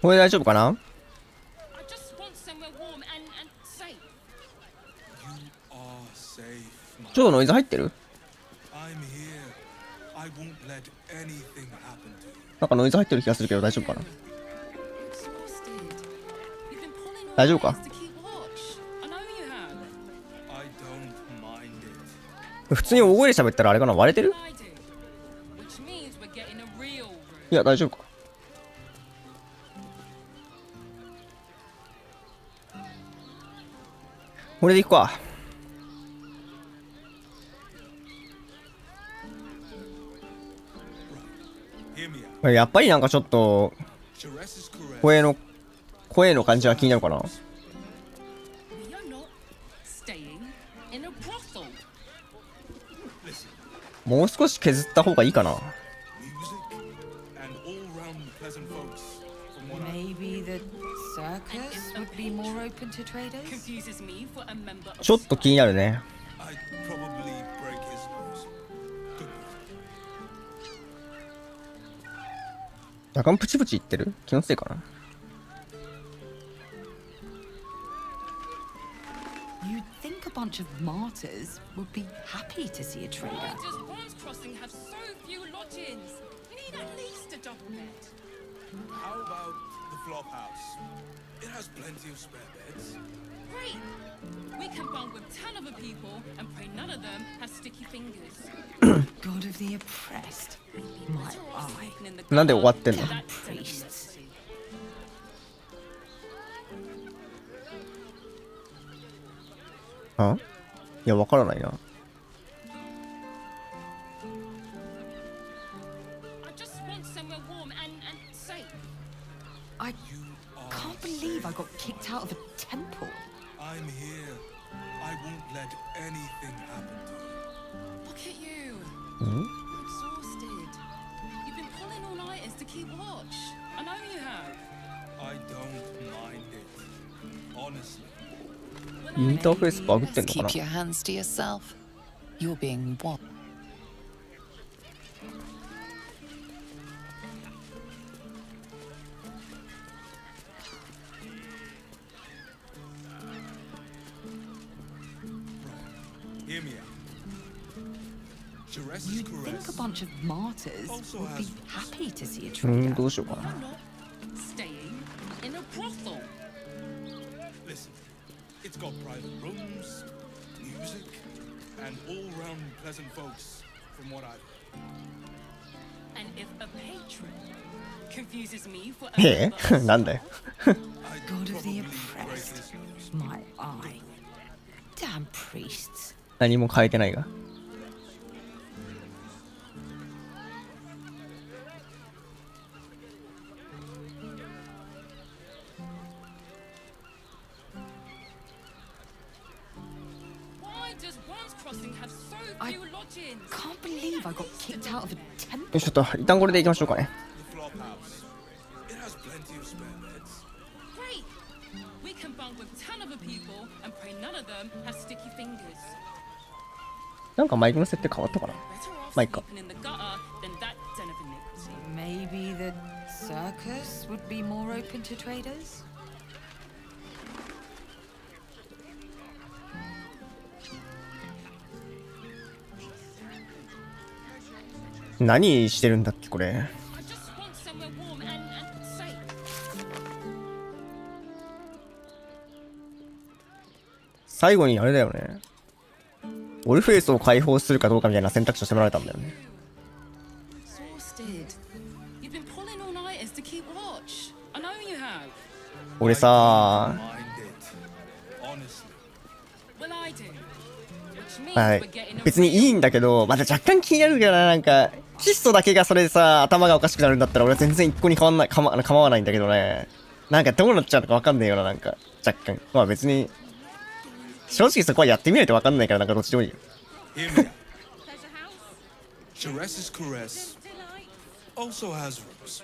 これ大丈夫かな？ちょっとノイズ入ってる？なんかノイズ入ってる気がするけど大丈夫かな？大丈夫か？普通に大声で喋ったらあれかな？割れてる？いや大丈夫か。これでいくか。やっぱりなんかちょっと声の感じが気になるかな。もう少し削った方がいいかな。ちょっと気になるね。若干プチプチいってる？気のせいかな。You'd think a bunch of martyrs would be happy to see a trader. How about the flop house? It has plenty of spare beds. Great! We can bunk with 10 other people and pray none of them has sticky fingers. God of the oppressed. My eye. なんで終わってんの？ Priests. あ？いや、わからないな。I can't believe I got kicked out of a temple. I'm here. I won't let anything happen to you. Look at you. Hmm? Exhausted. You've been pulling all-nighters to keep watch. I know you have. I don't mind it. Honestly. インターフェースバグってんのかな？ Keep your hands to yourself. You're being watched. You'd think a bunch of martyrs would be happy to see a trader. どうしようかな。 Staying in a brothel. Listen, it's got private rooms, music, and all-round pleasant folks, from what I've heard. And if a patron confuses me for え a えなんだよ。 I'd God of the probably break oppressed. his nose. My eye. Damn priests. 何も変えてないが。Why does One's Crossing have so I few lodgings? can't believe I got kicked out of a temple. よし、ちょっと一旦これでいきましょうかね。 The flop house. It has plenty of spare beds. Great! We can bunk with 10 other people and pray none of them has sticky fingers. なんかマイクの設定変わったかな？ Better off My God. sleeping in the gutter than that den of iniquity. Maybe the circus would be more open to traders? 何してるんだっけこれ。 I just want somewhere warm and safe. 最後にあれだよね。オルフェイスを解放するかどうかみたいな選択肢を迫られたんだよね。 Exhausted. You've been pulling all-nighters to keep watch. I know you have. 俺さ Mind it. Honestly. Well, I do. Which means はい we're getting a 別にいいんだけど、まだ若干気になるけどな、なんか、キストだけがそれでさ、頭がおかしくなるんだったら俺は全然一個に変わんない、構わないんだけどね。なんかどうなっちゃうのかわかんねえよな、なんか、若干。まあ別に、正直そこはやってみないとわかんないから、なんかどっちでもいいよ。 Hear me out. Cheres's Caress also has rooms.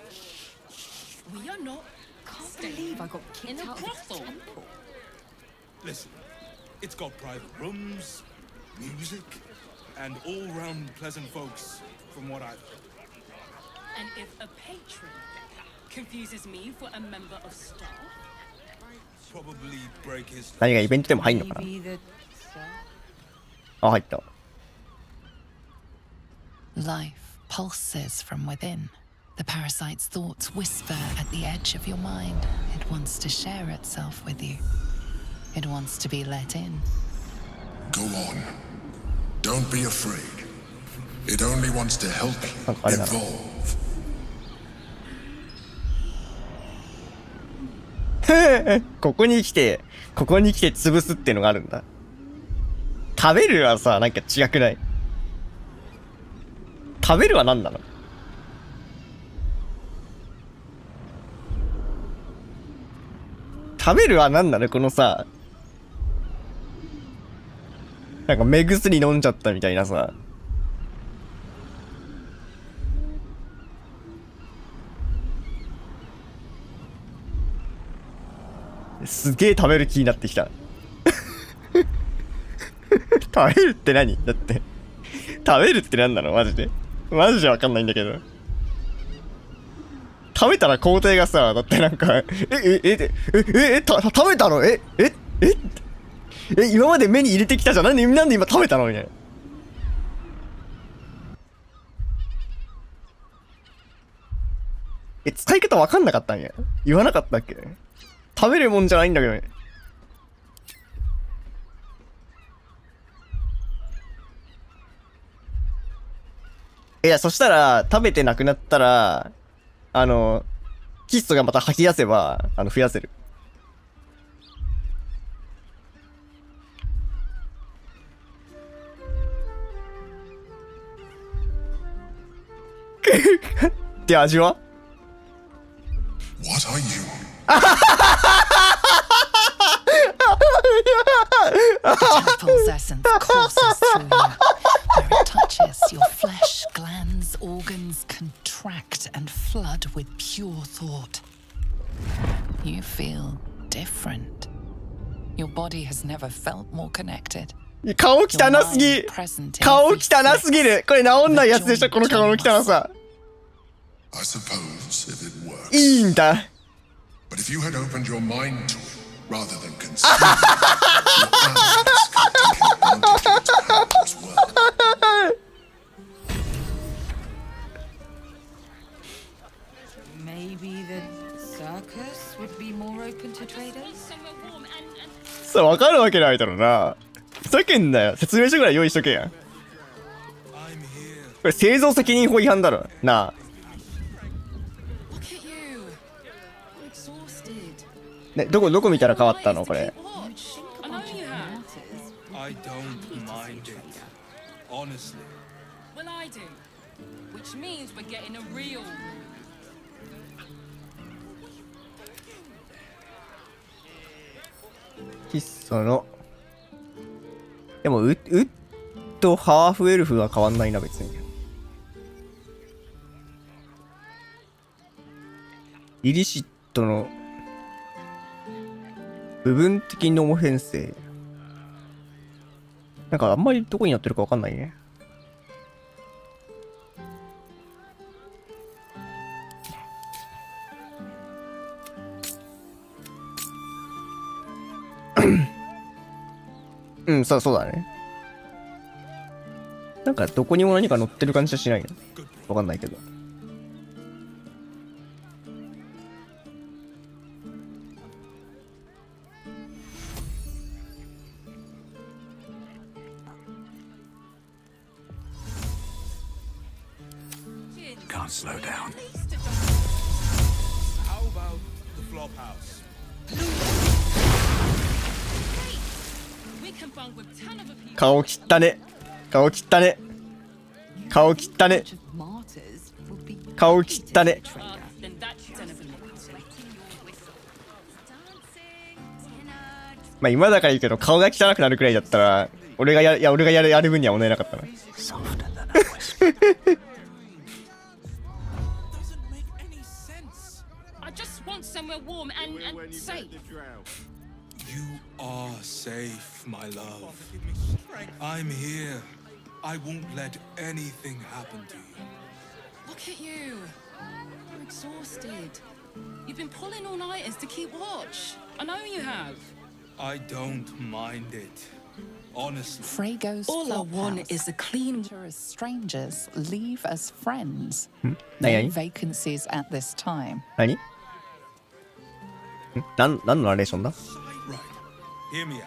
We are not Can't staying believe I got in kicked a out of the brothel. temple. Listen, it's got private rooms, music, and all-round pleasant folks, from what I've heard. And if a patron confuses me for a member of staff, Probably break his 何がイベントでも入んのか Maybe the なあ、入った。 Life pulses from within. The parasite's thoughts whisper at the edge of your mind. It wants to share itself with you. It wants to be let in. Go on. Don't be afraid. It only wants to help you evolve. ここに来て潰すっていうのがあるんだ。食べるはさ、なんか違くない？食べるは何なの？食べるは何なの？このさ、なんか目薬飲んじゃったみたいなさ。すげえ食べる気になってきた。食べるって何？だって。食べるって何なの？マジで。マジでわかんないんだけど。食べたら工程がさ、だってなんか、食べたの？今まで目に入れてきたじゃん。なんで今食べたのみたいな。使い方わかんなかったんや。言わなかったっけ？食べるもんじゃないんだけどね。いや、そしたら、食べてなくなったら、キストがまた吐き出せば、増やせる。で、味は？ What are you? The temple's essence courses through you. Where it touches, your flesh, glands, organs contract and flood with pure thought. You feel different. Your body has never felt more connected. 顔汚すぎ！顔汚すぎる！これ治んないやつでしょ、この顔の汚さ。I suppose if it works. いいんだ。But if you had opened your mind to it rather than conceal it, your eyes could take advantage of its power as well. Maybe the circus would be more open to traders? somewhere warm and さあ、わかるわけないだろうな。ふざけんなよ。説明書ぐらい用意しとけや。こ I'm here. れ製造責任法違反だろ。なあ。look at you. I'm exhausted. ね、どこ見たら変わったのこれ。 I know you have. I don't mind it. Honestly. Well, I do. Which means we're getting a real. キッソの。でも、ウッとハーフエルフは変わんないな、別に。イリシットの部分的ノモ編成。なんかあんまりどこになってるかわかんないね。うん、そうだね。なんかどこにも何か載ってる感じはしないの。わかんないけど。Can't slow down. How about the flop house? We can bond with 10 other people. 顔切ったね。顔切ったね。顔切ったね。 Bunch of martyrs would be 顔切ったね。 Then that's 10 of them. まあ今だからいいけど顔が汚くなるくらいだったら俺がやる分には問題なかったな。Doesn't make any sense. I just are warm and safe. You are safe, my love. I'm here. I won't let anything happen to you. Look at you. You're exhausted. You've been pulling all-nighters to keep watch. I know you have. I don't mind it. Honestly. Frego's All I want flophouse. is a clean. Enter as strangers, leave as friends. 何 No vacancies at this time. 何何のナレーションだ Right. Hear me out.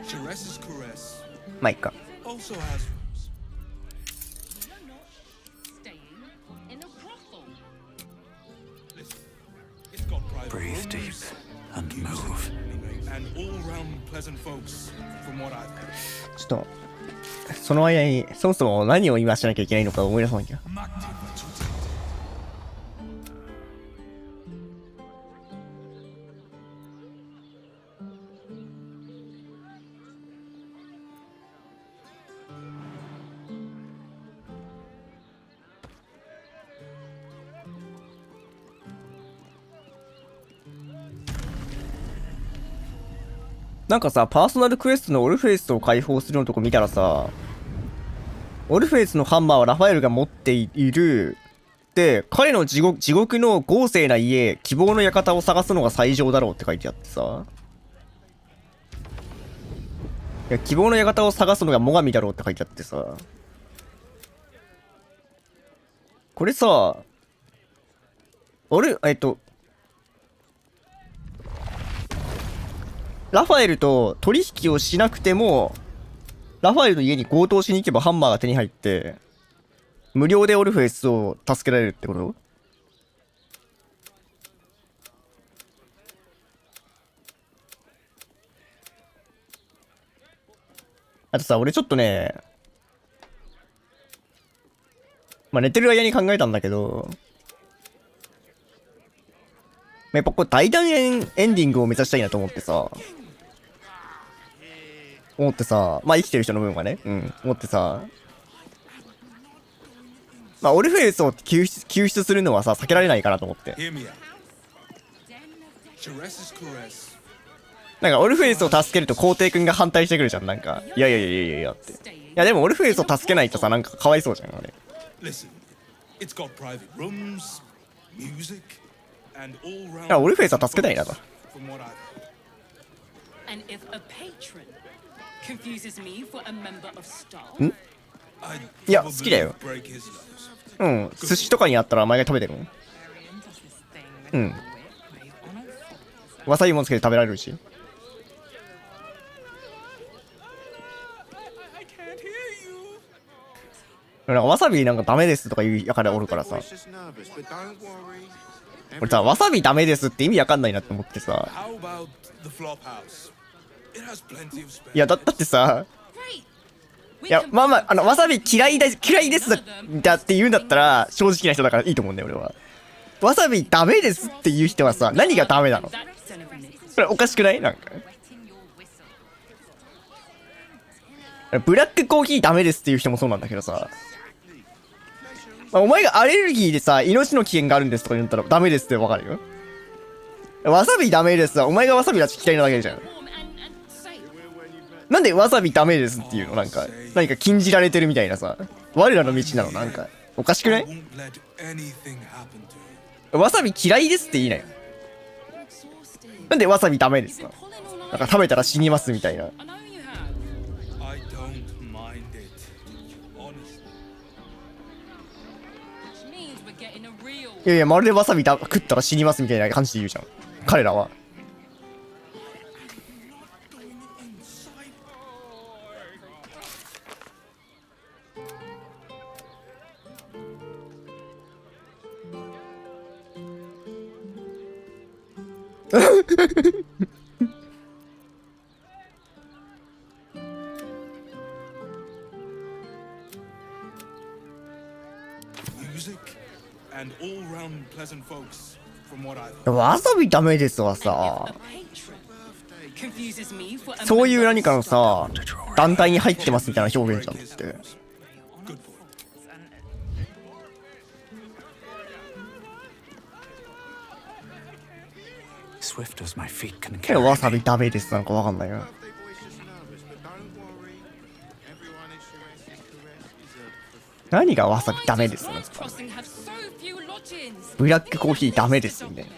Ceres's caress まあいっか。 also has rooms. Staying in a brothel. Listen, it's got private Breathe deep rooms, and move. and all-round pleasant folks, from what I've heard. ちょっと、その間に、そもそも何を今しなきゃいけないのか思い出さなきゃ。なんかさ、パーソナルクエストのオルフェイスを解放するのとこ見たらさ、オルフェイスのハンマーはラファエルが持っている。で、彼の地獄の豪勢な家、希望の館を探すのが最上だろうって書いてあってさ。いや、希望の館を探すのが最上だろうって書いてあってさ。これさ、ラファエルと取引をしなくても、ラファエルの家に強盗しに行けばハンマーが手に入って、無料でオルフェイスを助けられるってこと？あとさ、俺ちょっとね、まあ、寝てる間に考えたんだけど、やっぱこれ大団円エンディングを目指したいなと思ってさ、まあ生きてる人の分はね、思ってさ、まあオルフェイスを救出するのはさ、避けられないかなと思って。 Hear me out. Ceres's caress なんかオルフェイスを助けると皇帝君が反対してくるじゃん、なんか。いやって。いやでもオルフェイスを助けないとさ、なんかかわいそうじゃん、あれ。 Listen, it's got private rooms, music, and い all-round や、オルフェイスは助けたいなと。 from what I've heard. And if a patron confuses me for a member of staff, I'd いや、 probably 好きだよ。 break his nose. 寿司とかにあったら毎回食べてるもん。わさびもつけて食べられるし。 I can't hear you. なんかわさびなんかダメですとか言うやからおるからさ。俺さ、わさびダメですって意味わかんないなって思ってさ。 How about the flop house? It has plenty of space. いや、だってさ、 great. いや、まあまあ、わさび嫌いですだって言うんだったら、正直な人だからいいと思うんだよ、俺は。わさびダメですっていう人はさ、何がダメなの？ それおかしくない？なんか。ブラックコーヒーダメですっていう人もそうなんだけどさ。まあ、お前がアレルギーでさ、命の危険があるんですとか言ったらダメですってわかるよ。わさびダメですは、お前がわさびが嫌いなだけじゃん。なんでわさびダメですっていうの？なんか、何か禁じられてるみたいなさ。我らの道なの？なんか、おかしくな I い？ won't let anything happen to you. わさび嫌いですって言いなよ。なんでわさびダメですか？なんか食べたら死にますみたいな。 I know you have. I don't mind it. Honestly. Which means we're getting a real いやいや、まるでわさび食ったら死にますみたいな感じで言うじゃん。彼らは。Music and all-round pleasant folks, from what I've heard. わさびダメですはさ a、patron confuses me for a そういう member 何かのさ、団体に入ってますみたいな表現じゃんって。 Good point. swift as my feet can け carry どわさ me. びダメですなんかわかんないよ。何がわさびダメですなんですか。 Crossing have so few lodgings. ブラックコーヒーダメですみたいな。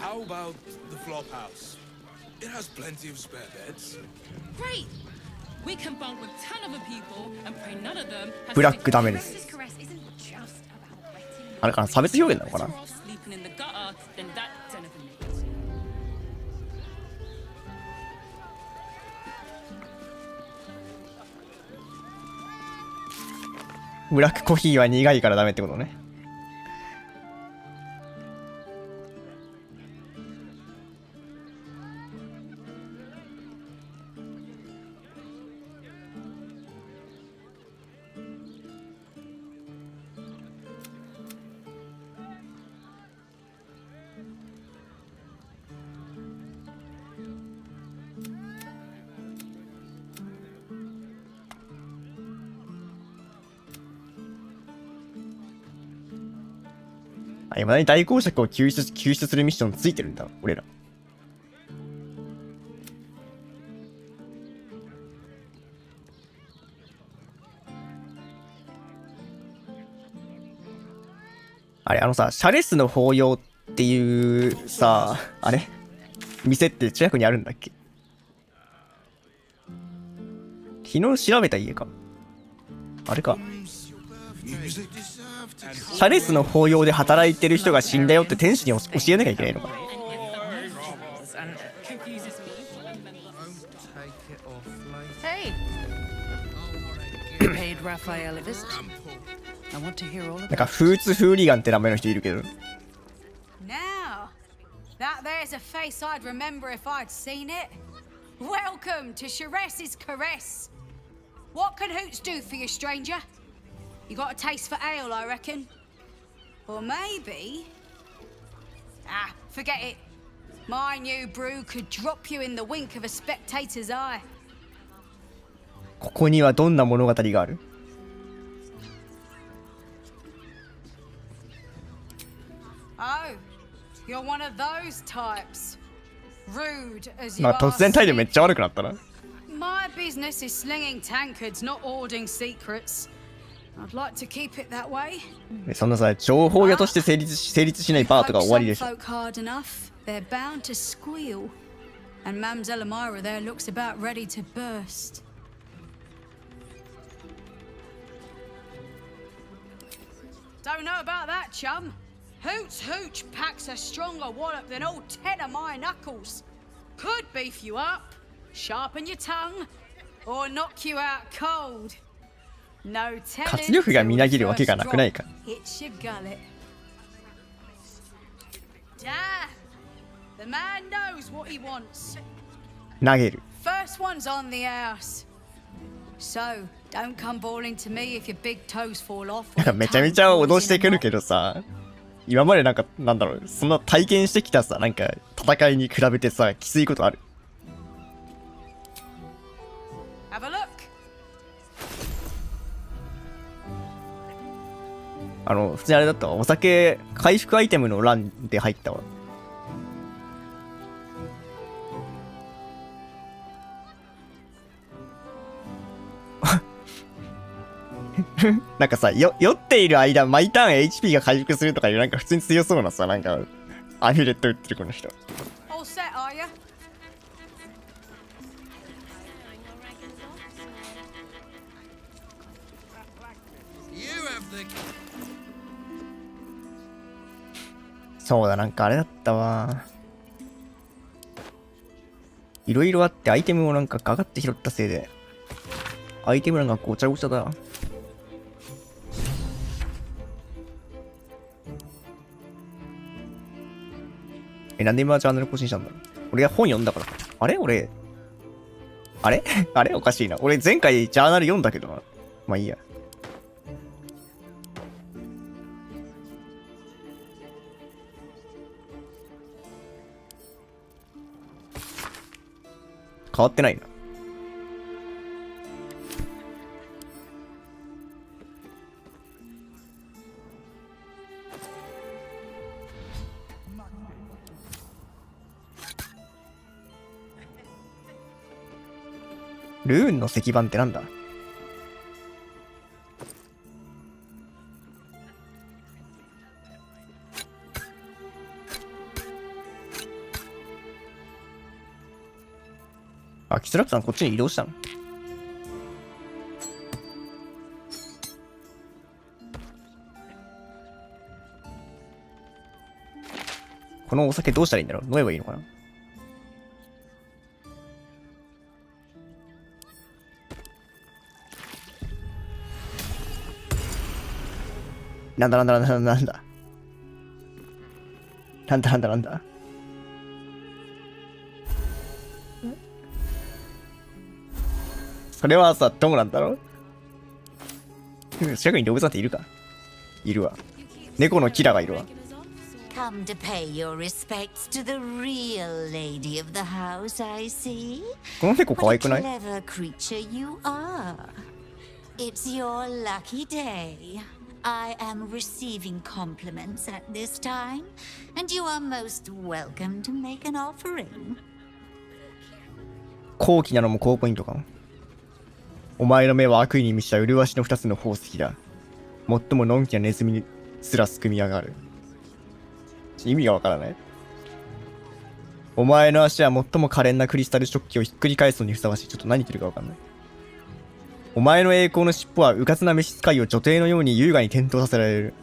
How about the flop house? It has plenty of spare beds. Great. We can bunk with 10 other people and pray none of them has ブラックダメです。 This caress isn't just about wetting. あれかな、差別表現なのかな。 sleeping in the gutter, then that's anything. ブラックコーヒーは苦いからダメってことね。あ、今何大公爵を救出するミッションついてるんだ、俺ら。あれ、あのさ、シャレスの法要っていうさ、あれ店って近くにあるんだっけ。昨日調べた家か。あれか。 Music. シャレスの法要で働いてる人が死んだよって天使に教えなきゃいけないのか。 Confuses me. Hey! You paid Raphael a visit. I want to hear all なん about かフーツフーリガンって名前の人いるけど。 Now, that there's a face I'd remember if I'd seen it. Welcome to Sharess's Caress. What can Hoots do for you, stranger? You got a taste for ale, I reckon. Or maybe... Ah, forget it. My new brew could drop you in the wink of a spectator's eye. ここにはどんな物語がある。 Oh, you're one of those types. Rude as you まあ are 突然態度めっ sweet. ちゃ悪くなったな。 My business is slinging tankards, not hoarding secrets. I'd like to keep it that way. そんなさ、情報屋として成立しないバーとか終わりでしょ。 Poke some folk hard enough, they're bound to squeal. And Mamselle Elmira there looks about ready to burst. Don't know about that, chum. Hoots Hooch packs a stronger wallop than all 10 of my knuckles. Could beef you up, sharpen your tongue, or knock you out cold. No telling 活力がみなぎるわけがなくないか。 hits your gullet. Damn! The man knows what he wants. 投げる。 First one's on the house. So, don't come bawling to me if your big toes fall off. なんかめちゃめちゃ脅してくるけどさ、今までなんか、なんだろう、そんな体験してきたさ、なんか戦いに比べてさ、きついことある。 Have a look. 普通にあれだったわ。お酒、回復アイテムの欄で入ったわ。なんかさ、酔っている間、毎ターン HP が回復するとかいう、なんか普通に強そうなさ、なんか、アミュレット売ってるこの人。 All set, are you? You have the そうだ、なんかあれだったわ。いろいろあってアイテムをなんかガガって拾ったせいで、アイテム欄がごちゃごちゃだ。なんで今チャンネル更新したんだろう。俺が本読んだからか。あれ俺。あれあれおかしいな。俺前回ジャーナル読んだけどな。まあいいや。変わってないな。ルーンの石板ってなんだ？あ、キスラックさんこっちに移動したの？このお酒どうしたらいいんだろう？飲めばいいのかな？なんだそれはさ、どうなんだろう？近くに動物なんているか？いるわ。猫のキラがいるわ。Come to pay your respects to the real lady of the house, I see. この猫可愛くない？ What a clever creature you are. It's your lucky day. I am receiving compliments at this time, and you are most welcome to make an offering. 高貴なのも高ポイントかも。お前の目は悪意に満ちた麗しの二つの宝石だ。最ものんきなネズミにすらすくみ上がる。意味がわからない。お前の足は最も可憐なクリスタル食器をひっくり返すのにふさわしい。ちょっと何言ってるかわかんない。お前の栄光の尻尾はうかつな召使いを女帝のように優雅に転倒させられる。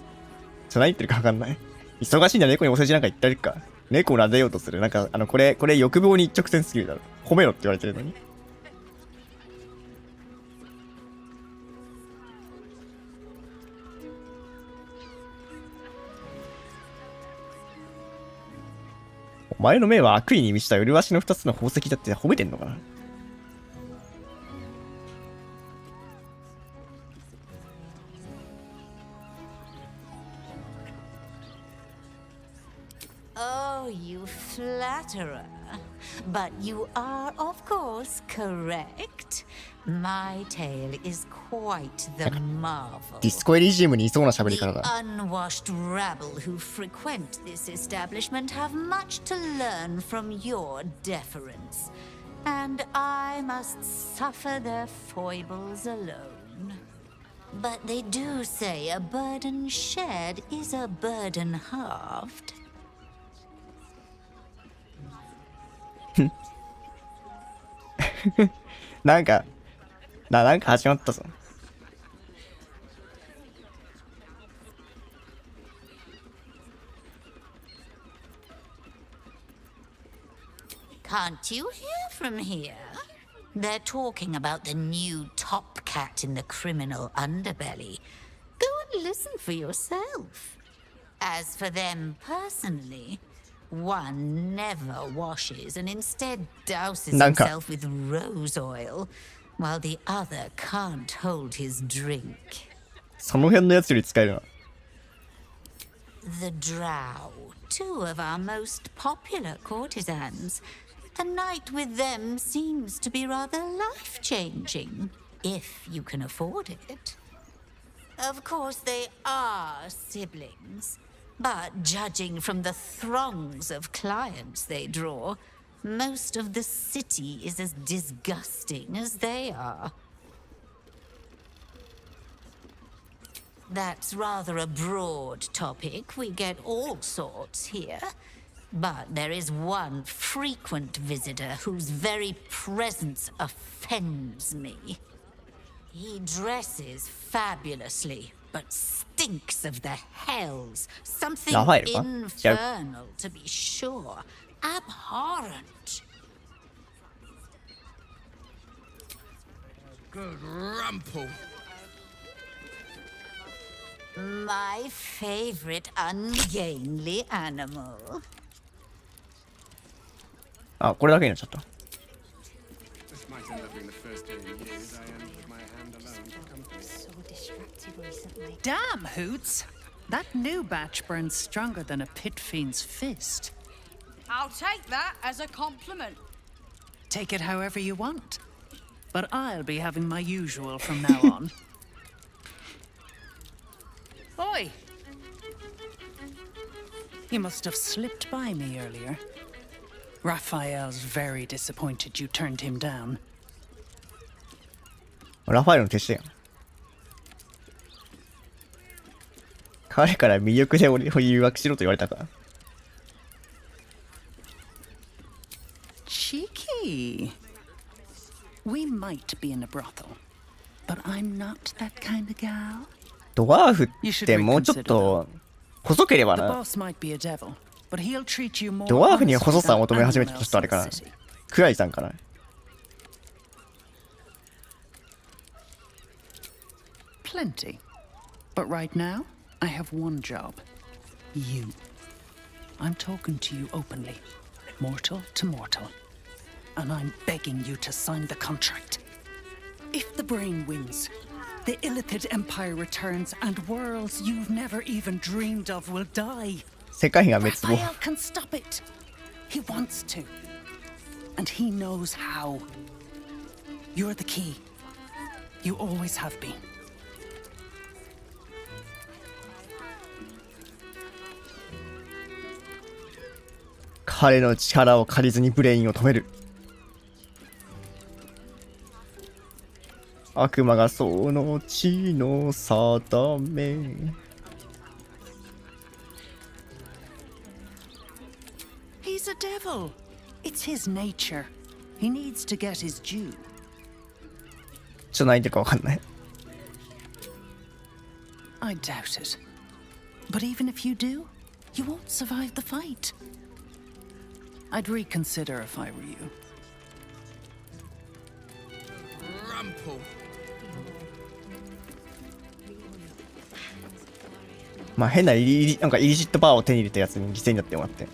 ちょっと何言ってるかわかんない。忙しいんだ猫にお世辞なんか言ったりか。猫を撫でようとする。なんかこれ欲望に一直線すぎるだろ。褒めろって言われてるのに。お前の目は悪意に満ちた麗しの二つの宝石だって褒めてんのかな？ Oh, you flatterer. But you are, of course, correct. My tale is quite the marvel. ディスコエリジウムにいそうな喋り方 The だ。 unwashed rabble who frequent this establishment have much to learn from your deference. And I must suffer their foibles alone. But they do say a burden shared is a burden halved. なんか始まったぞ。Can't you hear from here? They're talking about the new top cat in the criminal underbelly. Go and listen for yourself. As for them personally, one never washes and instead douses himself with rose oil, while the other can't hold his drink. その辺のやつより使えるな。 The Drow, two of our most popular courtesans. A night with them seems to be rather life-changing, if you can afford it. Of course, they are siblings, but judging from the throngs of clients they draw, most of the city is as disgusting as they are. That's rather a broad topic. We get all sorts here. But there is one frequent visitor whose very presence offends me. He dresses fabulously, but stinks of the hells. Something infernal, to be sure. Abhorrent. Good rumple. My favorite ungainly animal. あ、これだけになっちゃった。 Despite never being the first day in years, I am with my hand alone for company. So distracted recently. Damn, Hoots! That new batch burns stronger than a pit fiend's fist. I'll take that as a compliment. Take it however you want. But I'll be having my usual from now on. Oi! You must have slipped by me earlier. Raphael's very disappointed you turned him down. ラファエルの手下やん。彼から魅力で俺を誘惑しろと言われたか。Cheeky. We might be in a brothel, but I'm not that kind of gal. ドワーフってもうちょっと細ければ The な。 boss might be a devil, but he'll treat you more ドワーフには honestly 細さを than 求め始めた anyone とちょっとあれか else な in the city. クライさんかな。 Plenty. But right now, I have one job. You. I'm talking to you openly, mortal to mortal. And I'm begging you to sign the contract. If the brain wins, the Illithid Empire returns and worlds you've never even dreamed of will die. 世界が滅亡。 Raphael can stop it. He wants to. And he knows how. You're the key. You always have been. 彼の力を借りずにブレインを止める。悪魔がその地の定め。He's a devil. It's his nature. He needs to get his due. ちょっと何言ってるか分かんない。 I doubt it. But even if you do, you won't survive the fight. I'd reconsider if I were you. Rumple. まあ変ななんかイリジットパワーを手に入れたやつに犠牲になってもらって。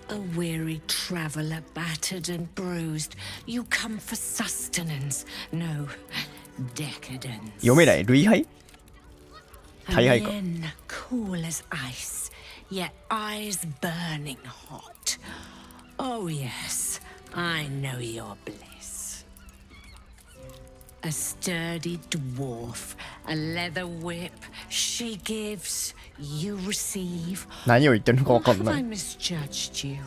A weary traveler, battered and bruised, you come for sustenance, no decadence. 読めない。類杯 A 大敗か。 men cool as ice, yet eyes burning hot. Oh yes, I know your bliss. A sturdy dwarf, a leather whip, she gives, you receive. 何を言ってるのか分か Or んな have I い。 misjudged you?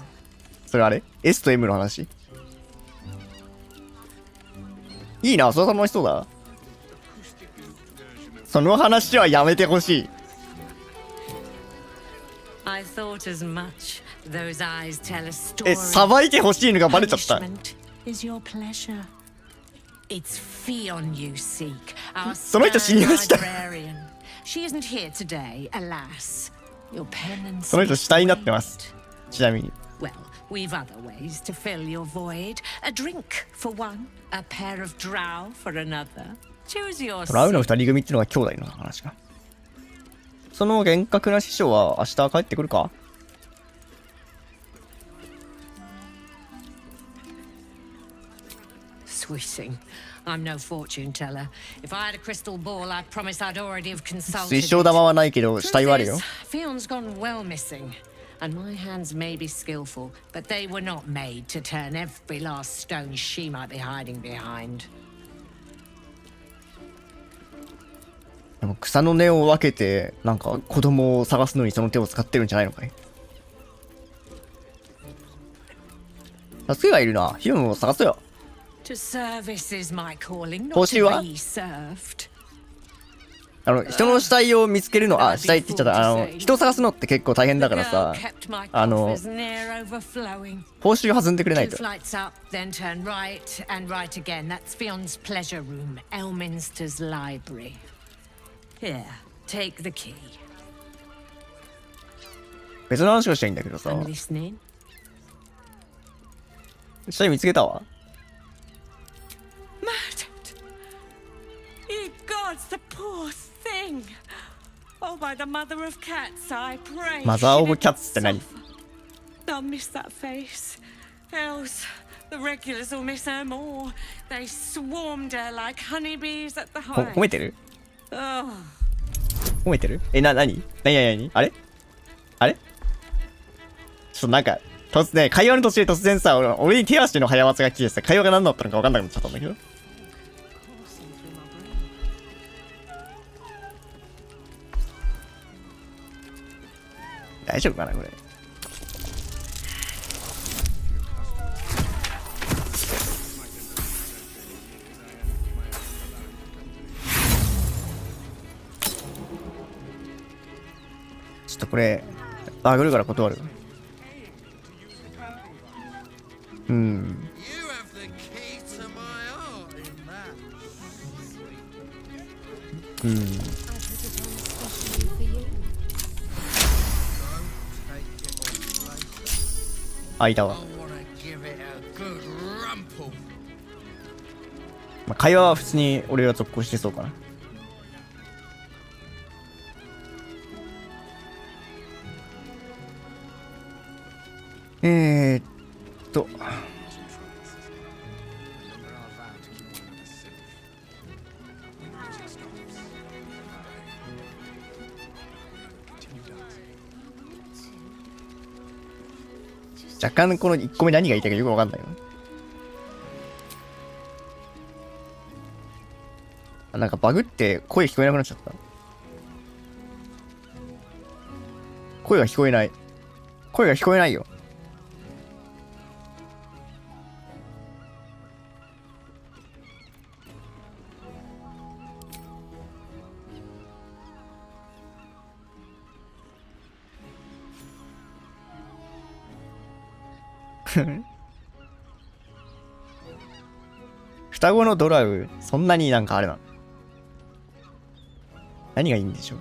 それあれ ?S と M の話いいな、それ楽しそうだ。その話はやめてほしい。 I thought as much. Those eyes tell a え、 story. さばいてほしいのがバレちゃった。 Punishment is your pleasure. It's Fion you seek, our その人死にました。 librarian. She isn't here today, alas. Your penance. その人死体になってます。ちなみに。 Well, we've other ways to fill your void. A drink for one, a pair of drow for another. Choose your トラウの seat. 二人組ってのが兄弟の話か。その厳格な師匠は明日帰ってくるか？ Swishing. I'm no fortune teller. If I had a crystal ball, I promise I'd already have 水 consulted. 晶玉はないけど死体はある Truth よ。 is, Fion's gone well missing, and my hands may be skillful, but they were not made to turn every last stone she might be hiding behind. でも草の根を分けてなんか子供を探すのにその手を使ってるんじゃないのかい？助けがいるな。ヒロムを探すよ。 To service is my calling, 報 not 酬 to は be served. 人の死体を見つけるの、死体って言っちゃった。人を探すのって結構大変だ The から girl さ、 kept my あの coffers near overflowing. 報酬弾んでくれない Two と。 flights up, then turn right and right again. That's Fion's pleasure room, Elminster's library. Here, take the key. 別の話をしたいんだけどさ、 I'm listening. 死体見つけたわ。 Murdered! Ye gods, the poor thing! Oh, by the mother of cats, I pray. Mother she of didn't cats って何？ suffer. They'll miss that face. Else, the regulars will miss her more. They swarmed her like honeybees at the 褒 hive. めてる？ Oh, 褒めてる？何あれあれちょっとなんか、会話の途中で突然さ、俺に手足の早技が来てさ、会話が何だったのか分かんなくなっちゃったんだけど。大丈夫かなこれ。ちょっとこれ、バグるから断る。うん。うん。あ、いたわ。まあ、会話は普通に俺は続行してそうかな。若干この1個目何が言いたいかよくわかんないの。なんかバグって声聞こえなくなっちゃった。声が聞こえない。声が聞こえないよ。双子のドラウ、そんなになんかあれなの？何がいいんでしょう？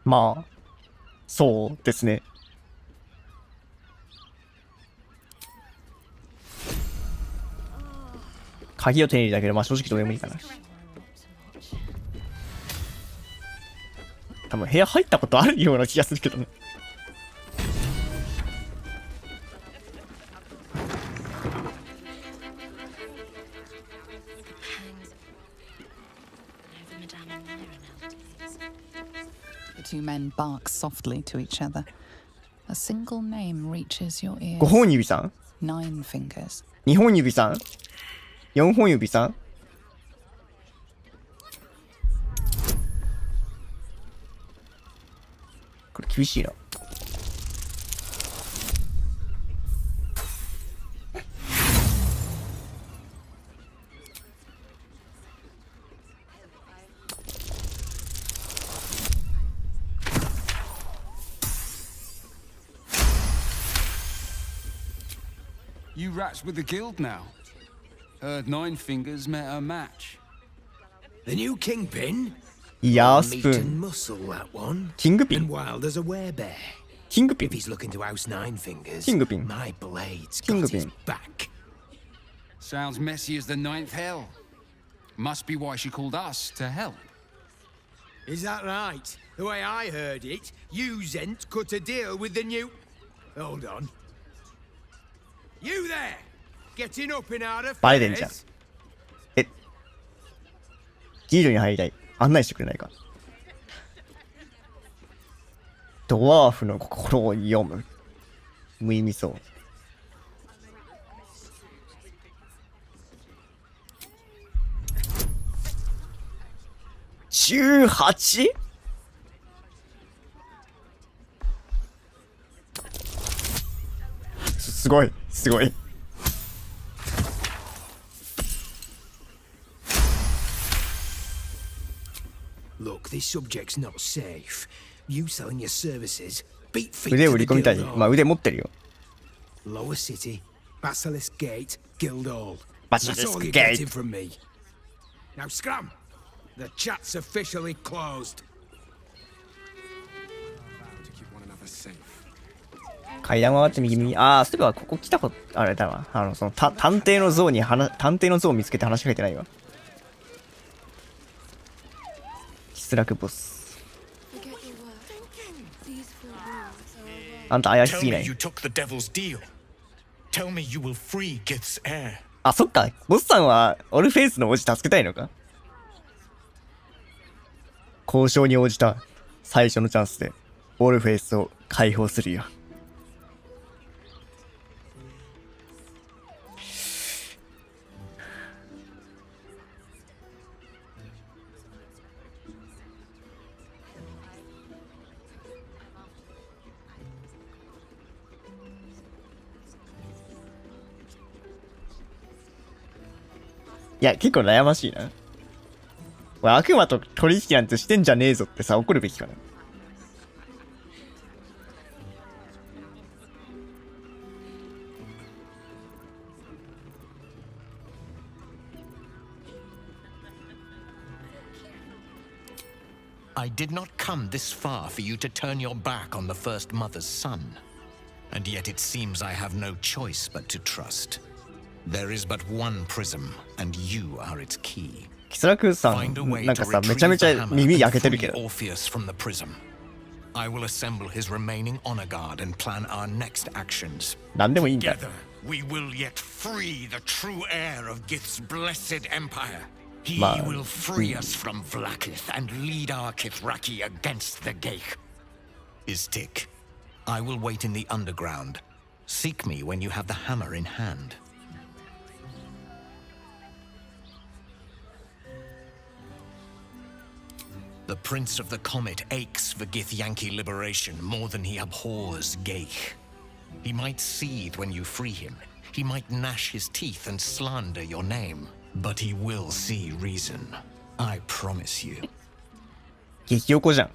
まあ、そうですね。鍵を手に入れたけど、まあ正直どうでもいいかな。多分部屋入ったことあるような気がするけどね。The two men bark softly to each other. A single name reaches your ears. 5本指さん Nine fingers. 2本指さん ?4 本指さんこれ厳しいな。You rats with the guild now. Heard Nine Fingers met a match. The new kingpin? ヤースプ Meat ー and ン。 muscle, that one. キングピ And ン。 wild as a werebear. キングピ If ン。 he's looking to oust Nine Fingers, キングピン。 my blade's キング got ピ his ン。 back. Sounds messy as the ninth hell. Must be why she called us to help. Is that right? The way I heard it, you Zent cut a deal with the new... Hold on. You there! Getting up in our バレてんじゃん。 affairs? ギルドに入りたい。案内してくれないか。ドワーフの心を読む。無意味そう。18？ すごい、すごい。Look, this subject's not safe. You selling your services, beat feet 腕 to 売 the り込みたい。 guild まあ hall. 腕持ってるよ。 Lower City, Basilisk Gate, Guild Hall. Basilisk That's all you're Gate. getting from me. Now scram! The chat's officially closed. 階段を上がって右右。ああ、そういえばここ来たこと、あれだわ。その探偵の像に探偵の像を見つけて話しかけてないわ。失落ボス。あんた怪しすぎない。 You took the devil's deal. Tell me you will free Gith's heir. あ、そっか。ボスさんはオルフェイスの王子助けたいのか。交渉に応じた最初のチャンスでオルフェイスを解放するよ。いや、結構悩ましいな。俺、悪魔と取引なんてしてんじゃねえぞってさ、怒るべきかな。I did not come this far for you to turn your back on the first mother's son. And yet it seems I have no choice but to trust. There is but one prism, and you are its key. キスラクさん、なんかさ、めちゃめちゃ耳焼けてるけど。Orpheus from the prism. I will assemble his remaining honor guard and plan our next actions. なんでもいいんだ。 Together, we will yet free the true heir of Gith's blessed empire. He will free us from Vlaakith and lead our Kithraki against the Geich. Istik, I will wait in the underground. Seek me when you have the hammer in hand. The Prince of the Comet aches for Githyanki liberation more than he abhors Geich. He might seethe when you free him. He might gnash his teeth and slander your name. But he will see reason. I promise you. 激横じゃん。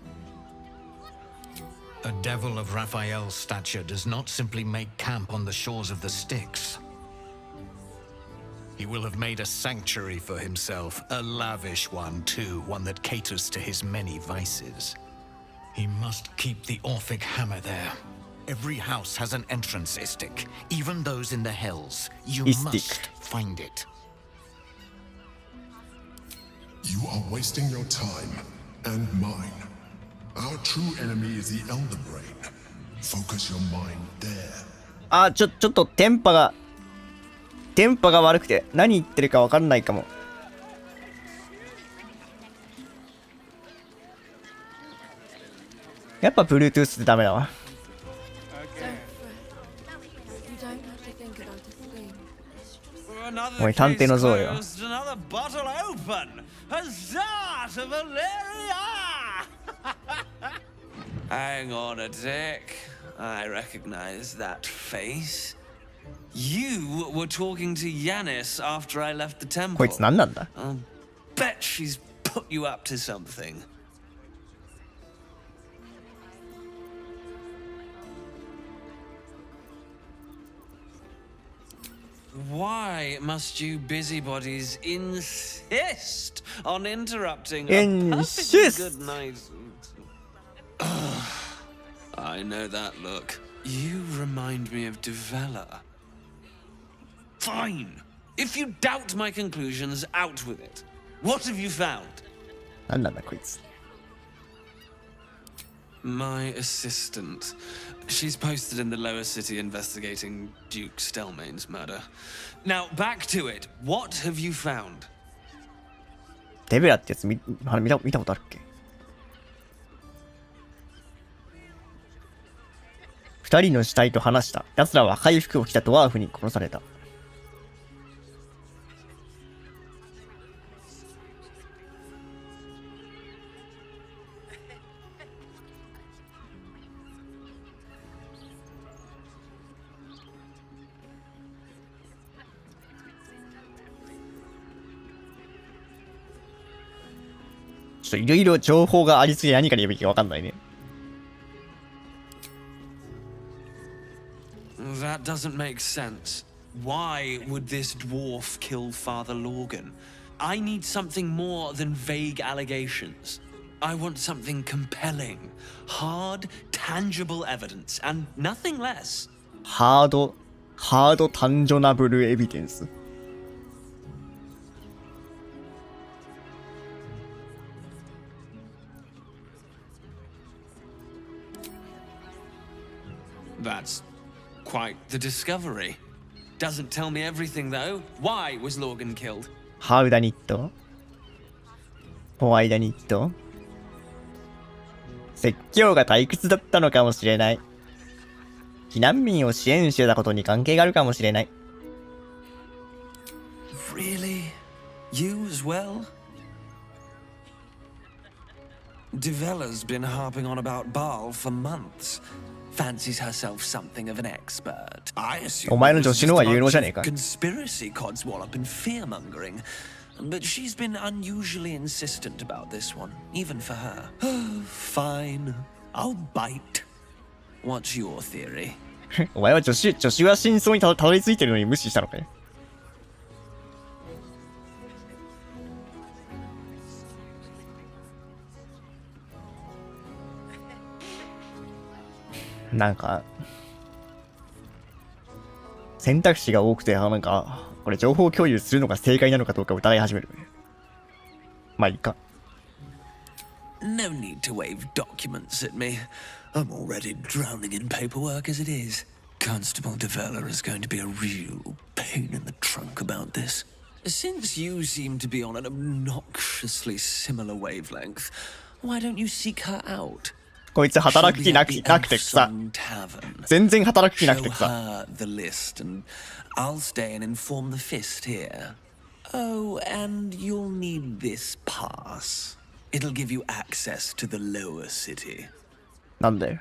A devil of Raphael's stature does not simply make camp on the shores of the Styx. He will have made a sanctuary for himself, a lavish one too, one that caters to his many vices. He must keep the Orphic hammer there. Every house has an entrance, Istik, even those in the hells. You must find it. You are wasting your time and mine. Our true enemy is the Elder Brain. Focus your mind there. あ、ちょっと電波が悪くて何言ってるか分かんないかも。やっぱ Bluetooth でダメだわ。おい、探偵の像よ。Hang on a tick. I recognize that face. You were talking to Yanis after I left the temple. こいつ何なんだ? I'll bet she's put you up to something. Why must you busybodies insist on interrupting a perfectly good night? I know that look. You remind me of Devella. Fine. If you doubt my conclusions, out with it. What have you found? 何なんだこいつ。My assistant. She's posted in the lower city investigating Duke Stelmane's murder. Now, back to it. What have you found? デベラってやつ見たことあるっけ？二人の死体と話した。奴らは赤い服を着たドワーフに殺された。いろいろ情報がありすぎて何から言うべきか分かんないね。That doesn't make sense. Why would this dwarf kill Father Lorgan? I need something more than vague allegations. I want something compelling, hard, tangible evidence, and nothing less. ハードタンジョナブルエビデンス。That's quite the discovery. Doesn't tell me everything though. Why was Lorgan killed? How did it? Why did it? 説教が退屈だったのかもしれない。避難民を支援してたことに関係があるかもしれない。Really? You as well? Devella's been harping on about Baal for months. fancies herself something of an expert. I お assume 前 it の was 助手 just の方が a 有能 bunch じゃ of ねえか。 Conspiracy codswallop and fear-mongering. But she's been unusually insistent about this one, even for her. Fine, I'll bite. What's your theory? お前は助手は真相にたどり着いてるのに無視したのかよ。なんか選択肢が多くて、なんかこれ情報共有するのが正解なのかどうか疑い始める。まあいいか。No need to wave documents at me. I'm already drowning in paperwork as it is. Constable Devella is going to be a real pain in the trunk about this. Since you seem to be on an obnoxiously similar wavelength, why don't you seek her out? こいつ働く気なくてさ。全然働く気なくてさ。The list and I'll stay and inform the fist here. Oh, and you'll need this pass. It'll give you access to the lower city. なんだよ。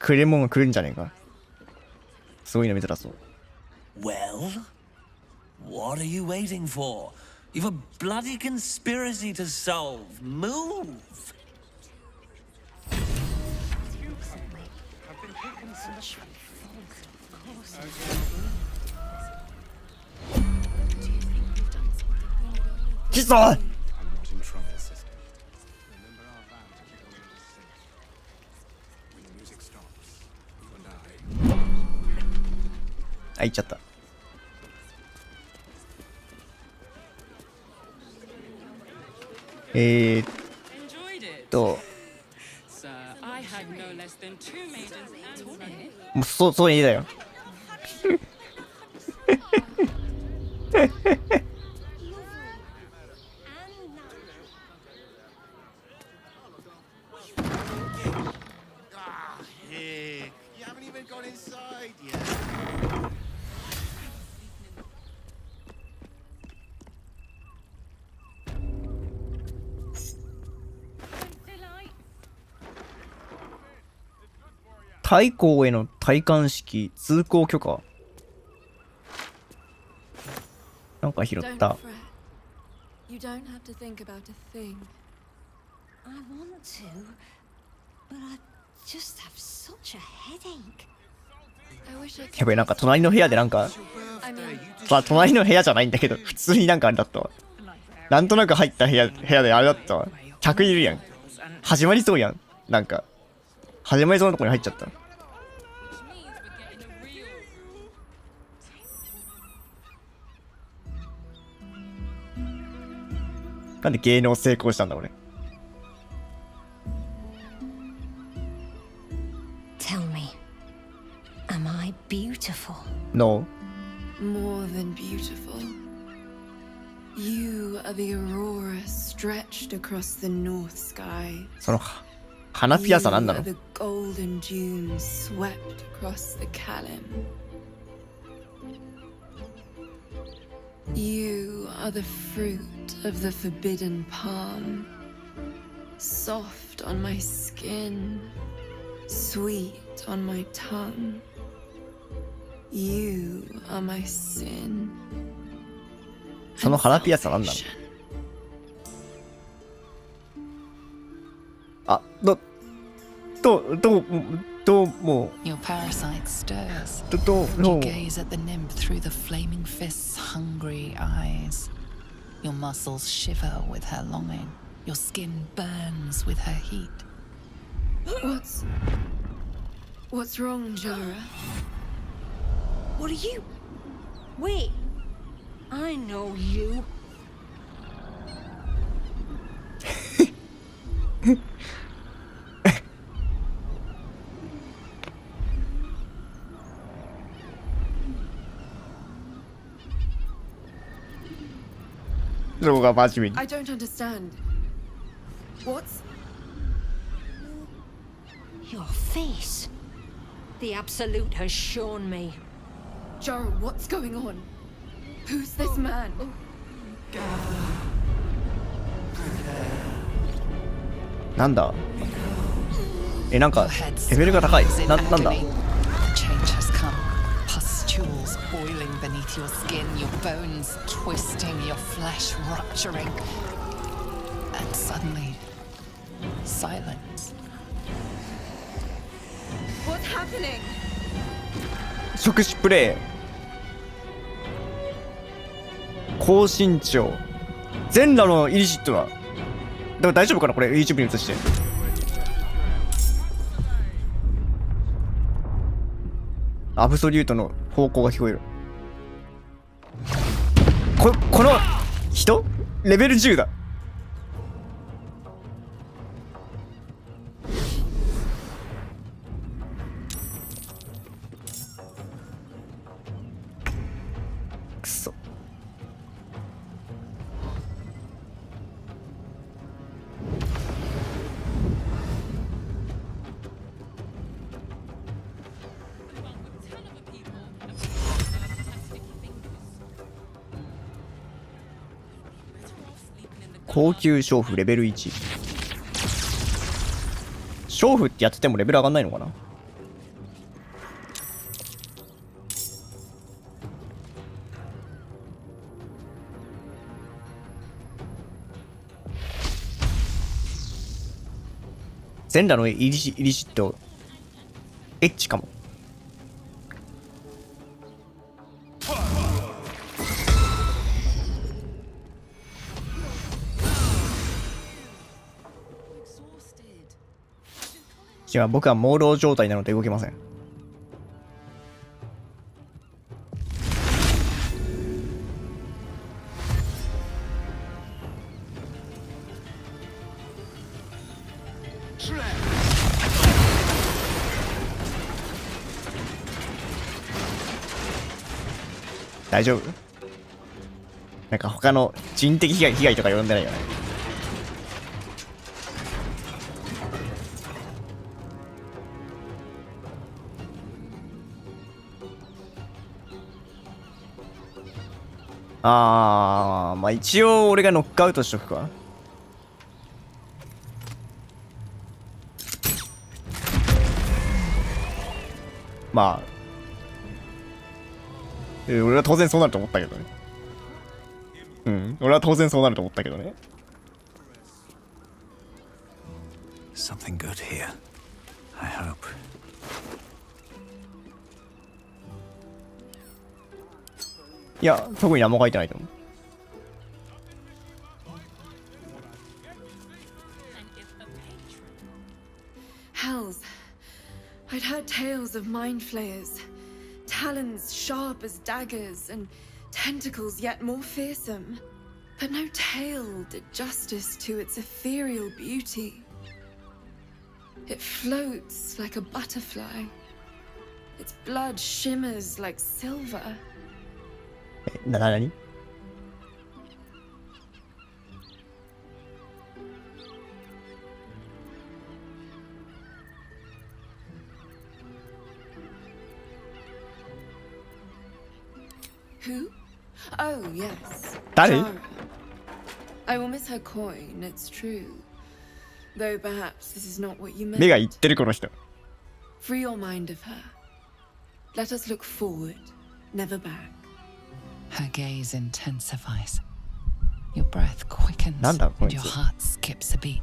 来るもんが来るんじゃねえか。そういうの見てたそう。Well, what are you waiting for? You've a bloody conspiracy to solve. Move! キスはあ、行っちゃった。もうそういいだよ。太閤への戴冠式通行許可。なんか拾った。You don't have to think about a thing. I want to, but I just have such a headache. やべえ、なんか隣の部屋でなんか、さ、隣の部屋じゃないんだけど、普通になんかあれだったわ。なんとなく入った部屋であれだったわ。客いるやん。始まりそうやん。なんか、始まりそうなとこに入っちゃった。なんで芸能成功したんだ俺。Tell me, am I beautiful? No. More than beautiful. You are the aurora stretched across the north sky. その花ピアサなんなの You are the golden dunes swept across the Calym. You are the fruit of the forbidden palm, soft on my skin, sweet on my tongue. You are my sin. その花ピアサなんなのあ、どうも Your parasite stirs. も You gaze at the nymph through the flaming fist's hungry eyes. Your muscles shiver with her longing. Your skin burns with her heat. What's wrong, Jara? What are you? Wait, I know you. どうが真面目に I don't understand. What's... Your face. The Absolute has shown me. Jara, what's going on? Who's this man? なんだえ、なんかレベルが高い。なんだ。 Change has come. Pustules boiling beneath your skin, your bones twisting, your flesh rupturing. And suddenly, silence. What's happening? 触手プレイ。高身長。全裸のイリシットだ。でも大丈夫かなこれ YouTube に映して。アブソリュートの方向が聞こえる。この人レベル10だ。くそ。高級娼婦レベル1。娼婦ってやっててもレベル上がんないのかな。全裸のイリシットエッチかも。違う、僕は朦朧状態なので動けません。大丈夫？なんか他の人的被害とか呼んでないよね。まあ一応俺がノックアウトしとくか。まあ、俺は当然そうなると思ったけどね。うん、俺は当然そうなると思ったけどね。Something good here. I hope.いや、特に何も書いてないと思う。Hells. I'd heard tales of mind flayers. Talons sharp as daggers and tentacles yet more fearsome. But no tale did justice to its ethereal beauty. It floats like a butterfly. Its blood shimmers like silver. 何？ Who? Oh, yes. 誰？ Jara. I will miss her coin, it's true. Though perhaps this is not what you meant. 目が言ってるこの人。 Free your mind of her. Let us look forward, never back. Her gaze intensifies. Your breath quickens なんだこ and い your つ。 heart skips a beat.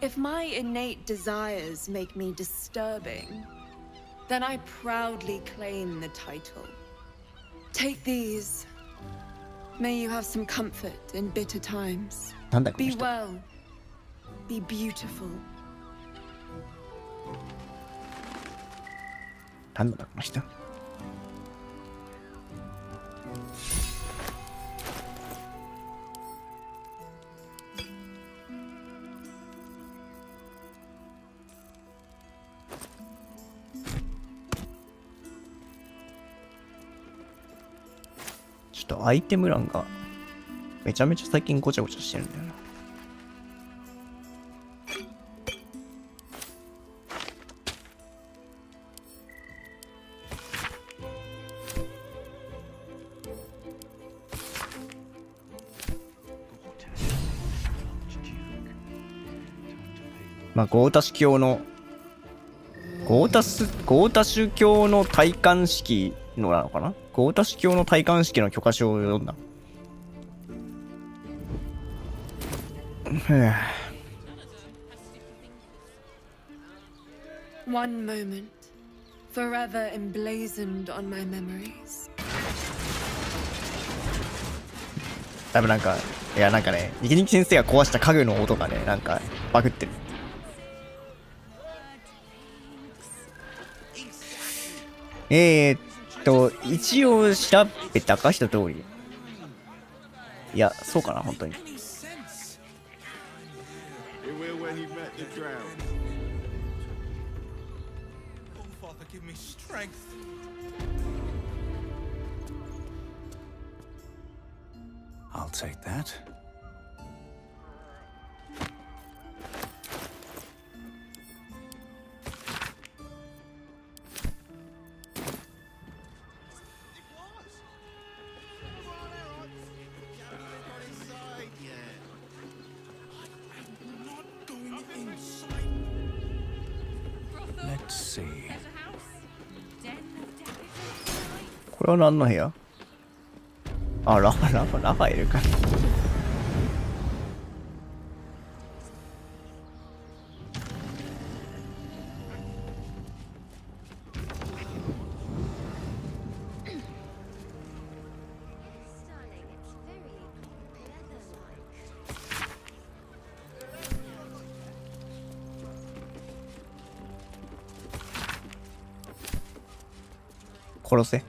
If my innate desires make me disturbing, then I proudly claim the title. Take these. May you have some comfort in bitter times. なんだこの Be 人。 well. Be beautiful. なんだこの人。ちょっとアイテム欄がめちゃめちゃ最近ごちゃごちゃしてるんだよな。まあ、ゴータ宗教の戴冠式のなのかな。ゴータ宗教の戴冠式の許可書を読んだ。One moment, forever emblazoned on my memories. 多分なんか、いやなんかね、ニキニキ先生が壊した家具の音がね、なんかバグってる。一応調べたか、一通り。いや、そうかな、本当に。I'll take that. Let's see. これは何の部屋？あ、ラファエルか。殺せ。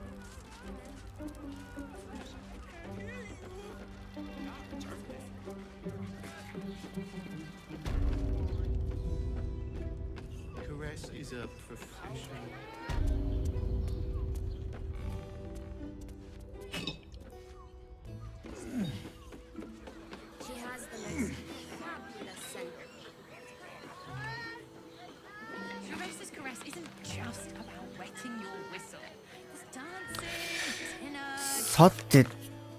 さて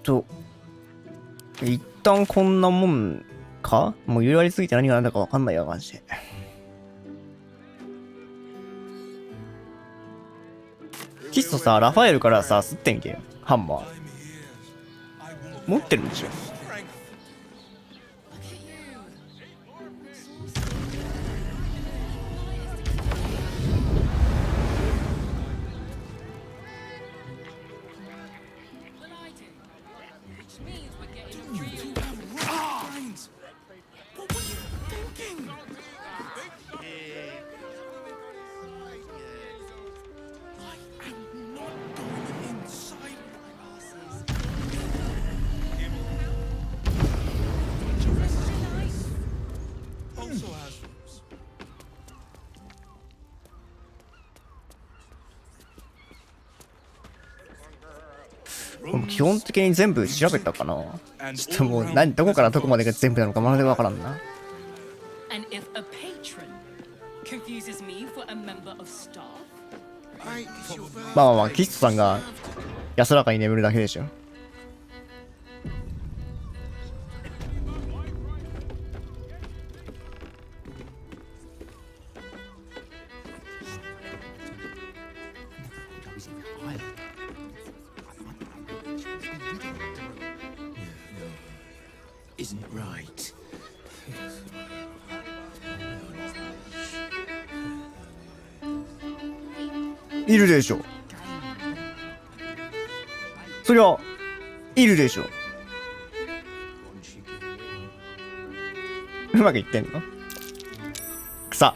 と、一旦こんなもんか？もういろいろありすぎて何が何だかわかんないよ、マジで。キスとさ、ラファエルからさ、吸ってんけ、ハンマー。持ってるんでしょ。基本的に全部調べたかな。ちょっともうどこからどこまでが全部なのかまだわからんな。まあまあキストさんが安らかに眠るだけでしょ。Isn't right. いるでしょ。そりゃいるでしょ。うまくいってんの？草。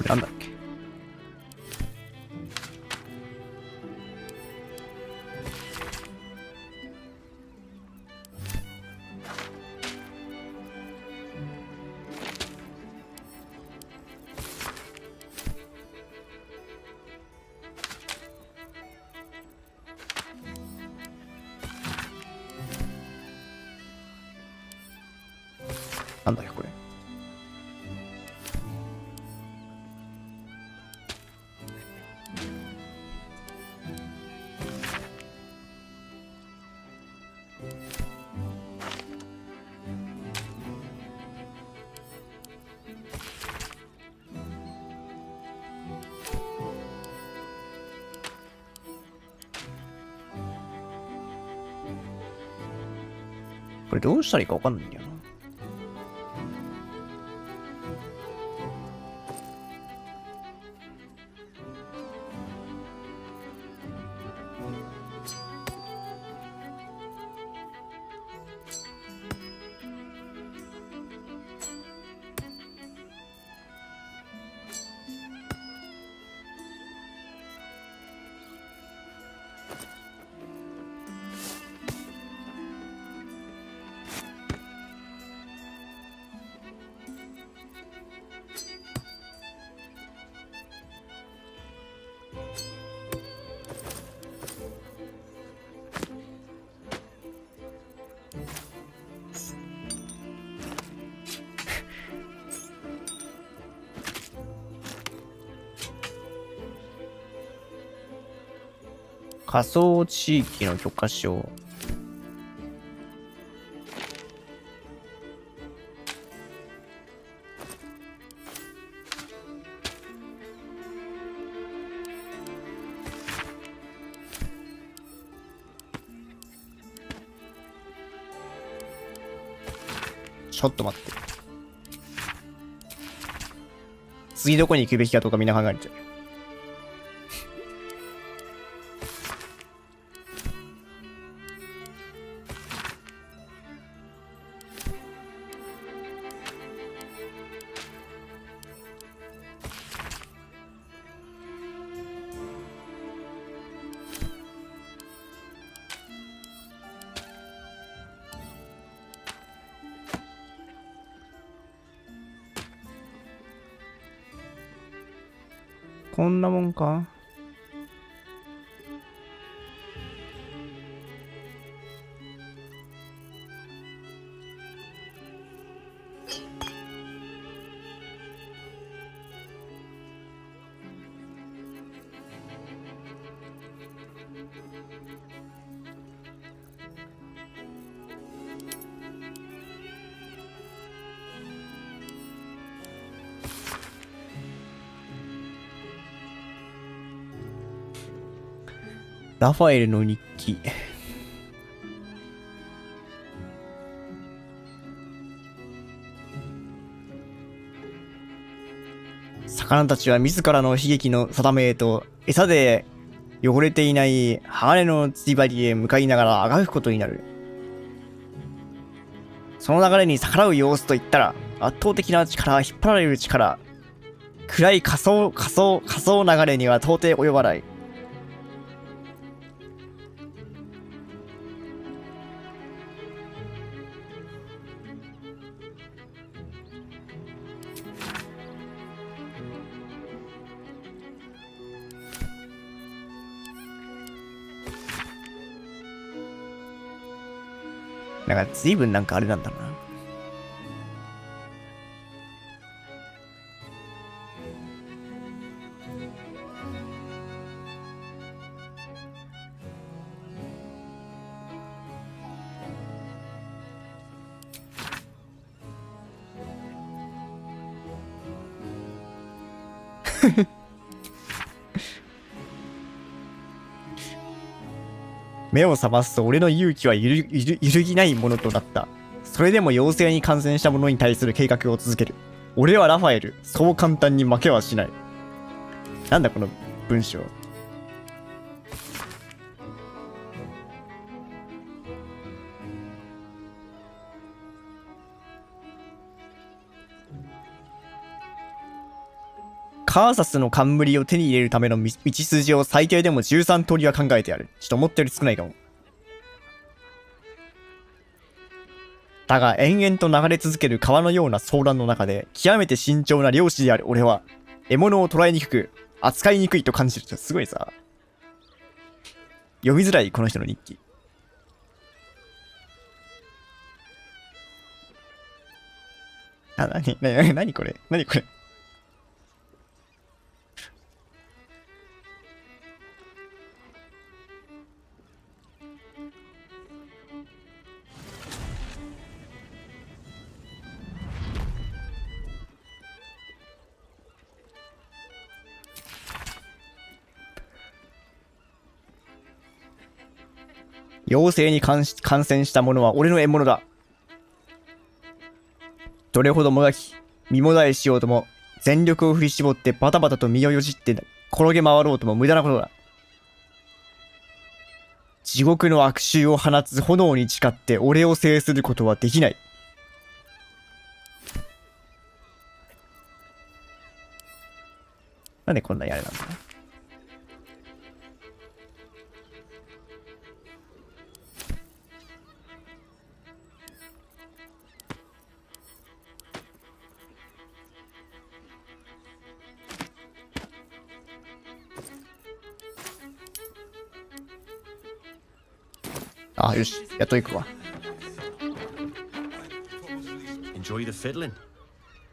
なんだっけ。なんだよこれ。これどうしたらいいかわかんないんだよな。仮想地域の許可証。ちょっと待って。次どこに行くべきかとかみんな考えちゃう。こんなもんか。ラファエルの日記。魚たちは自らの悲劇の定めへと餌で汚れていない鋼の釣り針へ向かいながらあがくことになる。その流れに逆らう様子といったら圧倒的な力、引っ張られる力、暗い仮想流れには到底及ばない。なんか随分なんかあれなんだな。目を覚ますと俺の勇気は揺るぎないものとなった。それでも妖精に感染した者に対する計画を続ける。俺はラファエル。そう簡単に負けはしない。なんだこの文章。カーサスの冠を手に入れるための道筋を最低でも13通りは考えてやる。ちょっと思ったより少ないかも。だが延々と流れ続ける川のような騒乱の中で極めて慎重な漁師である俺は獲物を捕らえにくく扱いにくいと感じる。すごいさ。読みづらいこの人の日記。あ、なにこれ何これ。妖精に感染した者は俺の獲物だ。どれほどもがき、身もだえしようとも、全力を振り絞ってバタバタと身をよじって転げ回ろうとも無駄なことだ。地獄の悪臭を放つ炎に誓って俺を制することはできない。なんでこんなやれなんだ。あ、よし、やっと行くわ。Enjoy the fiddling.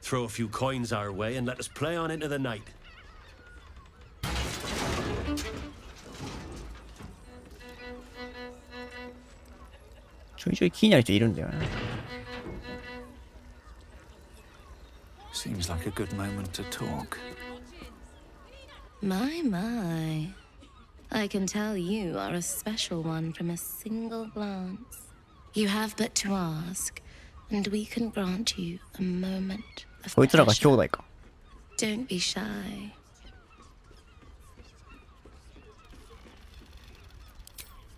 Throw a few coins our way and let us play on into the night. ちょいちょい気になる人いるんだよな。Seems like a good moment to talk. My, my. I can tell you are a special one from a single glance. You have but to ask, and we can grant you a moment of こいつらが兄弟か。Don't be shy.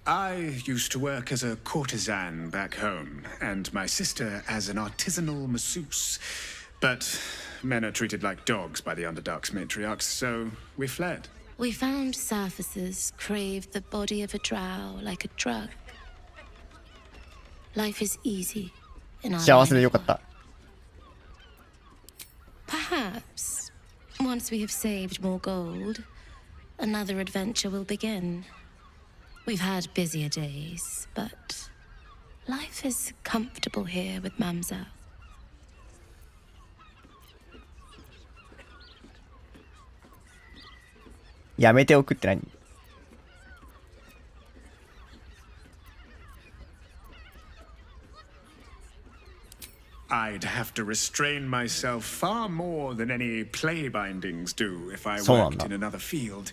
I used to work as a courtesan back home, and my sister as an artisanal masseuse. But men are treated like dogs by the Underdark's matriarchs, so we fled. We found surfaces craved the body of a drow like a drug. Life is easy in our 幸せでよかった。Perhaps, once we have saved more gold, another adventure will begin. We've had busier days, but life is comfortable here with Mamza. やめておくって何？ I'd have to restrain myself far more than any play bindings do if I そうなん worked だ。 in another field.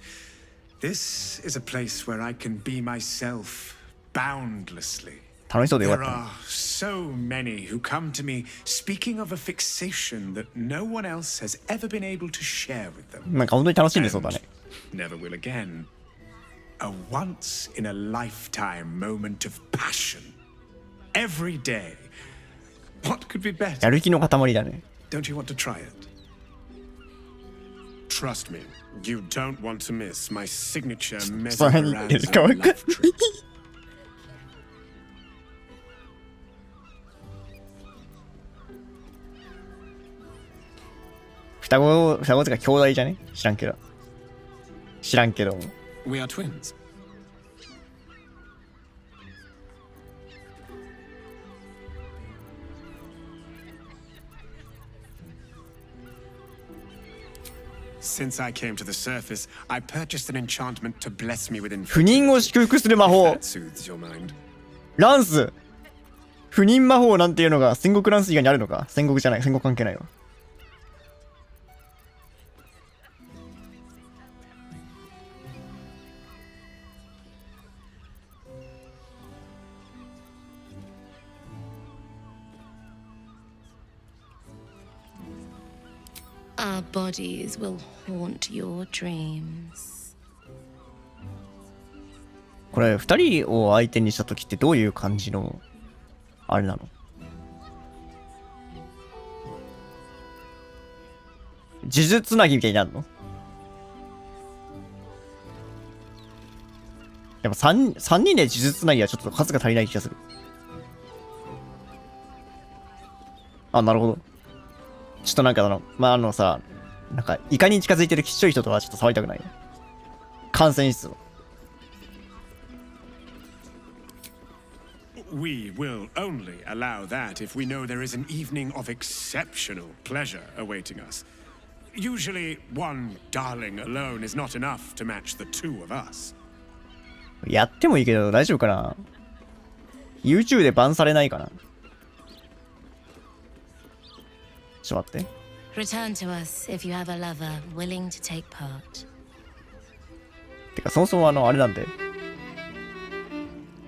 This is a place where I can be myself boundlessly. 楽しそうでよか There ったね。 are so many who come to me speaking of a fixation that no one else has ever been able to share with them. なんか本当に楽しんでそうだね。 Never will again. A once in a lifetime moment of passion. Every day. What could be better? やる気の塊だね。 Don't you want to try it? Trust me, you don't want to miss my signature それに言ってるかわかんない。双子とか兄弟じゃね？知らんけど。知らんけども。 We are twins. Since I came to the surface, I purchased an enchantment to bless me with 不妊を祝福する魔法。 That soothes your mind. ランス。不妊魔法なんていうのが戦国ランス以外にあるのか？戦国じゃない。戦国関係ないわ。Our bodies will haunt your dreams. これ二人を相手にした時ってどういう感じのあれなの？呪術つなぎみたいになるの？やっぱ三人で呪術つなぎはちょっと数が足りない気がする。あ、なるほど。ちょっとなんかさ、なんかイカに近づいてるきっちょい人とはちょっと触りたくない。感染室を。We will only allow that if we know there is an evening of exceptional pleasure awaiting us. Usually, one darling alone is not enough to match the two of us. やってもいいけど大丈夫かな？ YouTube でバンされないかな？ちょっと待って。Return to us if you have a lover willing to take part. てかそもそもあれなんで。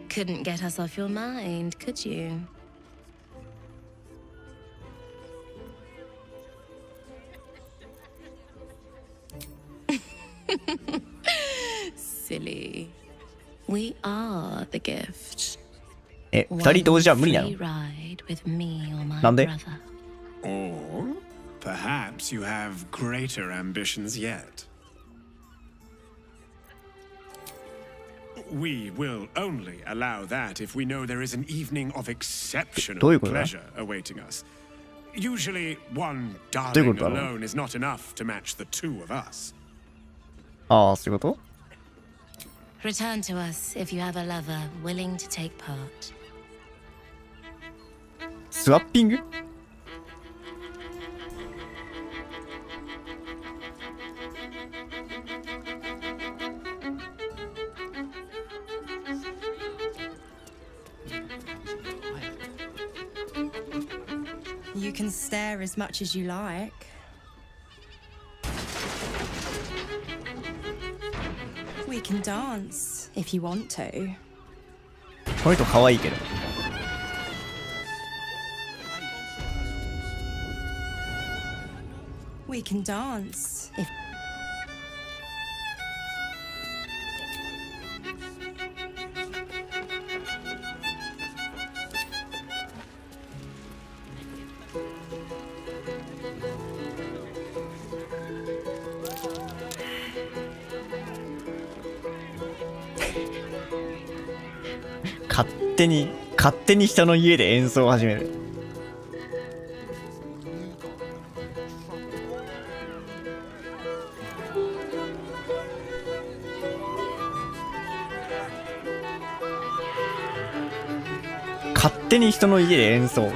Couldn't get us off your mind, could you? Silly. We are the gift. え、二人同時は無理なの？ Free ride with me or my なんで？ brother. Or perhaps you have greater ambitions yet. We will only allow that if we know there is an evening of exceptional pleasure awaiting us. Usually, one darling alone is not enough to match the two of us. ああ、そういうこと？ Return to us if you have a lover willing to take part. スワッピング？ You can stare as much as you like. We can dance if you want to. この人可愛いけど。We can dance if勝手に人の家で演奏を始める。勝手に人の家で演奏。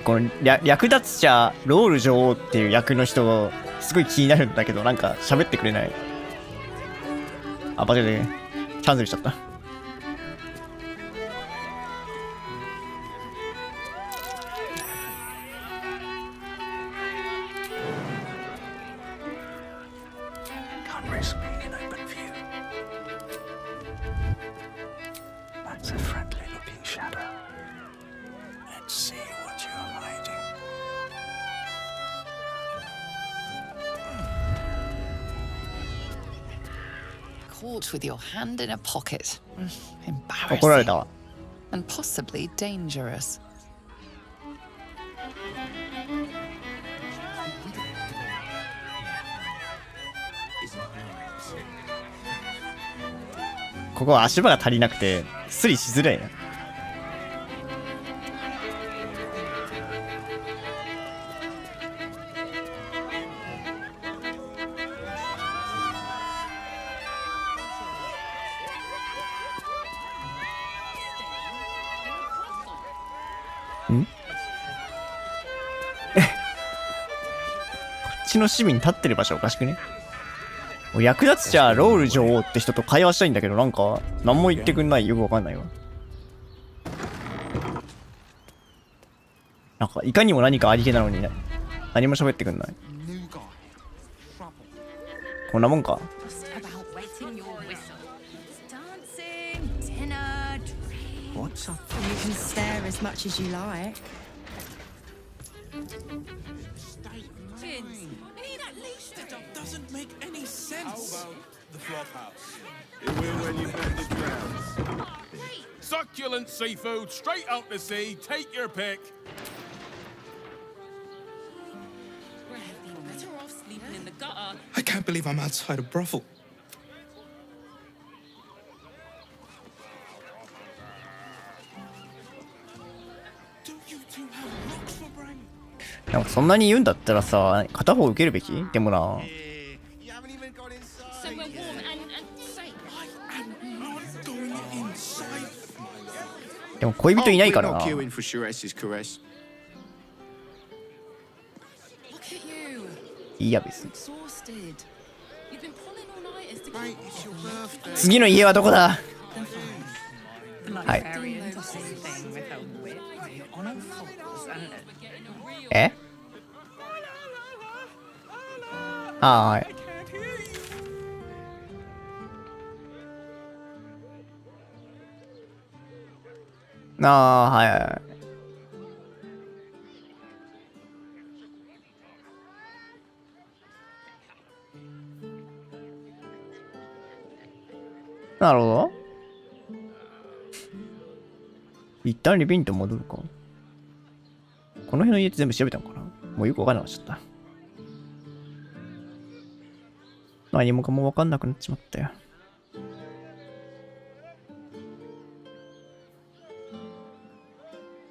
この略奪者ロール女王っていう役の人すごい気になるんだけど、なんか喋ってくれない。あ、バカでキャンセルしちゃった。Caught with your hand in a pocket. 怒られたわ。 And possibly dangerous. ここは足場が足りなくてスリしづらいな。ん？こっちの市民立ってる場所おかしくね？略奪者ロール女王って人と会話したいんだけど、なんか何も言ってくんない。よくわかんないわ。なんかいかにも何かありげなのに何も喋ってくんない。こんなもんか。What's up? You can stare as much as you like. Doesn't make any sense. How about the flop house? It will when you build the grounds. Succulent seafood straight out the sea. Take your pick. Better off sleeping in the gutter. I can't believe I'm outside a brothel. Do you two have rocks for brain? なんかそんなに言うんだったらさ、片方受けるべき？でもな。Somewhere warm and safe. Not doing it inside, my love. でも恋人いないからな。 We're not queuing for Shures's caress. Look at you. いいや別に。 Exhausted. You've been pulling all nighters to Mate, keep it's your watch. birthday. 次の家はどこだ？ The Hi. librarian does this thing with her whip on her falls and え？ああ、はい。ああ、はいはいはい。なるほど。一旦リビント戻るか。この辺の家って全部調べたのかな。もうよくわかんなくなっちゃった。何もかもわかんなくなっちまったよ。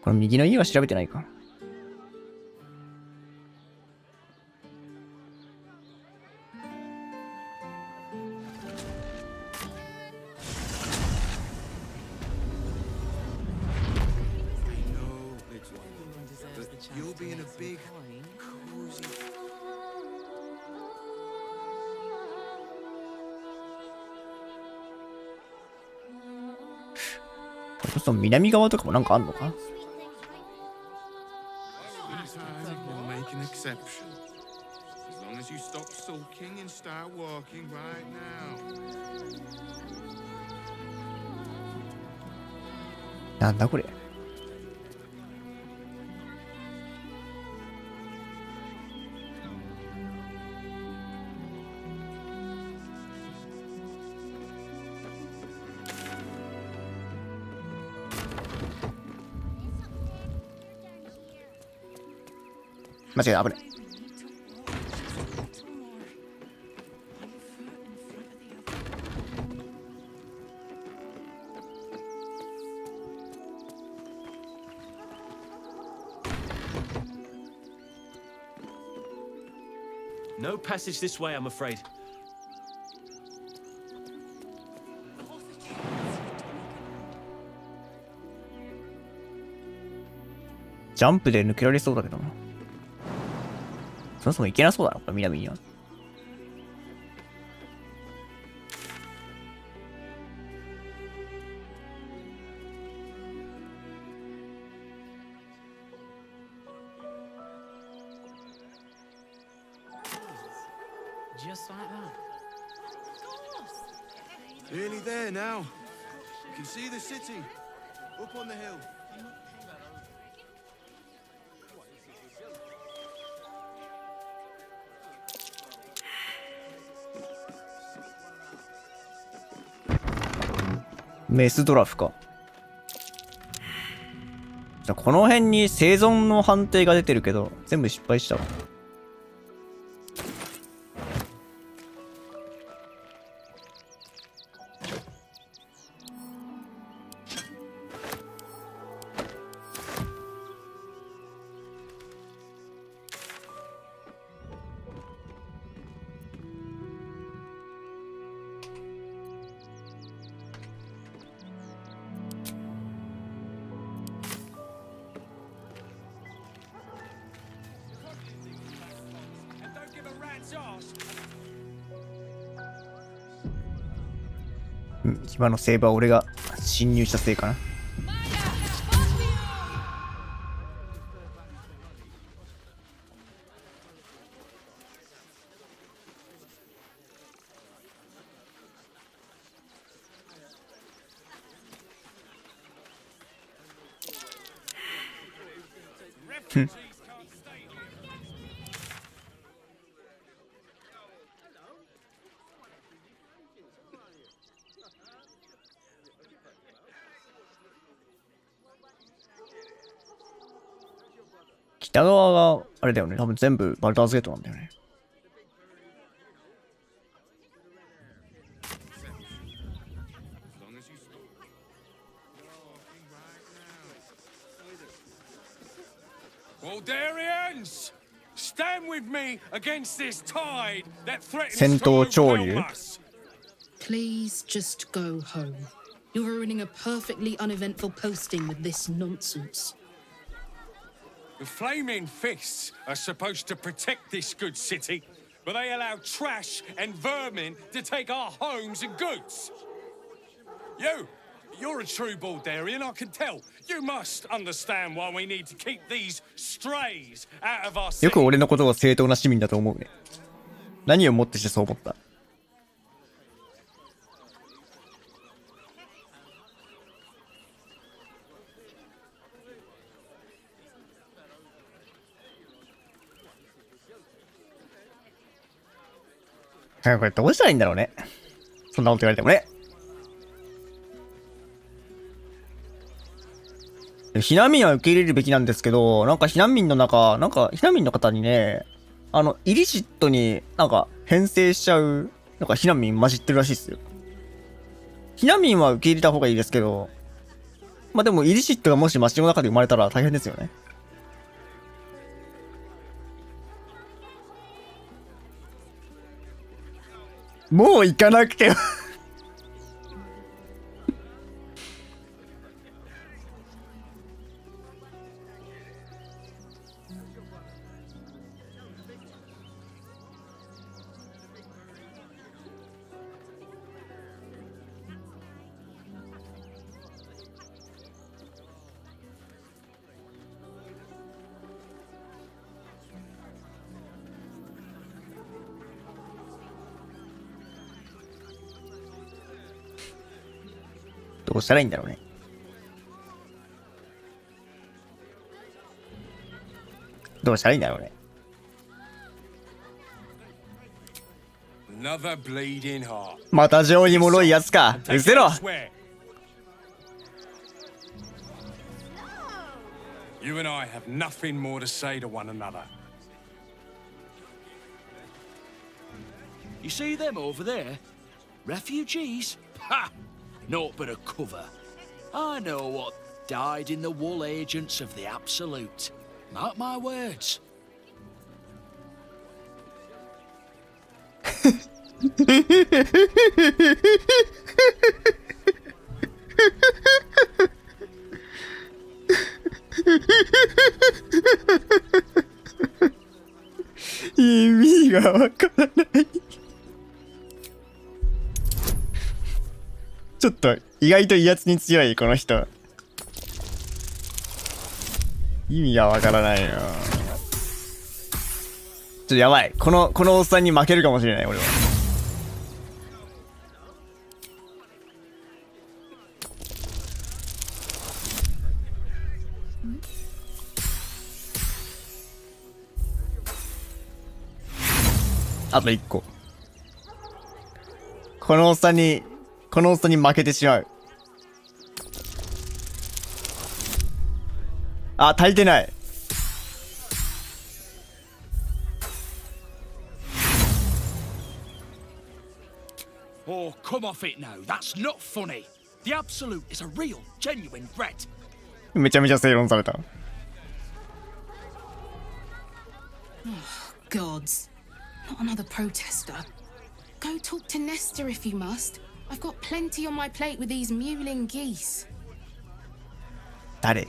この右の家は調べてないか。You'll be in a big, cozy. ちょっと南側とかもなんかあんのか？ We'll make an exception. As long as you stop sulking and start walking right now. なんだこれ。間違えた、危ない。No passage this way, I'm afraid. ジャンプで抜けられそうだけどな。そもそも行けなそうだな、これ南には。Just like that. Nearly there now. You can see the city up on the hill. メスドラフか。じゃこの辺に生存の判定が出てるけど、全部失敗したわ。今のセーブは俺が侵入したせいかな。北側があれだよね。多分全部バルダーズゲートなんだよね。Waldarians! Stand with me against this tide that threatens 戦 to 闘潮 overwhelm 流 us. Please just go home. You're ruining a perfectly uneventful posting with this nonsense. The flaming fists are supposed to protect this good city, but they allow trash and vermin to take our homes and goods. You're a true Baldarian, I can tell. You must understand why we need to keep these strays out of our city. よく俺のことを正当な市民だと思うね。何をもってしてそう思った？これどうしたらいいんだろうね。そんなこと言われてもね。避難民は受け入れるべきなんですけど、なんか避難民の方にね、イリシットになんか編成しちゃう、なんか避難民混じってるらしいですよ。避難民は受け入れた方がいいですけど、まあでもイリシットがもし街の中で生まれたら大変ですよね。もう行かなくてどうしたらいいんだろうね。どうしたらいいんだろうね。また情に脆いやつか。うせろ。You and I have nothing more to say to one another. You see them over there? Refugees? Ha! Naught but a cover. I know what dyed-in-the-wool agents of the Absolute. Mark my words. "意味がわからない." ちょっと意外と威圧に強いこの人。意味がわからないよ。ちょっとやばい。このおっさんに負けるかもしれない俺は。あと1個。このおっさんに負けてしまう。あ、足りてない。Oh, come off it now. That's not funny. The Absolute is a real, genuine threat. めちゃめちゃ正論された。Gods. Not another protester. Go talk to Nestor if you must. I've got plenty on my plate with these mewling geese. 誰？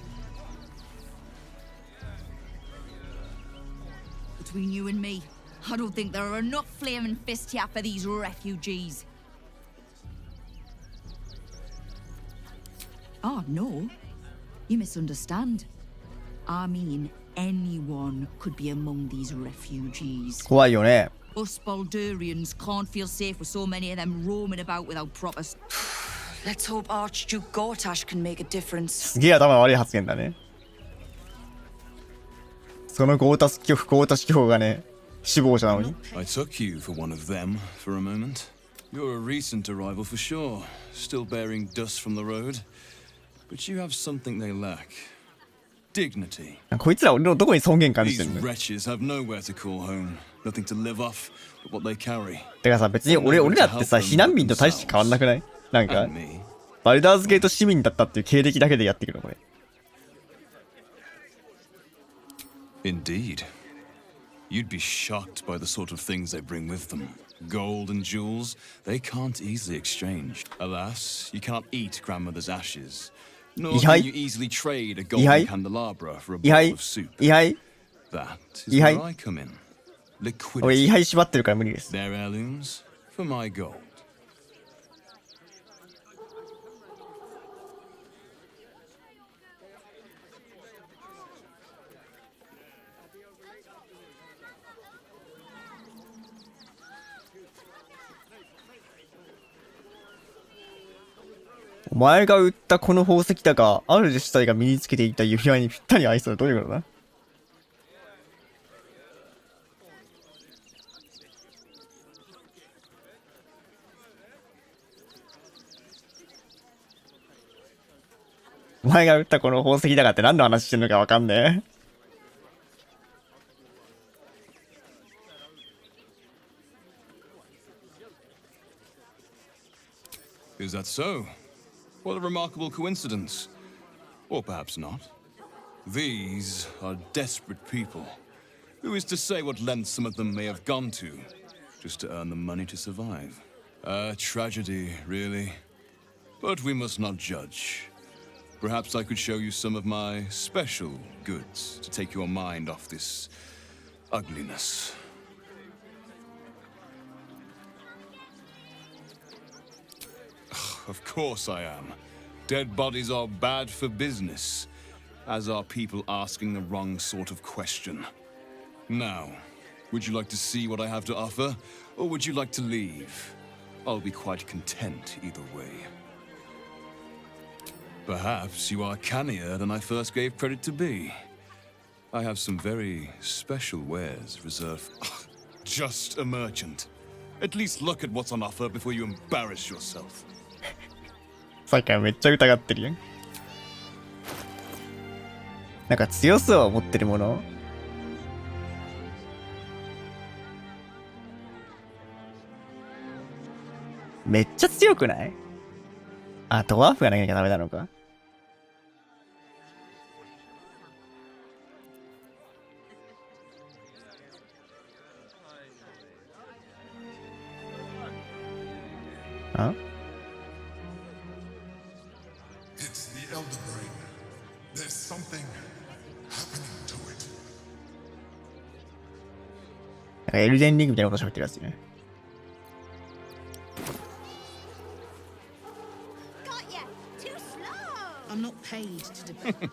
Between you and me, I don't think there are enough flaming fists here for these refugees. Oh, no. You misunderstand. I mean, anyone could be among these refugees. 怖いよね。 Us Baldurians can't feel safe with so many of them roaming about without proper... Let's hope Archduke Gortash can make a difference. すげえ頭悪い発言だね。そのゴータシ機構がね、死亡者なのに。I took you for one of them for a moment. You're a recent arrival for sure, still bearing dust from the road. But you have something they lack. Dignity. こいつら俺のどこに尊厳感じて These るの？ wretches have nowhere to call home, nothing to live off but what they carry. てかさ、別に俺らってさ、避難民と大して変わんなくない？なんか、バルダーズゲート市民だったっていう経歴だけでやってくるのこれ。Indeed. You'd be shocked by the sort of things they bring with them. Gold and jewels, they can't easily exchange. Alas, you can't eat grandmother's ashes. Nor can you easily trade a golden candelabra for a bowl of soup. That is where I come in. Liquidity. Their heirlooms for my gold. お前が売ったこの宝石だが、主主体が身につけていた指輪にぴったり合いそうだ。どういうことだ？お前が売ったこの宝石だがって何の話してんのかわかんねえ。Is that so? What a remarkable coincidence. Or perhaps not. These are desperate people. Who is to say what lengths some of them may have gone to, just to earn the money to survive? A tragedy, really. But we must not judge. Perhaps I could show you some of my special goods to take your mind off this ugliness. Of course I am. Dead bodies are bad for business, as are people asking the wrong sort of question. Now, would you like to see what I have to offer, or would you like to leave? I'll be quite content either way. Perhaps you are cannier than I first gave credit to be. I have some very special wares reserved. Just a merchant. At least look at what's on offer before you embarrass yourself. さっきからめっちゃ疑ってるやん。なんか強そうを持ってるもの？めっちゃ強くない？あ、ドワーフがなきゃダメなのか？あ？It's the Elder Brain. There's something happening to it. なんかエルデンリングみたいなこと喋ってるやつね。I'm not paid to debate.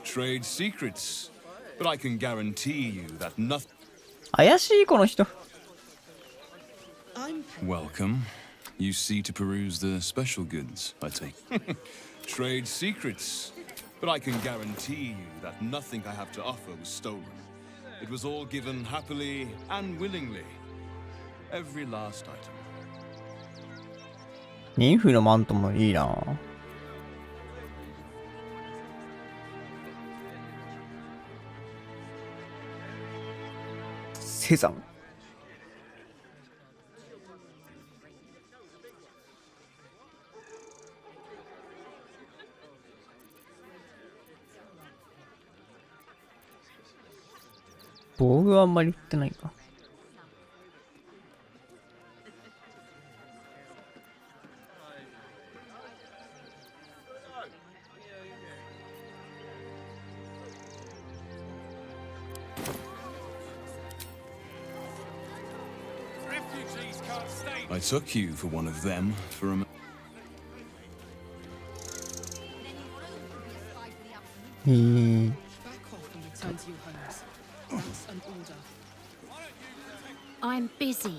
Trade secrets, but I can guarantee you that nothing. 怪しいこの人。Welcome. You see to peruse the special goods, I take. Trade secrets, but I can guarantee you that nothing I have to offer was stolen. It was all given happily and willingly. Every last item. ニンフのマントもいいな。セザン。防具はあんまり売ってないか。I took you for one of them for a. へえ。I'm busy.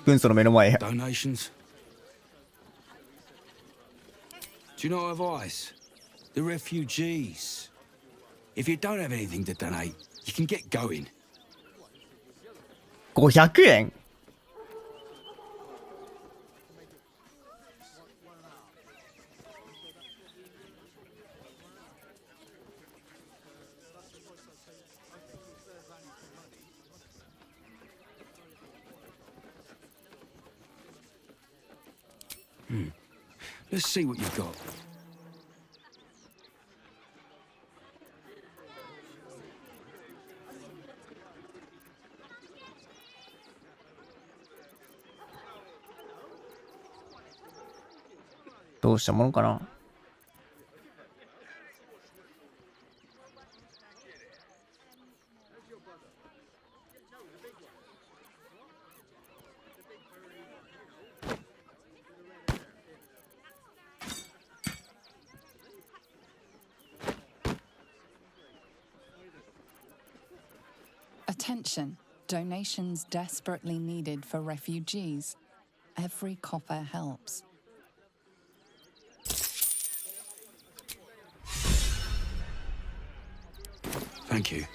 軍曹の目の前。 Donations. Do you know advice? The refugees. If you don't have anything to donate, you can get going. 500円？Let's see what you've got. どうしたものかな。Attention. Donations desperately needed for refugees. Every copper helps. Thank you.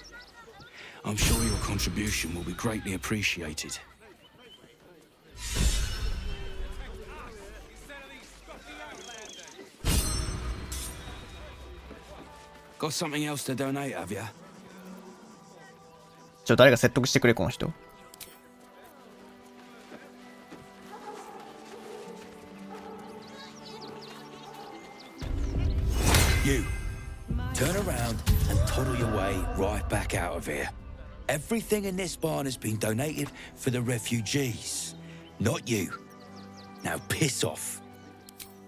I'm sure your contribution will be greatly appreciated. Got something else to donate, have ya? 誰が説得してくれ、この人。You, turn around and toddle your way right back out of here. Everything in this barn has been donated for the refugees, not you. Now piss off.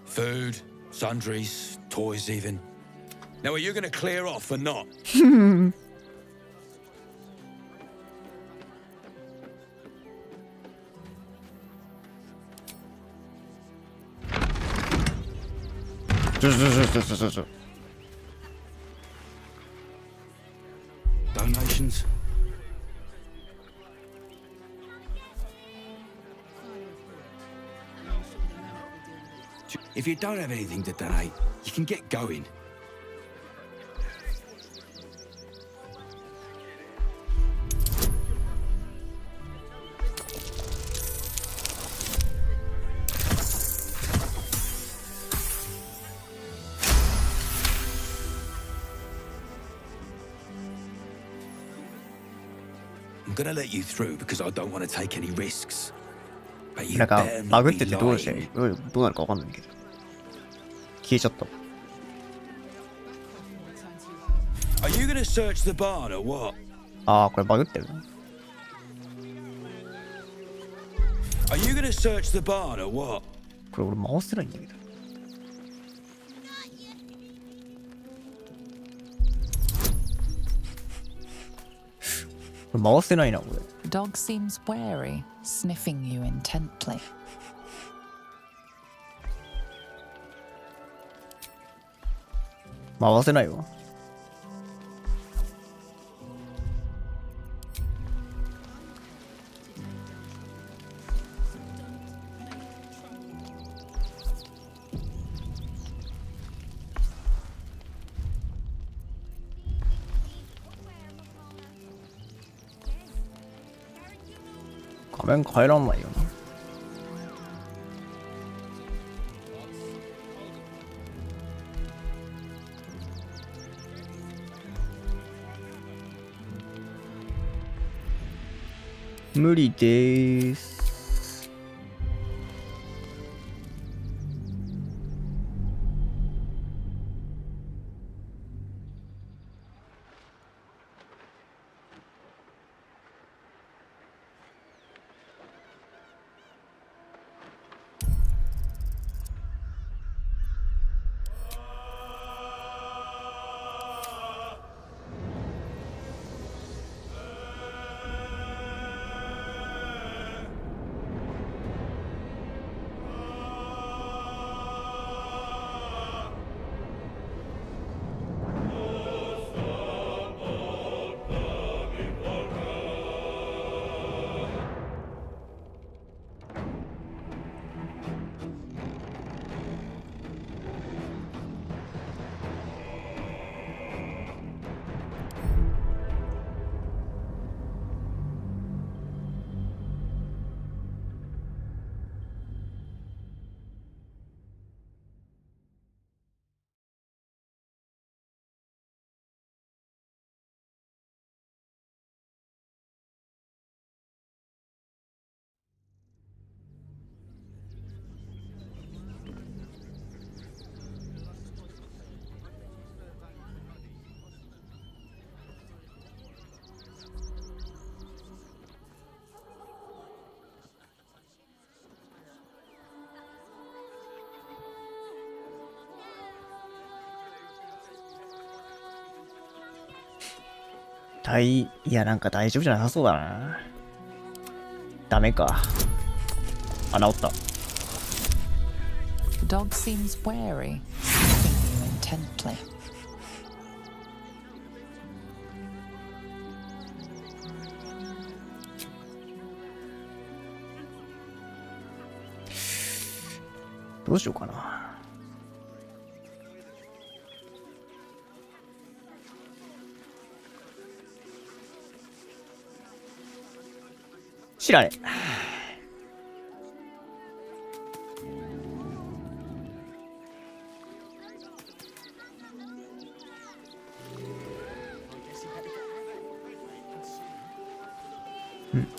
Food, sundries, toys even. Now are you going to clear off or not? Donations? If you don't have anything to donate, you can get going. I'm gonna let you through because I don't want to take any risks. But you なんか better バ not グっ be ててどうして lying. どうなるかわかんないけど。消えちゃった。Are you gonna search the barn or what? ああ、これバグってるな。Are you gonna search the barn or what? これ俺回せないんだけど。これ回せないな、これ。Dog seems wary, sniffing you intently. 回せないわ。画面変えらんないよな。無理でーす。いや、なんか大丈夫じゃなさそうだな。ダメか。あ、治った。The dog seems wary, sniffing you intently. What どうしようかな。知らねえ。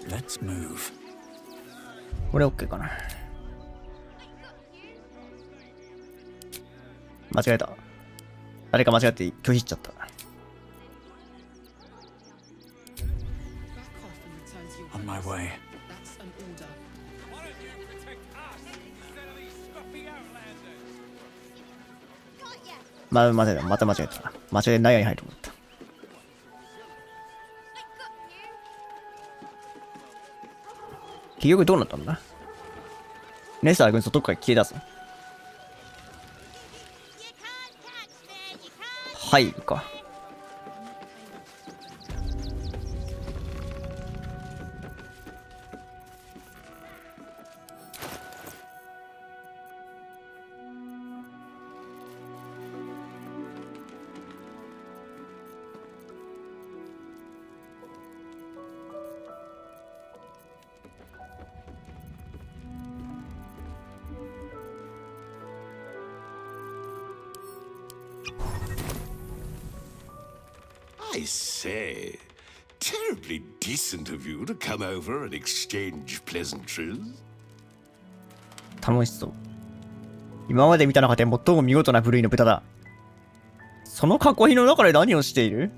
Let's move. これ OK かな。間違えた。誰か間違って拒否しちゃった。On my way. また間違えた。間違えないように入ると思った。結局どうなったんだ？ネスター君とどっかに消え出すの？入るか。I say, terribly decent of you to come over and exchange pleasantries. 楽しそう。今まで見た中で最も見事な部類の豚だ。その囲いの中で何をしている？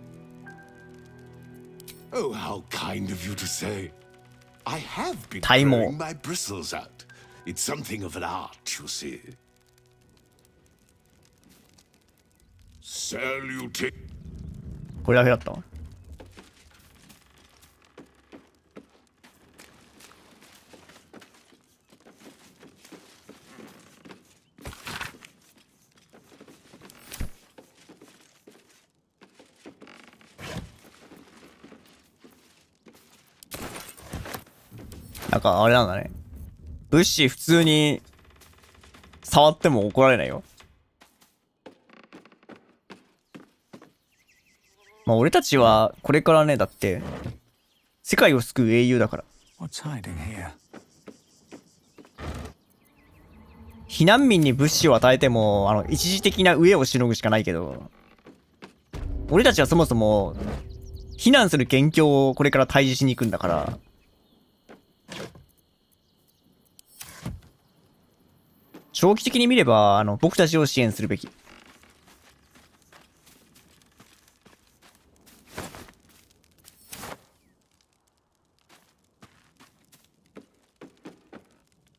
Oh, how kind of you to say. I have been 体毛。 growing my bristles out. It's something of an art, you see. Salute. これだけだったわ。なんかあれなんだね。物資普通に触っても怒られないよ。まあ俺たちはこれからね、だって世界を救う英雄だから。避難民に物資を与えても一時的な飢えをしのぐしかないけど、俺たちはそもそも避難する元凶をこれから退治しに行くんだから、長期的に見れば僕たちを支援するべき。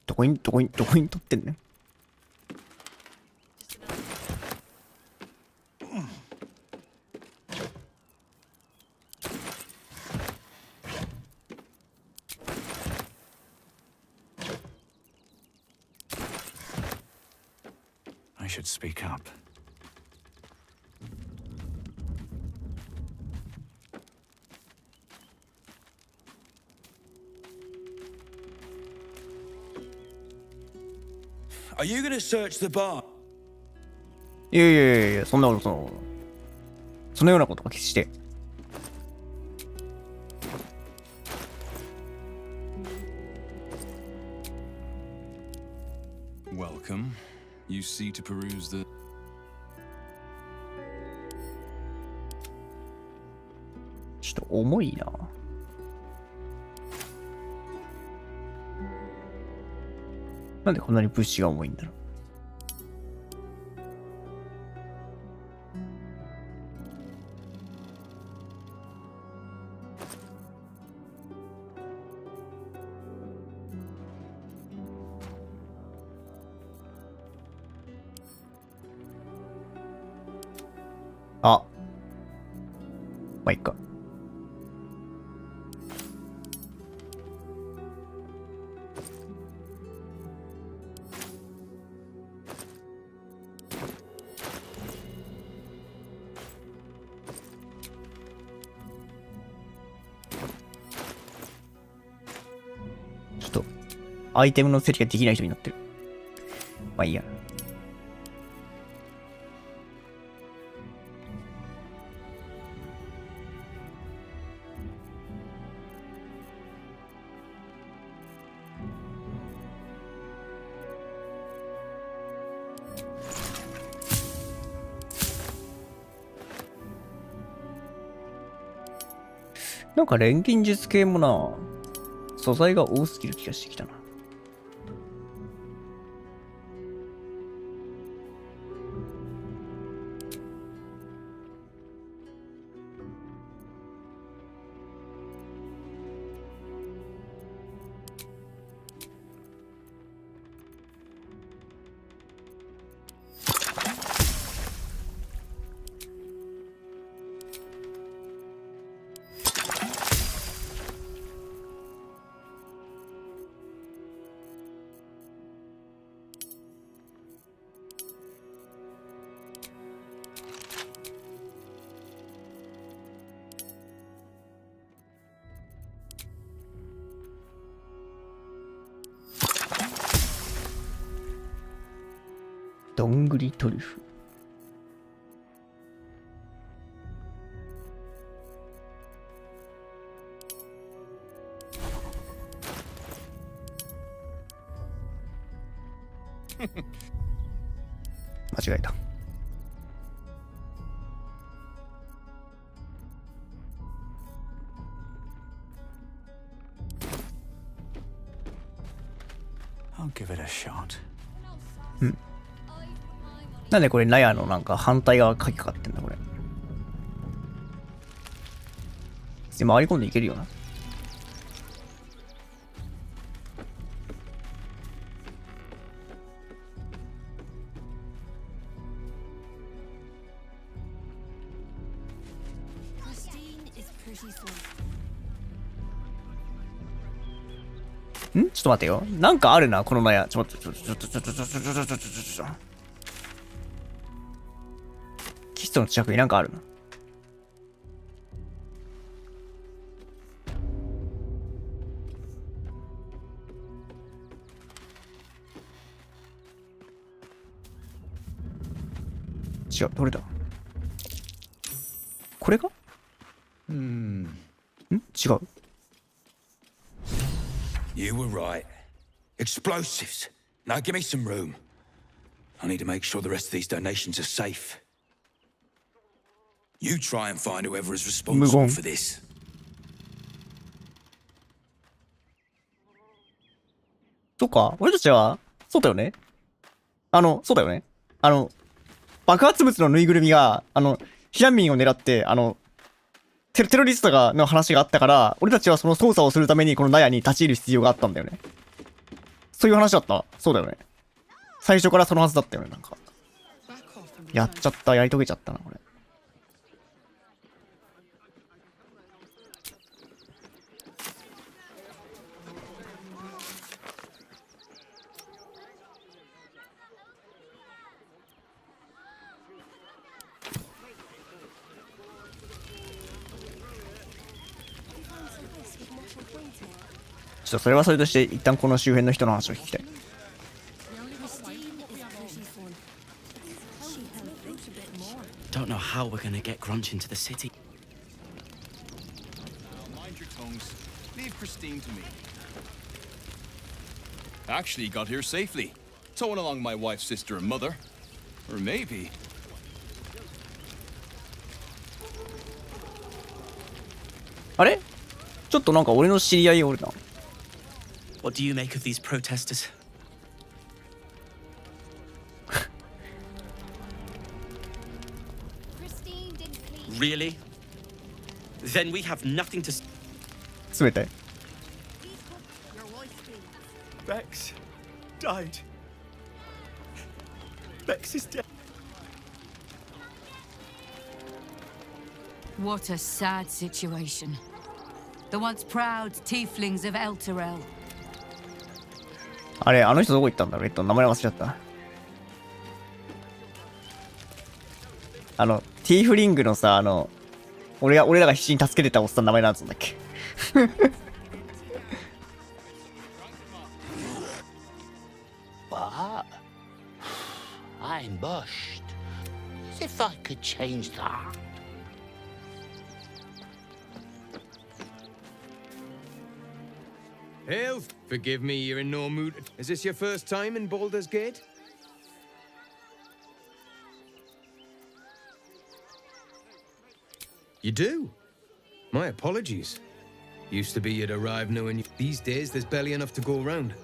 どこに取ってんねん。I should speak up. Are you going to search the bar? いや、そんなこと、そのようなことは決して。Welcome. You see to peruse the. ちょっと重いな。なんでこんなに物資が重いんだろう。あ、まあいっか。アイテムの整理ができない人になってる。まあいいや。なんか錬金術系もな、素材が多すぎる気がしてきたな。どんぐりトリュフ。間違えた。I'll give it a shot. うん。なんでこれ納屋のなんか反対側書きかかってんだこれ。回り込んでいけるよな。ん？ちょっと待ってよ。なんかあるな、この納屋。ちょっと。キストの近くになんかあるな。違う、どれだ？これが？ん？違う。You were right. Explosives. Now give me some room. I need to make sure the rest of these donations are safe. You try and find whoever is responsible for this. そっか、俺たちは、そうだよね。そうだよね。爆発物のぬいぐるみが、避難民を狙って、テロリストの話があったから、俺たちはその捜査をするためにこの納屋に立ち入る必要があったんだよね。そういう話だった。そうだよね。最初からそのはずだったよね、なんか。やっちゃった、やり遂げちゃったな、これ。ちょっとそれはそれとして一旦この周辺の人の話を聞きたい。Don't know how we're gonna get Grunch into the city. Mind your tongues. Leave Christine to me. Actually got here safely, towing along my wife's sister and mother. Or maybe. あれ？ちょっとなんか俺の知り合いおるな。What do you make of these protesters? Really? Then we have nothing to. 冷たい。Bex died. Bex is dead. What a sad situation. The once proud tieflings of Elturel. あれ、あの人どこ行ったんだろう？名前忘れちゃった。ティーフリングのさ、俺らが必死に助けてたおっさんの名前なんつうんだっけ could change that. Hail, forgive me, you're in no mood. Is this your first time in Baldur's Gate? You do? My apologies. Used to be you'd arrive knowing you. These days, there's barely enough to go around.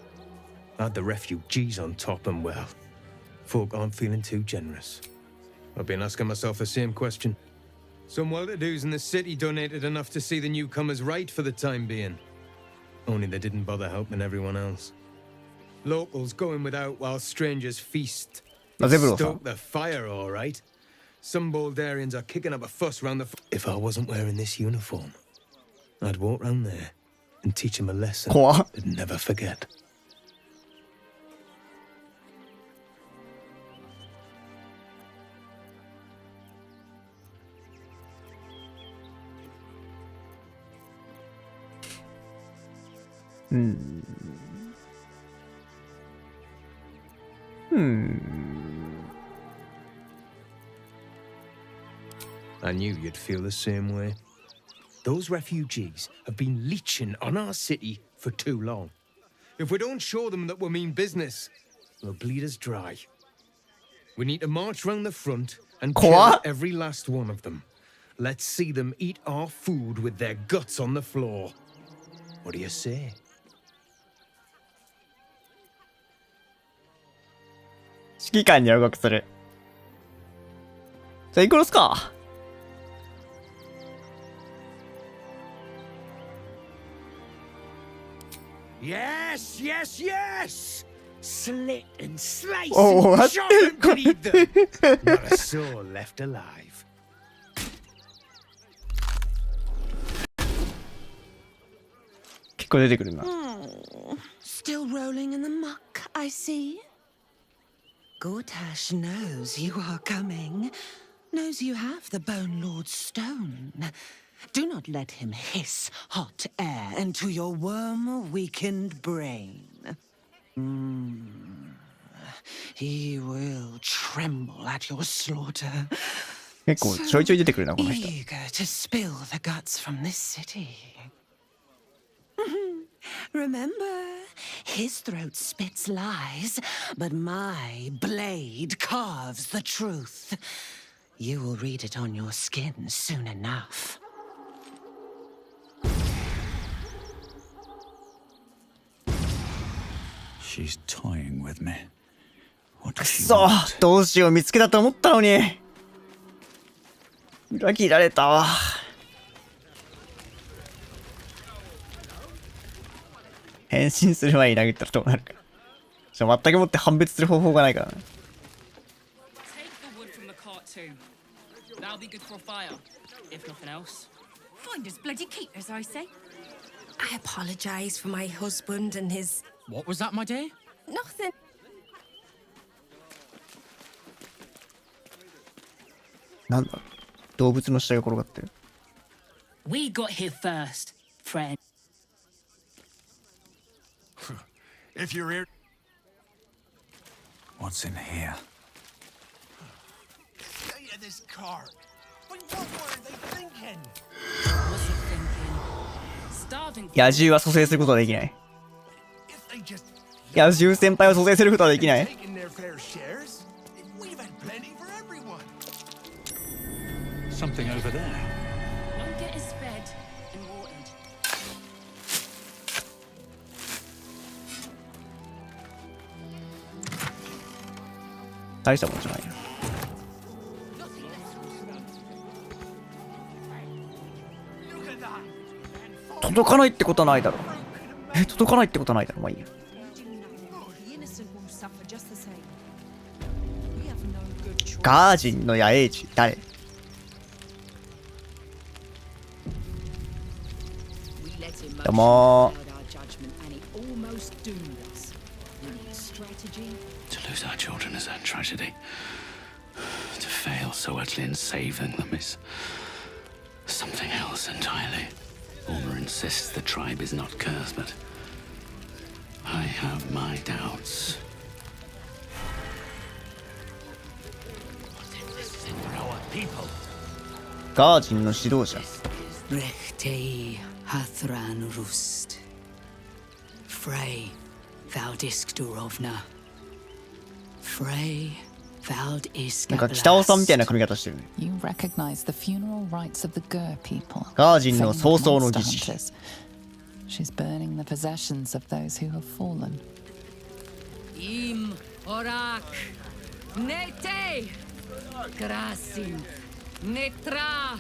Add the refugees on top and well, folk aren't feeling too generous. I've been asking myself the same question. Some well-to-dos in the city donated enough to see the newcomers right for the time being. Only they didn't bother helping everyone else. Locals going without while strangers feast. Stoke the fire, all right. Some Baldarians are kicking up a fuss round the... If I wasn't wearing this uniform, I'd walk round there and teach them a lesson they'd never forget. I knew you'd feel the same way. Those refugees have been leeching on our city for too long. If we don't show them that we mean business, they'll bleed us dry. We need to march round the front and kill every last one of them. Let's see them eat our food with their guts on the floor. What do you say? 指揮官には動くする。じゃあ、行くのっすか。Yes, yes, yes! Slit and slice and chop and bleed them. Not a soul left alive. Still rolling in the muck, I see. Gortash knows you are coming. Knows you have the Bone Lord's stone. Do not let him hiss hot air into your worm-weakened brain. He will tremble at your slaughter. 結構ちょいちょい出てくるな、この人。 Eager to spill the guts from this city. Remember, his throat spits lies, but my blade carves the truth. You will read it on your skin soon enough. She's toying with me. What く does she そ want? どうしよう見つけたと思ったのに裏切られたわ。変身する前に殴ったらどうなるか。じゃあ全くもって判別する方法がないからね。Take the wood from the cart too. That'll be good for a fire, if nothing else. Find us bloody keepers, I say. I apologise for my husband and his... What was that, my dear? Nothing. なんだ動物の死体が転がってる。 We got here first, friend. If you're here... What's in here? Stay in this car. What were they thinking? What's he thinking? Starving. 野獣は蘇生することはできない。 If they just 野獣先輩を蘇生することはできない。 taken their fair shares, we'd have had plenty for everyone. Something over there. One get us fed and watered. 大したもんじゃないよ。届かないってことはないだろ。届かないってことはないだろ。まあいいや。 The innocent will suffer just the same. We have no good choice. ガージンの野営地誰？ We let him どうも our judgment and it almost doomed us. We need strategy. To lose our children is a tragedy. To fail so utterly in saving them is something else entirely. Ulmer insists the tribe is not cursed, but I have my doubts. What if this is our ガージンの指導者。Rechte Hathran Rust. Frey, thou dist Durovna. Frey, thou dist なんか北尾さんみたいな髪型してるね。 You recognize the funeral rites of the Gur people. ガージンの早々の儀式。 She's burning the possessions of those who have fallen. Im Orak. Nete. Grasim. Netra.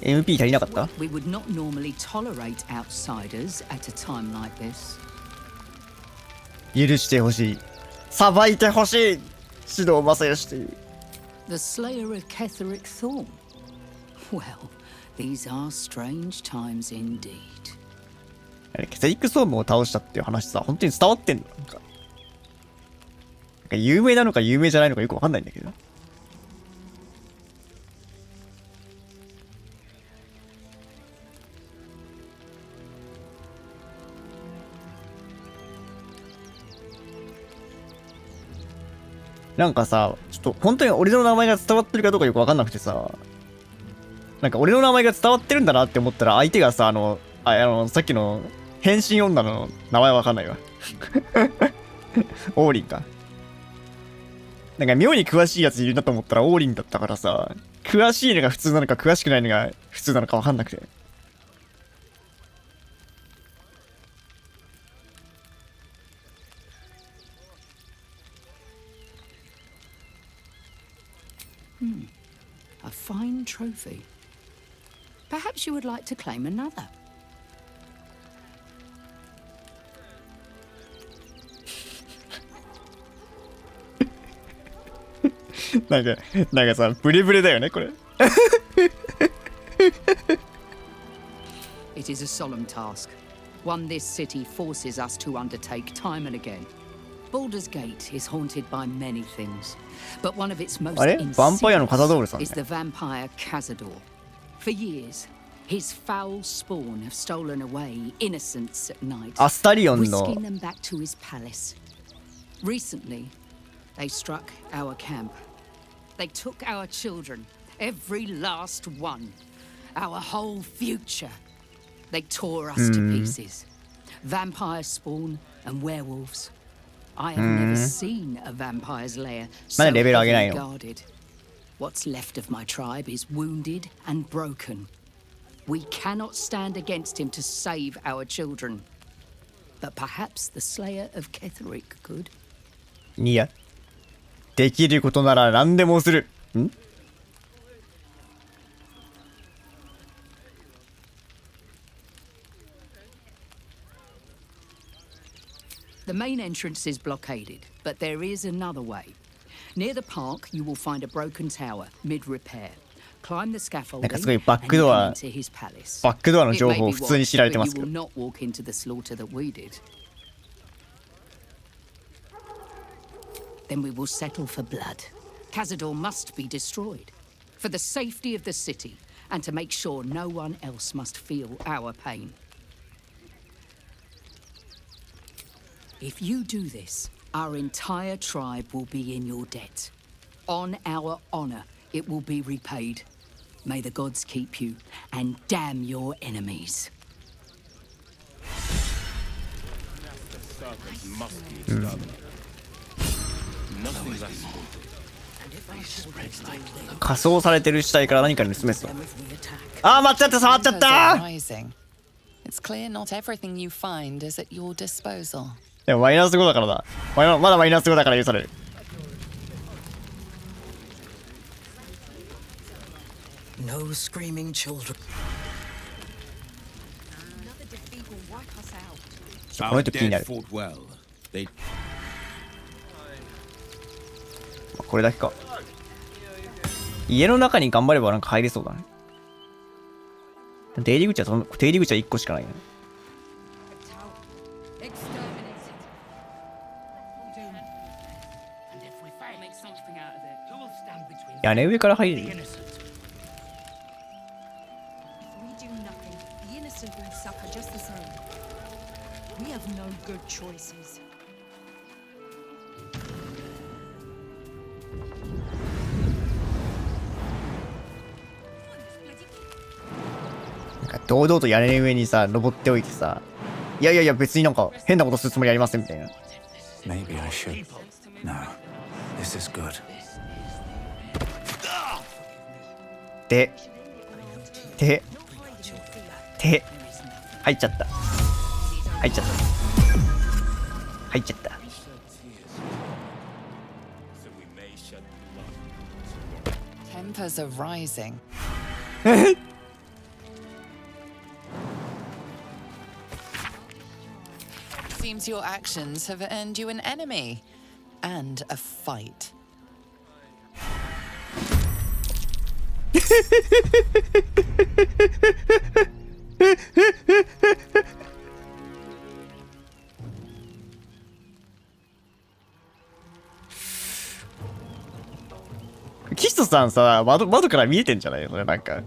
MP 足りなかった？ We would not normally tolerate outsiders at a time like this. 許してほしい。さばいてほしい。指導正義。 The slayer of Ketheric Thorn. Well, these are strange times indeed. ケセリックソームを倒したっていう話さ、本当に伝わってんの？なんか有名なのか有名じゃないのかよくわかんないんだけど。なんかさ、ちょっと本当に俺の名前が伝わってるかどうかよくわかんなくてさ、なんか俺の名前が伝わってるんだなって思ったら相手がさ、さっきの変身女の名前わかんないわ。オーリンか。なんか妙に詳しいやついるなと思ったらオーリンだったからさ、詳しいのが普通なのか詳しくないのが普通なのかわかんなくて。A fine trophy. Perhaps you would like to claim another. なんかさ、ブレブレだよね、これ。It is a solemn task, one this city forces us to undertake time and again. Baldur's Gate is haunted by many things, but one of its most insidious is the vampire Cazador. For years, his foul spawn have stolen away innocents at night, whisking them back to his palace. Recently, they struck our camp. They took our children, every last one, our whole future. They tore us to pieces. Vampire spawn and werewolves. I have never seen a vampire's lair so heavily guarded. What's left of my tribe is wounded and broken. We cannot stand against him to save our children. But perhaps the Slayer of Ketheric could. いや、できることなら何でもする。んThe main entrance is blockaded, but there is another way. Near the park, you will find a broken tower, mid-repair. Climb the scaffolding and enter his palace. It may be watched, but you will not walk into the slaughter that we did. Then we will settle for blood. Cazador must be destroyed. For the safety of the city, and to make sure no one else must feel our pain. If you do this, our entire tribe will be in your debt. On our honor, it will be repaid. May the gods keep you, and damn your enemies. Nothing less. 仮装されてる死体から何か盗めそう。あー、間違って触っちゃったー。 It's clear not everything you find is at your disposal. でもマイナス5だからだ。まだマイナス5だから許される。No screaming children. この人気になる。これだけか。家の中に頑張ればなんか入れそうだね。出入り口は1個しかないね。屋根上から入れる。なんか堂々と屋根上にさ、登っておいてさ、いやいやいや、別になんか変なことするつもりありませんみたいな。Maybe I should. No, this is good. 手入っちゃった。入っちゃった。入っちゃった。Tempers are rising. Seems your actions have earned you an enemy and a fight. キストさんさ、窓から見えてんじゃないよ、それなんか。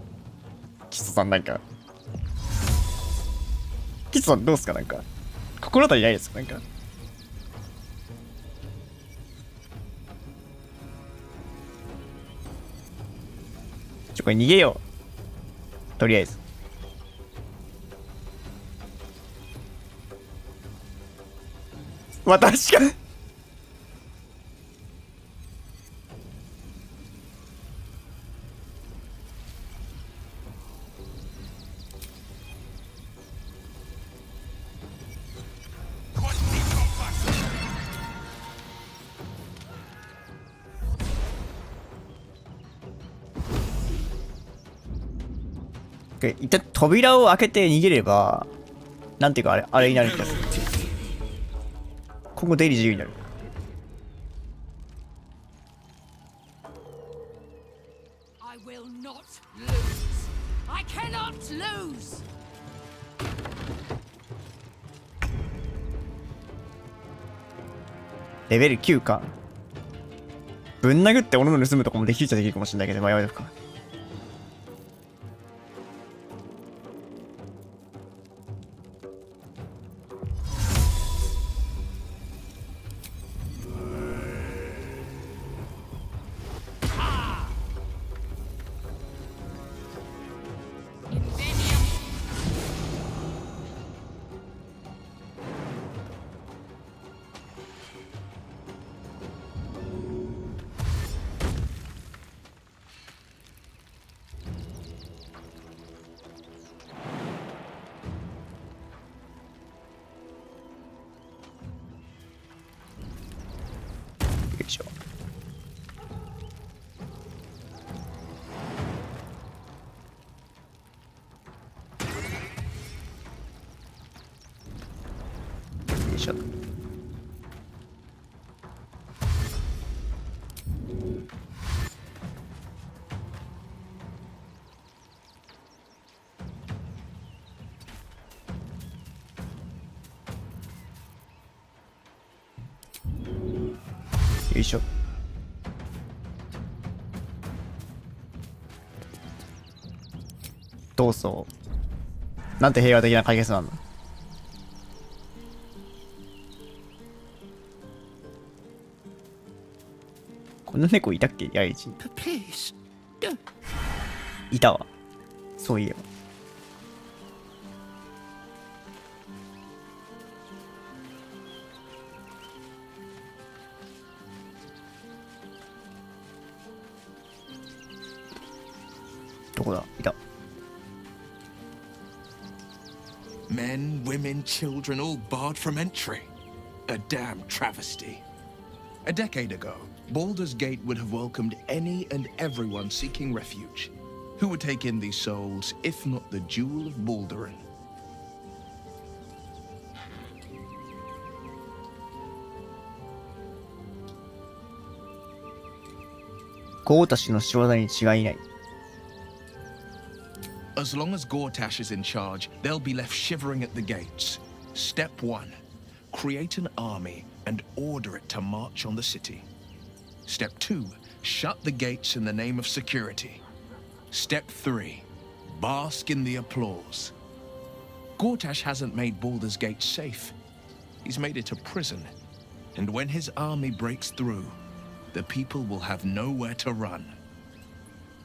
キストさんなんか。キストさんどうすかなんか。心当たりないですかなんか。これ逃げよう。とりあえず。私が一旦扉を開けて逃げれば、なんていうかあれになる気がする。今後出入り自由になる。I will not lose. I cannot lose. レベル9か。ぶん殴って物の盗むとかもできるっちゃできるかもしれないけど、迷いか。よいしょ。よいしょ。よいしょ。どうぞ。なんて平和的な解決なの。こんな猫いたっけヤイチ。いたわ。そういえば。どこだいた。 Men, women, children, all barred from entry. A damn travesty. A decade ago, Baldur's Gate would have welcomed any and everyone seeking refuge. Who would take in these souls, if not the Jewel of Baldurin? ゴータ氏の仕業に違いない。 As long as Gortash is in charge, they'll be left shivering at the gates. Step 1. Create an army and order it to march on the city. Step 2. Shut the gates in the name of security. Step 3. Bask in the applause. Gortash hasn't made Baldur's Gate safe. He's made it a prison. And when his army breaks through, the people will have nowhere to run.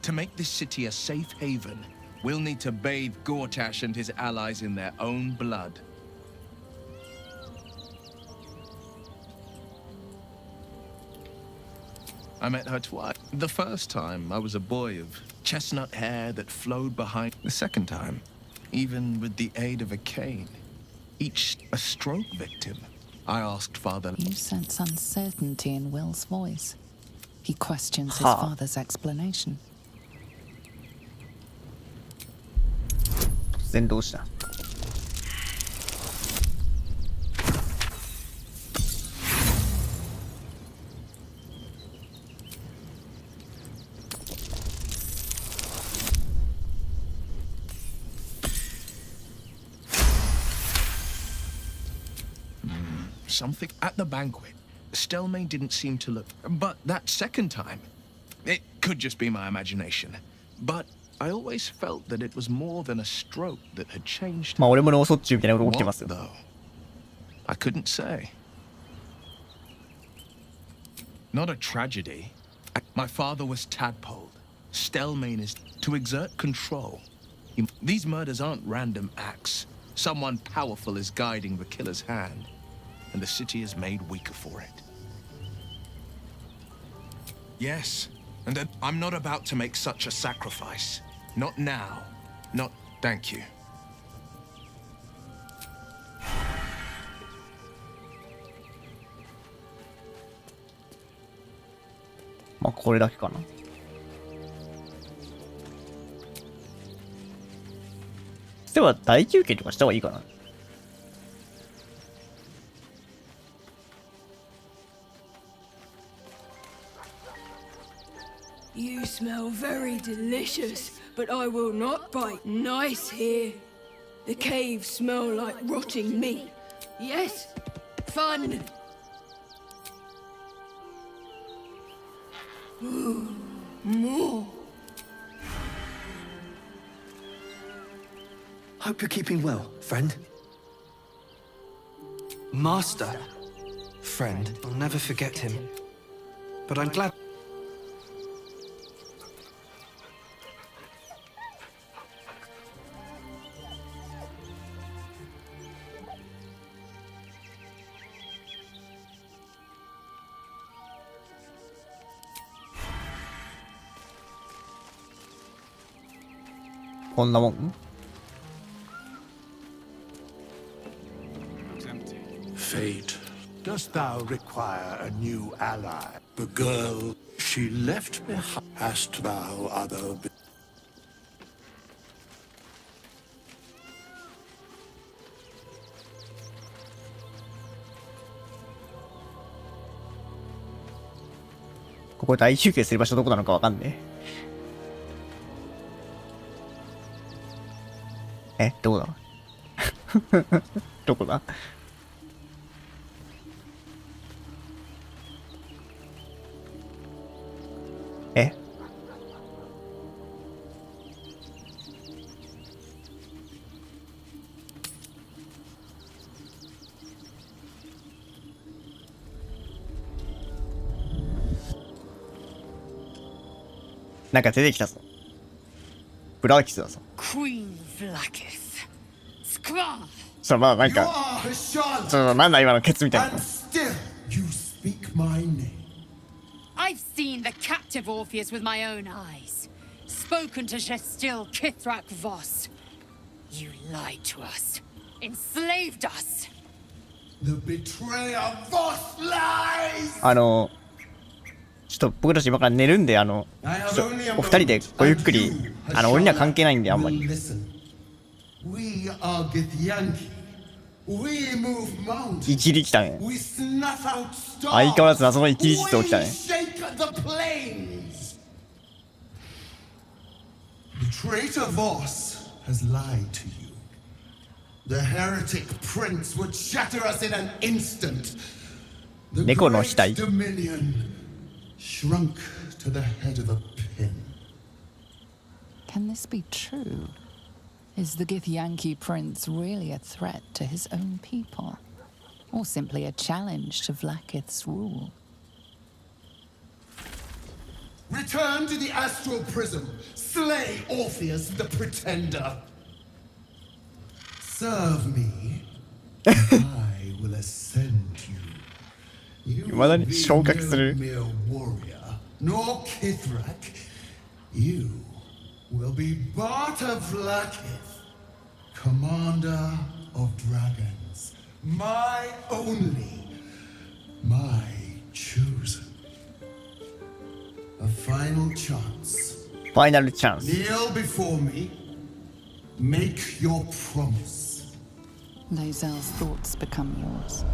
To make this city a safe haven, We'll need to bathe Gortash and his allies in their own blood. I met her twice. The first time, I was a boy of chestnut hair that flowed behind. The second time, even with the aid of a cane, each a stroke victim, I asked Father... You sense uncertainty in Will's voice. He questions his father's explanation. 突然どうしたSomething at the banquet. Stelmane didn't seem to look... But that second time, it could just be my imagination. But I always felt that it was more than a stroke that had changed. まあ俺も脳卒中みたいなこと起きてますよ。 What, though? I couldn't say. Not a tragedy. My father was tadpoled. Stelmane is to exert control. These murders aren't random acts. Someone powerful is guiding the killer's hand, and the city is made weaker for it. Yes, and I'm not about to make such a sacrifice. Not now. Not... Thank you. まあこれだけかな。では大休憩とかした方がいいかな。You smell very delicious, but I will not bite. Nice here. The caves smell like rotting meat. Yes, fun. Ooh, more. Hope you're keeping well, friend. Master. Friend, I'll never forget him. But I'm glad. Fate, dost thou require a new ally? The girl she left behind. Hast thou other...ここ大休憩する場所どこなのかわかんねえ。え、どこだどこだえなんか出てきたぞ。ブラーキスだぞ。Queen Vlaakith. Skra! それまあなんか、なんだ今のケツみたいな。Still, you speak my name. I've seen the captive Orpheus with my own eyes. Spoken to Gestil Kithrak Voss. You lied to us. Enslaved us. The betrayer Voss lies! ちょっと僕たち今から寝るんで、お二人でごゆっくり、俺には関係ないんであんまり。We are Githyanki. We move mountains. イキリ来たね。 We snuff out stars. 相変わらず謎のイキリ地層来たね。 We shake the plains. The traitor Voss has lied to you. The heretic prince would shatter us in an instant. The great dominion shrunk to the head of a pin. Can this be true? Is the Githyanki prince really a threat to his own people? Or simply a challenge to Vlaakith's rule? Return to the astral prism. Slay Orpheus the pretender. Serve me. I will ascend you. You will be no mere warrior, nor Kithrak. You will be Barta Vlaakith, commander of dragons. My only, my chosen. A final chance. Final chance. Kneel before me. Make your promise. Lae'zel's thoughts become yours.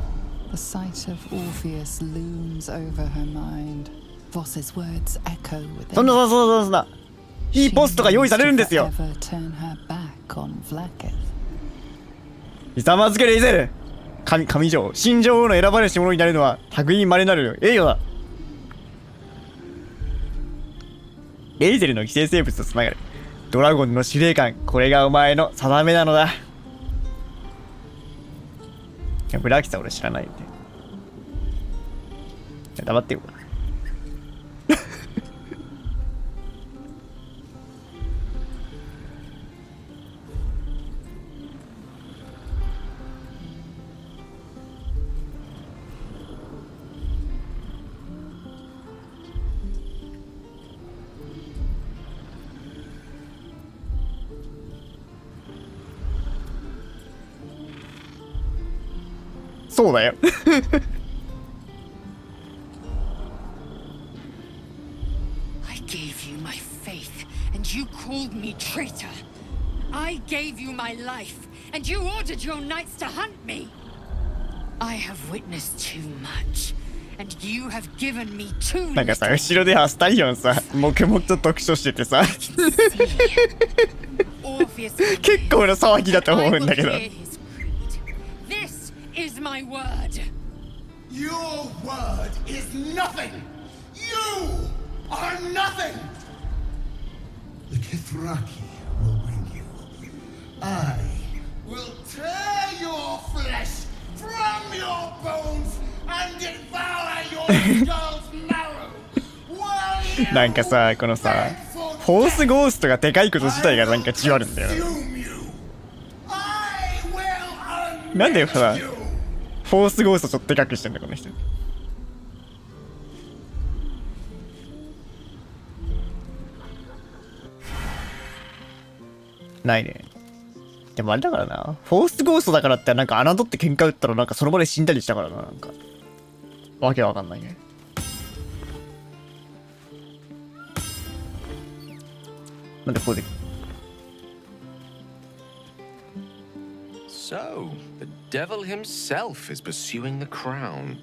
The sight of Orpheus looms over her mind. Voss's words echo within. そんな。いいポストが用意されるんですよ。 Turn her back on Vlaakith. 貴様付けレイゼル。神女王、新女王の選ばれし者になるのは類いまれなる栄誉だ。レイゼルの寄生生物とつながる。ドラゴンの司令官、これがお前の定めなのだ。いや、ブラキさん俺知らないんで。いや、黙ってよ。そうだよ。I gave you my faith, and you called me traitor. I gave you my life, and you ordered your knights to hunt me. I have witnessed too much, and you have given me too なんかさ、後ろではスタリオンさ、黙々と読書しててさ、結構な騒ぎだと思うんだけど。Is my word. Your word is nothing. You are nothing. The Kithraki will bring you. I will tear your flesh from your bones and devour your skull's marrow. なんかさ、このさ、フォースゴーストがでかいこと自体がなんか違うんだよな。なんでさ、フォースゴーストちょっとでかくしてんだこの人。ないね。でもあれだからな、フォースゴーストだからってなんか侮って喧嘩打ったらなんかその場で死んだりしたからな、なんかわけわかんないね。なんでこうで。So, the devil himself is pursuing the crown.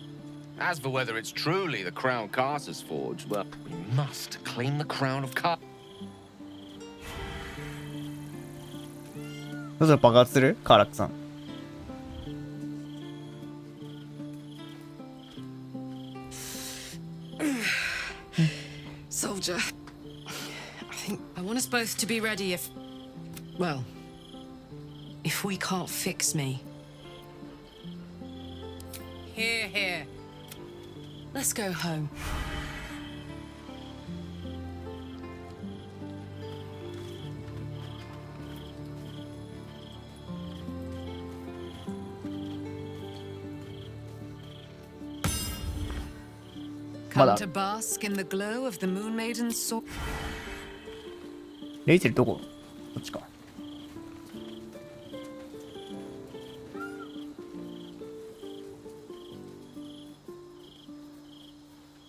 As for whether it's truly the crown Carter's forged, well, we must claim the crown of Carter. どうぞ爆発するカーラックさん。Soldier, I think I want us both to be ready if, well, if we can't fix me. Here, here. Let's go home. Come to bask in the glow of the Moon Maiden's sword. レイチェルどこ？こっちか。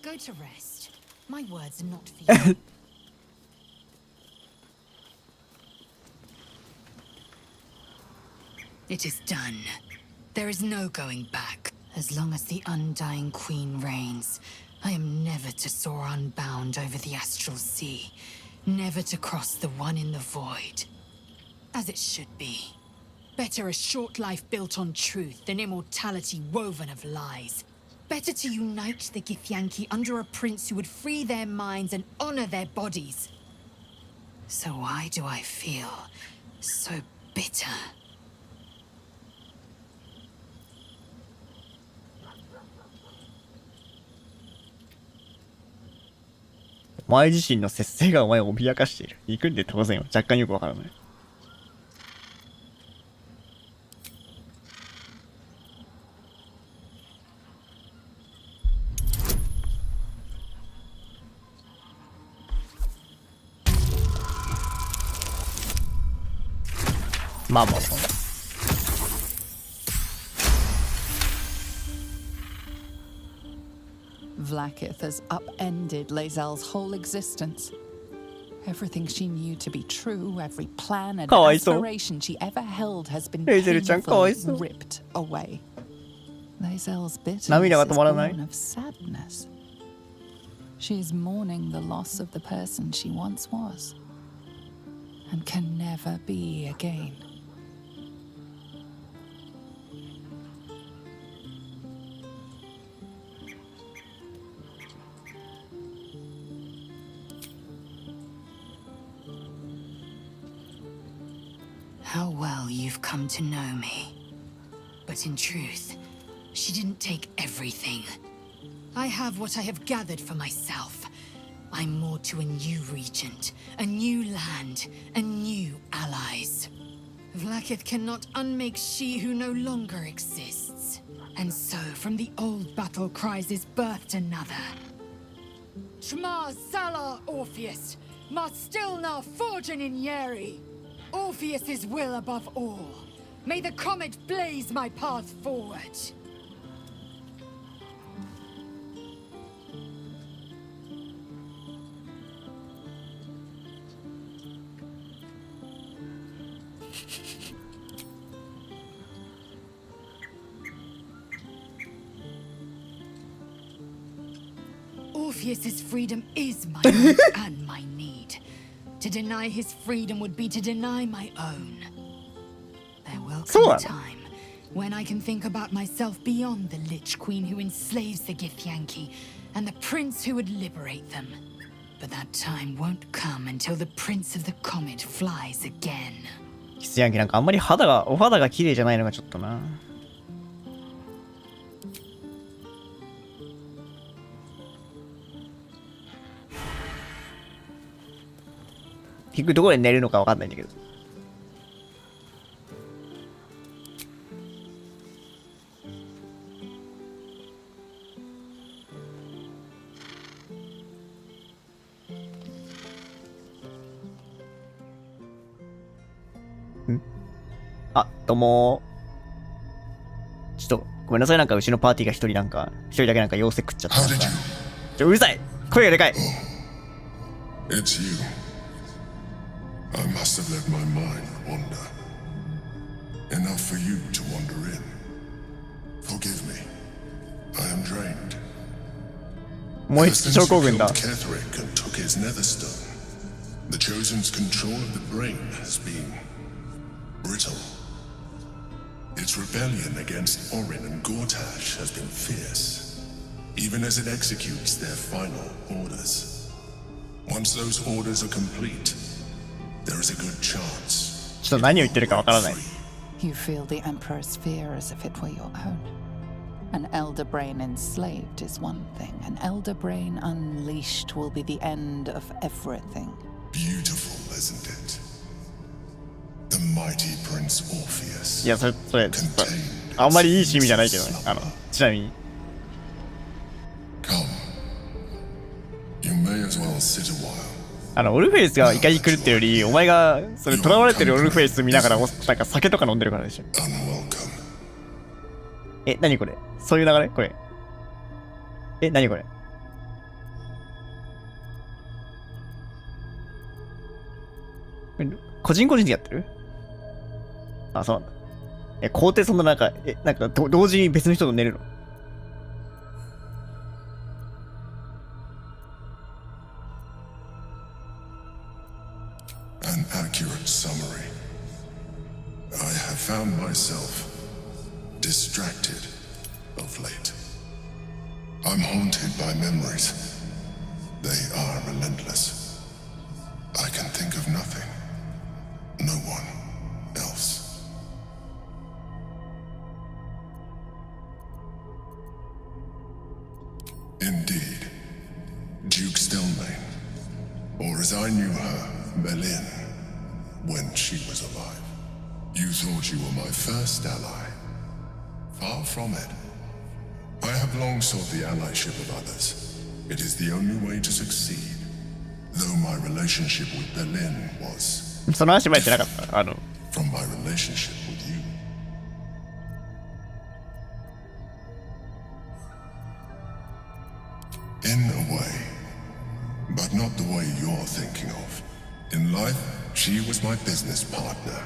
Go to rest. My words are not for you. It is done. There is no going back. As long as the Undying Queen reigns, I am never to soar unbound over the astral sea, never to cross the one in the void. As it should be. Better a short life built on truth than immortality woven of lies. Better to unite the Githyanki under a prince who would free their minds and honor their bodies. So why do I feel so bitter? 前自身の節制がお前を脅かしている。行くんで当然よ。若干よくわからない。まあまあまあ。Vlaakith has upended Lae'zel's whole existence. Everything she knew to be true, every plan and aspiration she ever held has been painfully ripped away. Lae'zel's bitterness is born of sadness. She is mourning the loss of the person she once was, and can never be again. How well you've come to know me. But in truth, she didn't take everything. I have what I have gathered for myself. I'm more to a new regent, a new land, and new allies. Vlaakith cannot unmake she who no longer exists. And so, from the old battle cries is birthed another. Shma Salar Orpheus, Marstilna Fortune in Yeri. Orpheus's will above all. May the comet blaze my path forward. Orpheus's freedom is my want and my need. To deny his freedom would be to deny my own. There will come a time when I can think about myself beyond the Lich Queen who enslaves the Githyanki and the prince who would liberate them. But that time won't come until the Prince of the Comet flies again. キスヤンキなんかあんまりお肌が綺麗じゃないのがちょっとな。結局どこで寝るのかわかんないんだけど。あ、どうもー。ちょっとごめんなさい、なんかうちのパーティーが一人だけなんか妖精食っちゃった。うるさい、声がでかい。It's you. I must have let my mind wander. Enough for you to wander in. Forgive me. I am drained. 燃え尽き症候群だ。Ketherick and took his netherstone. The chosen's control of the brain has been brittle. Its rebellion against Orin and Gortash has been fierce, even as it executes their final orders. Once those orders are complete, there is a good chance. ちょっと何を言ってるかわからない。You feel the Emperor's fear as if it were your own. An elder brain enslaved is one thing. An elder brain unleashed will be the end of everything. Beautiful, isn't it? The mighty Prince Orpheus. いや、それあんまりいい趣味じゃないけどね。ちなみに。Come. You may as well sit a while. オルフェイスが怒り狂ってるより、お前がそれ囚われてるオルフェイス見ながらなんか酒とか飲んでるからでしょ。え、何これ？そういう流れ？これ。え、何これ？個人でやってる？あ、そうなんだ。え、皇帝そんななんか同時に別の人と寝るの？An accurate summary. I have found myself distracted of late. I'm haunted by memories. They are relentless. I can think of nothing. No one else. Indeed, Duke Stelmane, As I knew her, Berlin, when she was alive. You thought you were my first ally. Far from it. I have long sought the allyship of others. It is the only way to succeed. Though my relationship with Berlin was その話前言ってなかった。from my relationship with you. In a way, but not the way you're thinking of. In life, she was my business partner,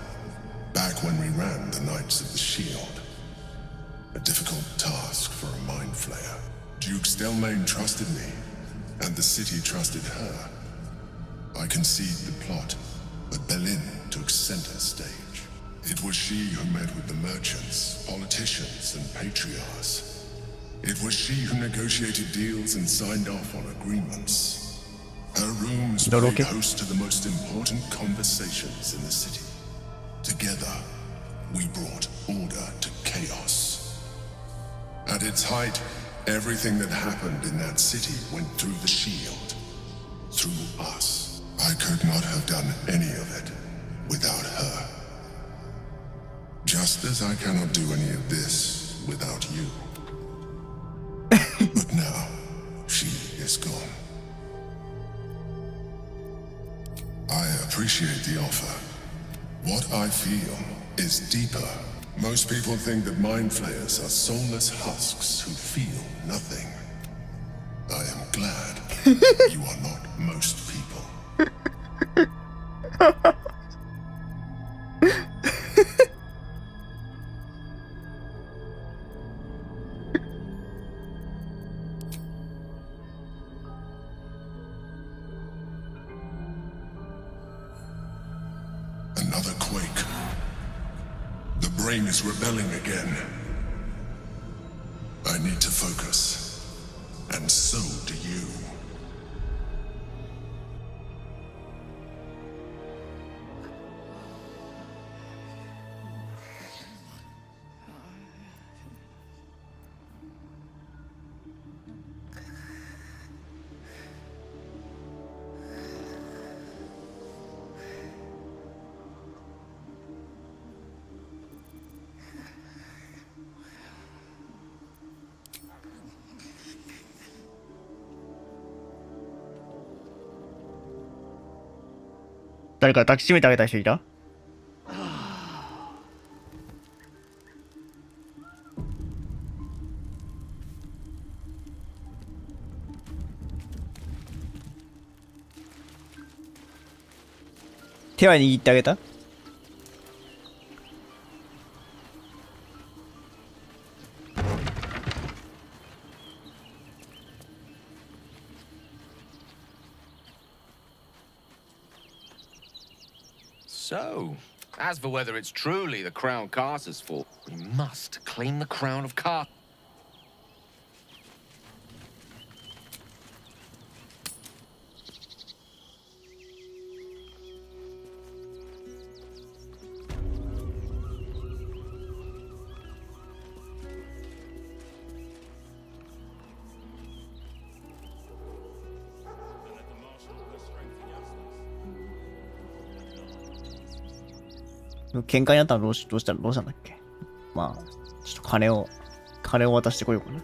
back when we ran the Knights of the Shield. A difficult task for a mind flayer. Duke Stelmane trusted me, and the city trusted her. I conceived the plot, but Berlin took center stage. It was she who met with the merchants, politicians, and patriarchs. It was she who negotiated deals and signed off on agreements. Her rooms played host to the most important conversations in the city. Together, we brought order to chaos. At its height, everything that happened in that city went through the shield. Through us. I could not have done any of it without her. Just as I cannot do any of this without you. But now, she is gone. I appreciate the offer. What I feel is deeper. Most people think that mind flayers are soulless husks who feel nothing. I am glad you are not most people. Another quake. The brain is rebelling again. I need to focus. And so do you.誰か抱きしめてあげた人いた？手は握ってあげた？So, as for whether it's truly the Crown Cas's fault, we must claim the crown of Car. ?喧嘩になったらどうしたんだっけ？まあ、ちょっと金を渡してこようかな。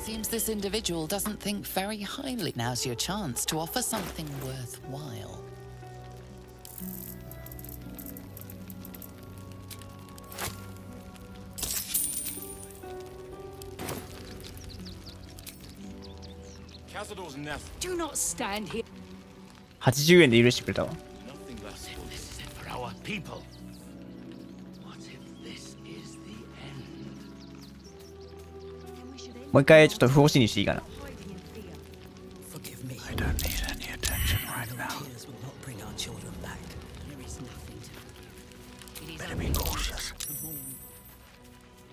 Seems this individual doesn't think very highly. Now's your chance to offer something worthwhile. Do not stand here. 80円で許してくれたわ。Nothing less. This is it for our people. What if this is the end? もう一回ちょっと不法侵入していいかな。Forgive me. I don't need any attention right now. Tears will not bring our children back. There is nothing to. Better be cautious.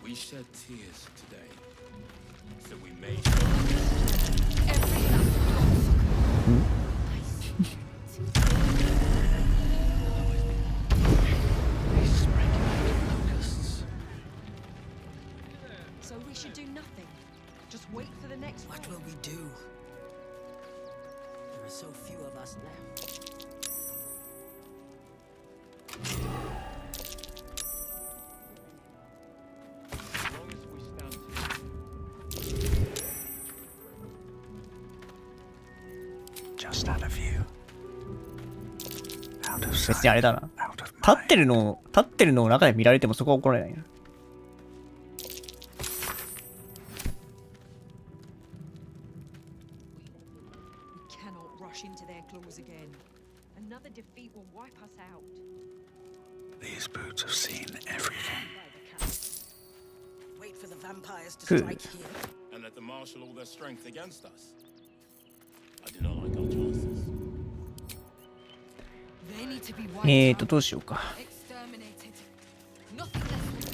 We shed tears today, so we made So we should so few of us left. Just out of view. Out of 別にあれ sight. だな。立ってるのを中で見られてもそこは怒られないな。Cannot rush into their claws again. Another defeat will wipe us out. These boots have seen everything. Wait for the vampires to Good. strike here. And let them marshal all their strength against us. I do not like our chances. They need to be wiped どうしようか。 exterminated. Nothing less will do.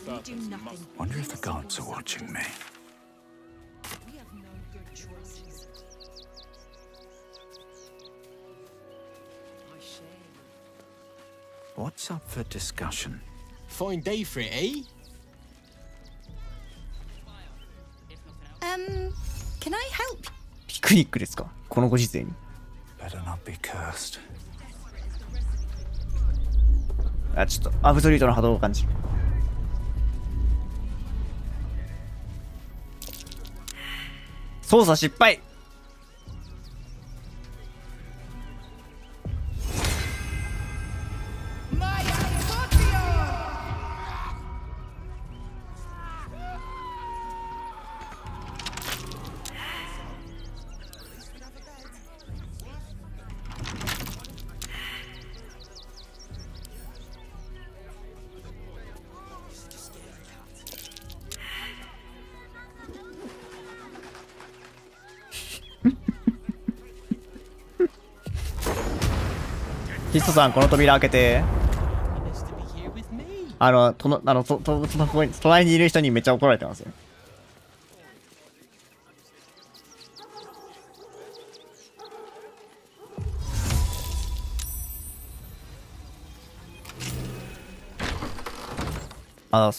We do nothing. Wonder if the gods are watching me. We have no good choices. I share you. What's up for discussion? Fine day for it, eh? Can I help? ピクニックですか、このご時世に。 Better not be cursed. あ、ちょっとアブソリュートの波動を感じる。操作失敗。ヒストさん、この扉開けて。隣にいる人にめっちゃ怒られてますよ。ハッ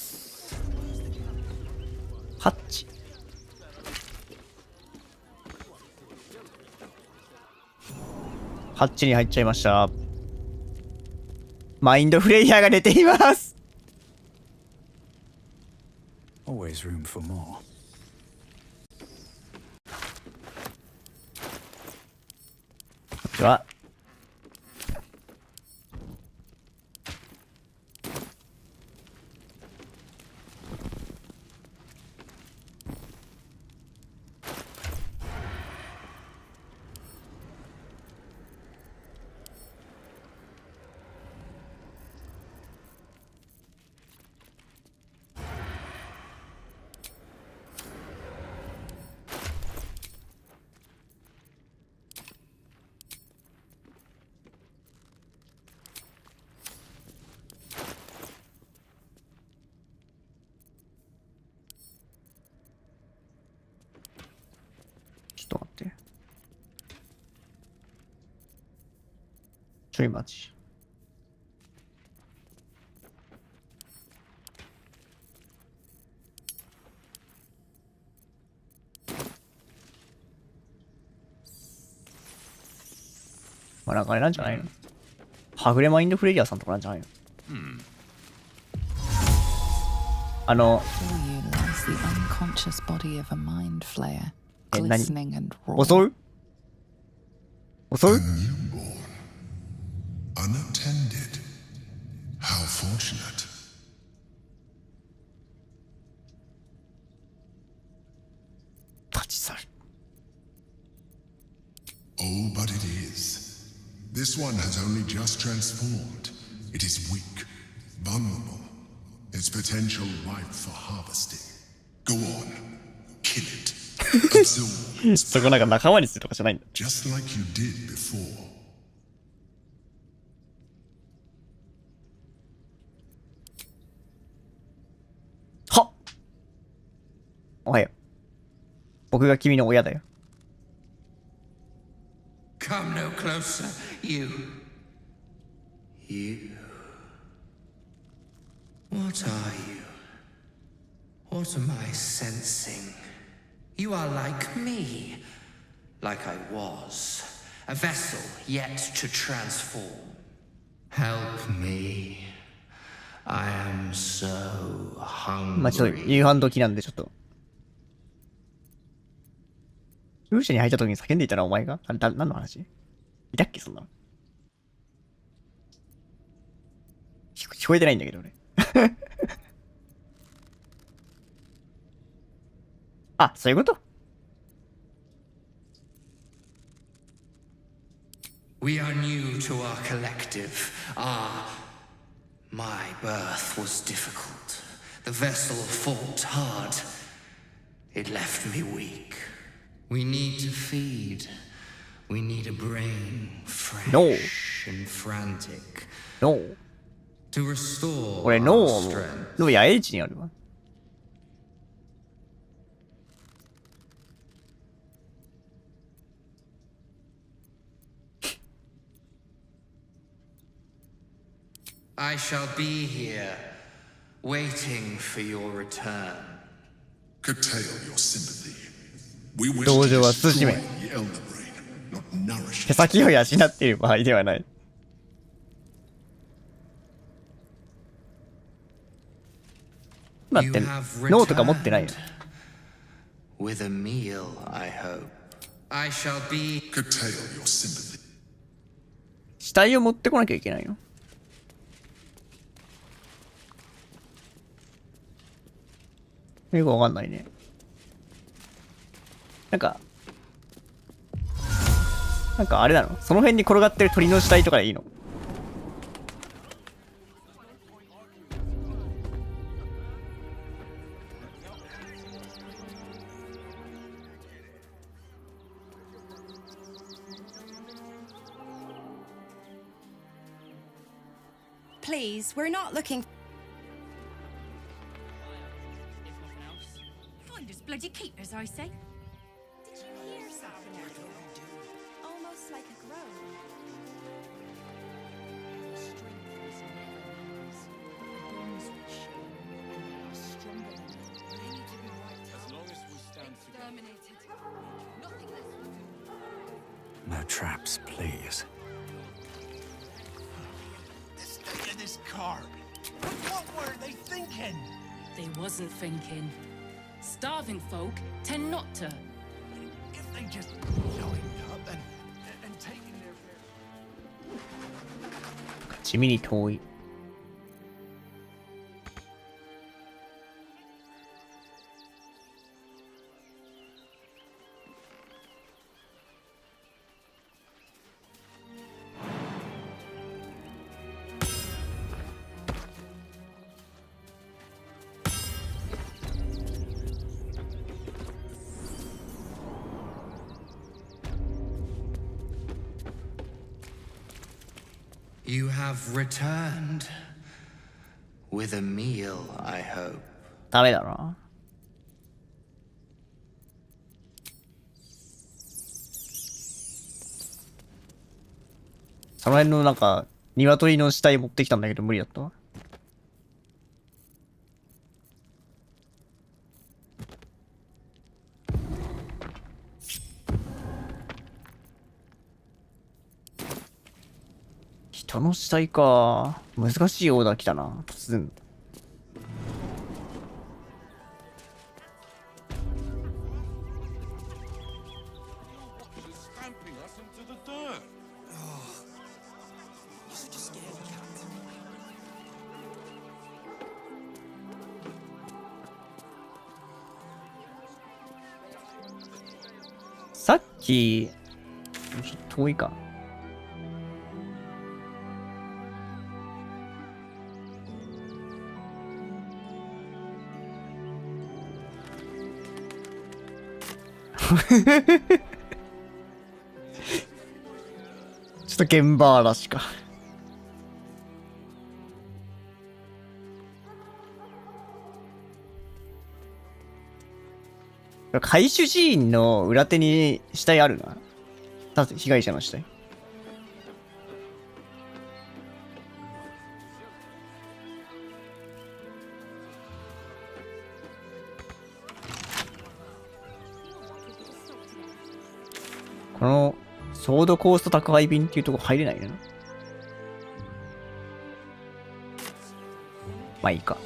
チ。ハッチに入っちゃいました。マインドフレイヤーが出ています。Always room for more. こんにちは。ちょっと待って。ちょい待ち。まあなんかあれなんじゃないの？はぐれマインドフレイヤーさんとかなんじゃないの？Before you lies the unconscious body of a mind flayer, glistening and raw. 襲う？襲う？ Unattended. How fortunate. 立ち去る。 Oh, but it is. This one has only just transformed. It is weak, vulnerable. Its potential ripe for harvesting. Go on, kill it. Absorb. そこなんか仲間にするとかじゃないんだ。 Just like you did before. はっ。おはよう。僕が君の親だよ。 Come no closer, you. You. What are you? What am I sensing? You are like me, like I was, a vessel yet to transform. Help me. I am so まあちょっと hungry. 夕飯時なんでちょっと。風車に入った時に叫んでいたのはお前があれ何の話いたっけそんなの聞こえてないんだけど俺。あ、そういうこと We are new to our collective. My birth was difficult. The vessel fought hard. It left me weak. We need to feed. We need a brain, fresh No. and frantic. No. To restore 俺 our No strength. の野営地にあるわ。I shall be here, waiting for your return. Curtail your sympathy. We wish 同 to 情は慎 destroy め。 the elder brain, not nourish 手 it. 先を養っている場合ではない。待って、脳とか持ってないよ。 With a meal, I hope. I shall be. Curtail your sympathy. 死体を持ってこなきゃいけないのよくわかんないね。なんかあれなのその辺に転がってる鳥の死体とかでいいの Please, we're not looking. Find us bloody keepers, I say. Did you hear something? Almost like a groan. As long as we stand together. Nothing less. No traps, please. The state of this car. What were they thinking? They wasn't thinking. Starving folk tend not to. If they just lined up and taken their 地味に遠い。You have returned. With a meal, I hope. ダメだな。その辺のなんか、鶏の死体持ってきたんだけど無理だったわ。人の死体か。難しいオーダー来たな。突然。Stamping us into the dirt. You're such a scared cat. さっき、ちょっと遠いか。ちょっと現場嵐か。回収シーンの裏手に死体あるな。被害者の死体。このソードコースト宅配便っていうとこ入れないな。まあいいか。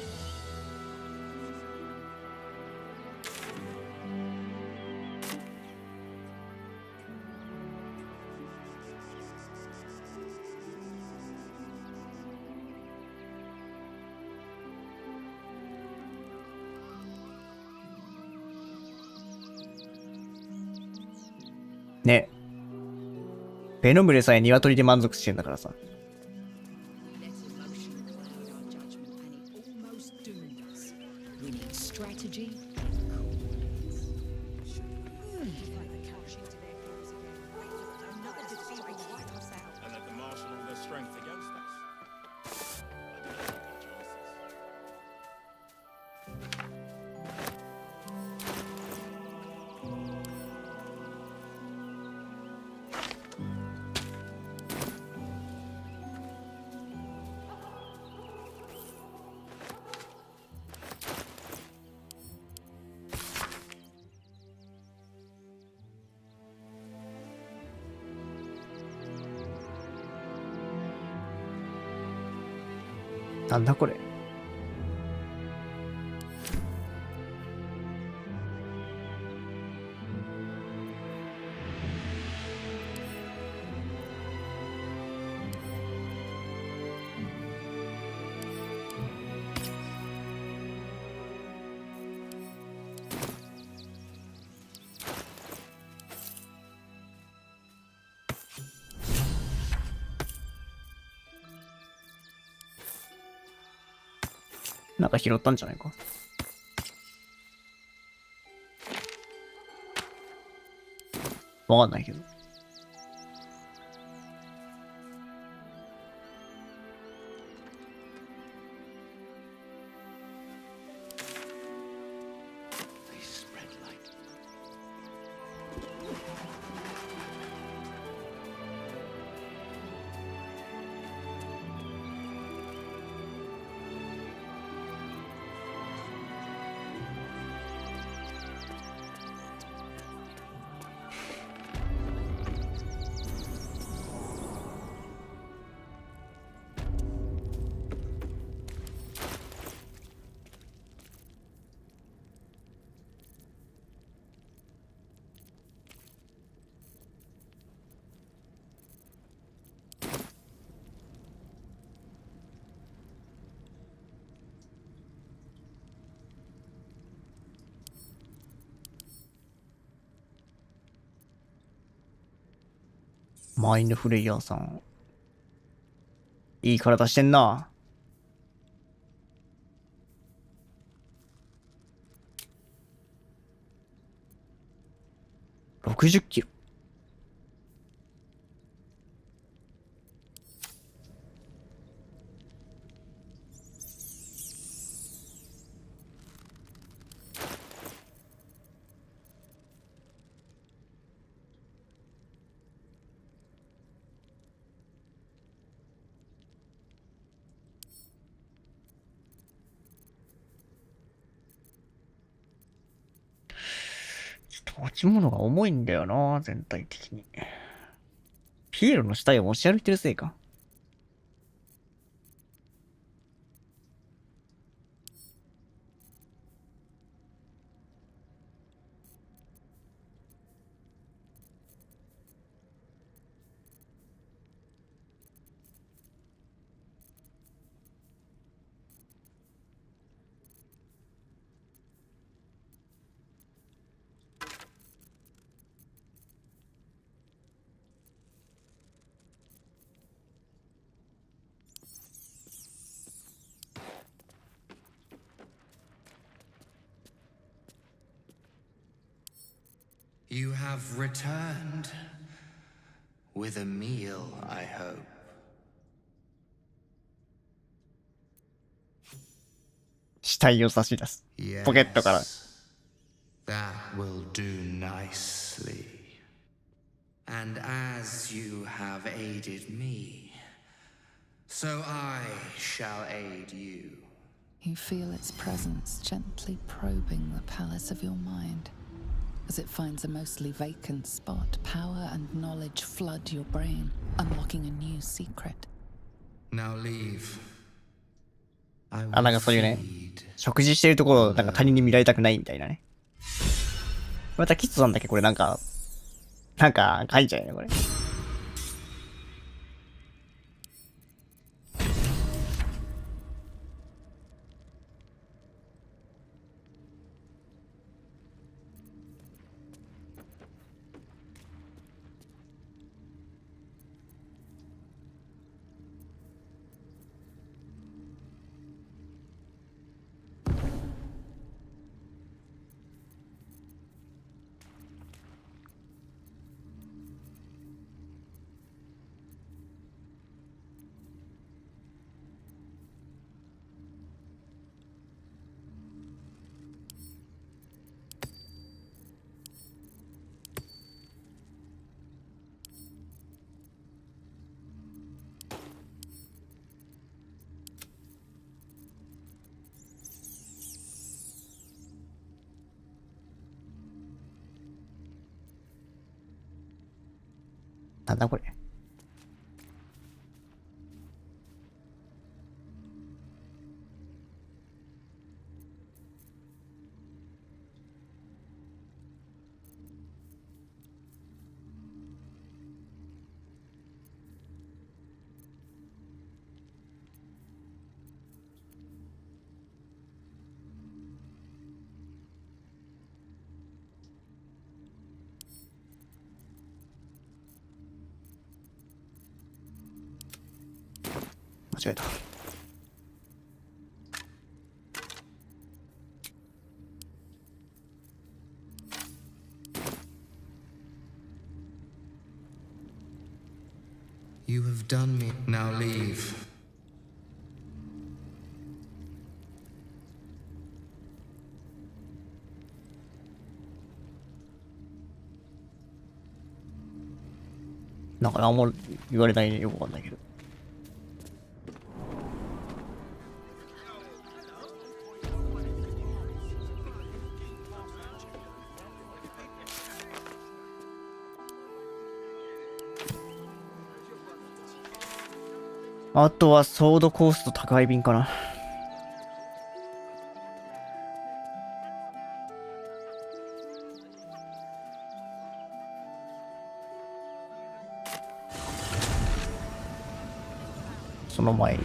ね。ベノムレさえ鶏で満足してんだからさ。なんだこれ。なんか拾ったんじゃないか。わかんないけど。マインドフレイヤーさん。いい体してんな。60キロ。持ち物が重いんだよな、全体的に。ピエロの死体を持ち歩いてるせいか。You have returned with a meal, I hope. 死体を差し出す。ポケットから。That will do nicely. And as you have aided me, so I shall aid you. You feel its presence gently probing the palace of your mind. As it finds a mostly vacant spot, power and knowledge flood your brain, unlocking a new secret. Now leave. あ、なんかそういうね、食事してるところをなんか他人に見られたくないみたいなね。またキッズさんだっけこれなんか書いちゃうよね、これ。なんだこれ。間違えた。You have done me. Now leave.なんか何も言われないよくわかんないけど。あとはソードコースト宅配便かな。その前に。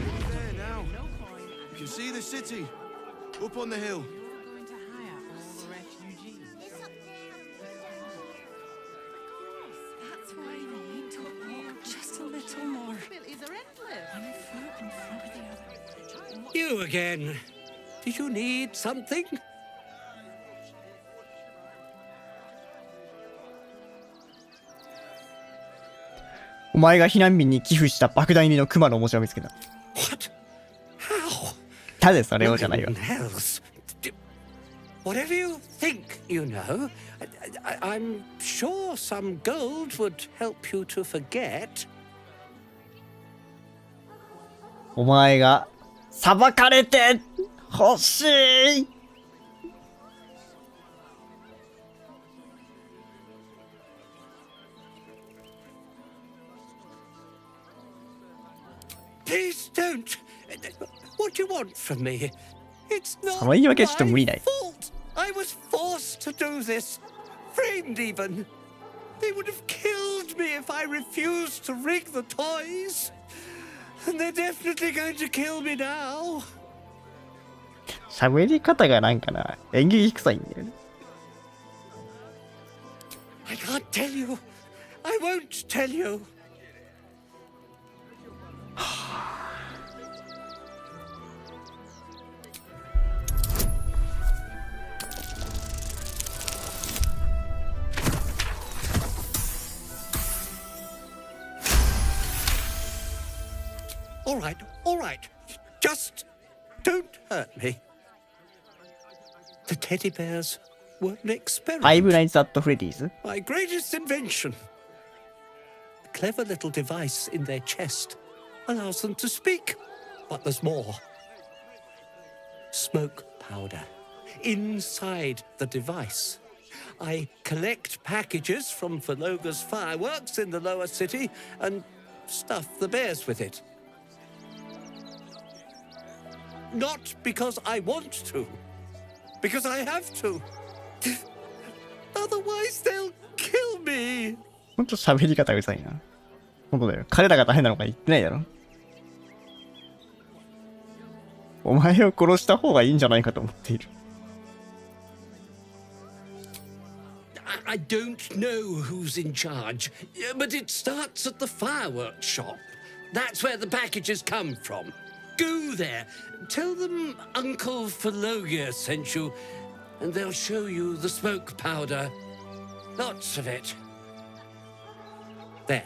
You can see the city up on the hill. That's why they need to walk just a little more. Abilities are endless. One foot in front of the other. You again. Did you need something? お前が避難民に寄付した莫大入りのクマのおもちゃを見つけた。なぜそれをじゃないよ。Whatever you think, you know. I'm sure some gold would help you to forget. お前が裁かれてほしい。Please don't. What do you want from me? It's not その言い訳はちょっと無理ない。fault. I was forced to do this. Framed even. They would have killed me if I refused to rig the toys. And they're definitely going to kill me now. 喋り方がなんかな、演技臭いんだよね。I can't tell you. I won't tell you. All right. Just don't hurt me. The teddy bears were an experiment. Five Nights at Freddy's? My greatest invention. A clever little device in their chest allows them to speak. But there's more. Smoke powder inside the device. I collect packages from Verloga's fireworks in the lower city and stuff the bears with it. Not because I want to, because I have to. Otherwise they'll kill me. ほんと喋り方うるさいな。ほんとだよ。彼らが大変なのか言ってないだろ。お前を殺した方がいいんじゃないかと思っている。I don't know who's in charge, but it starts at the fireworks shop. That's where the packages come from. Go there, tell them Uncle Verloga sent you, and they'll show you the smoke powder. Lots of it. There.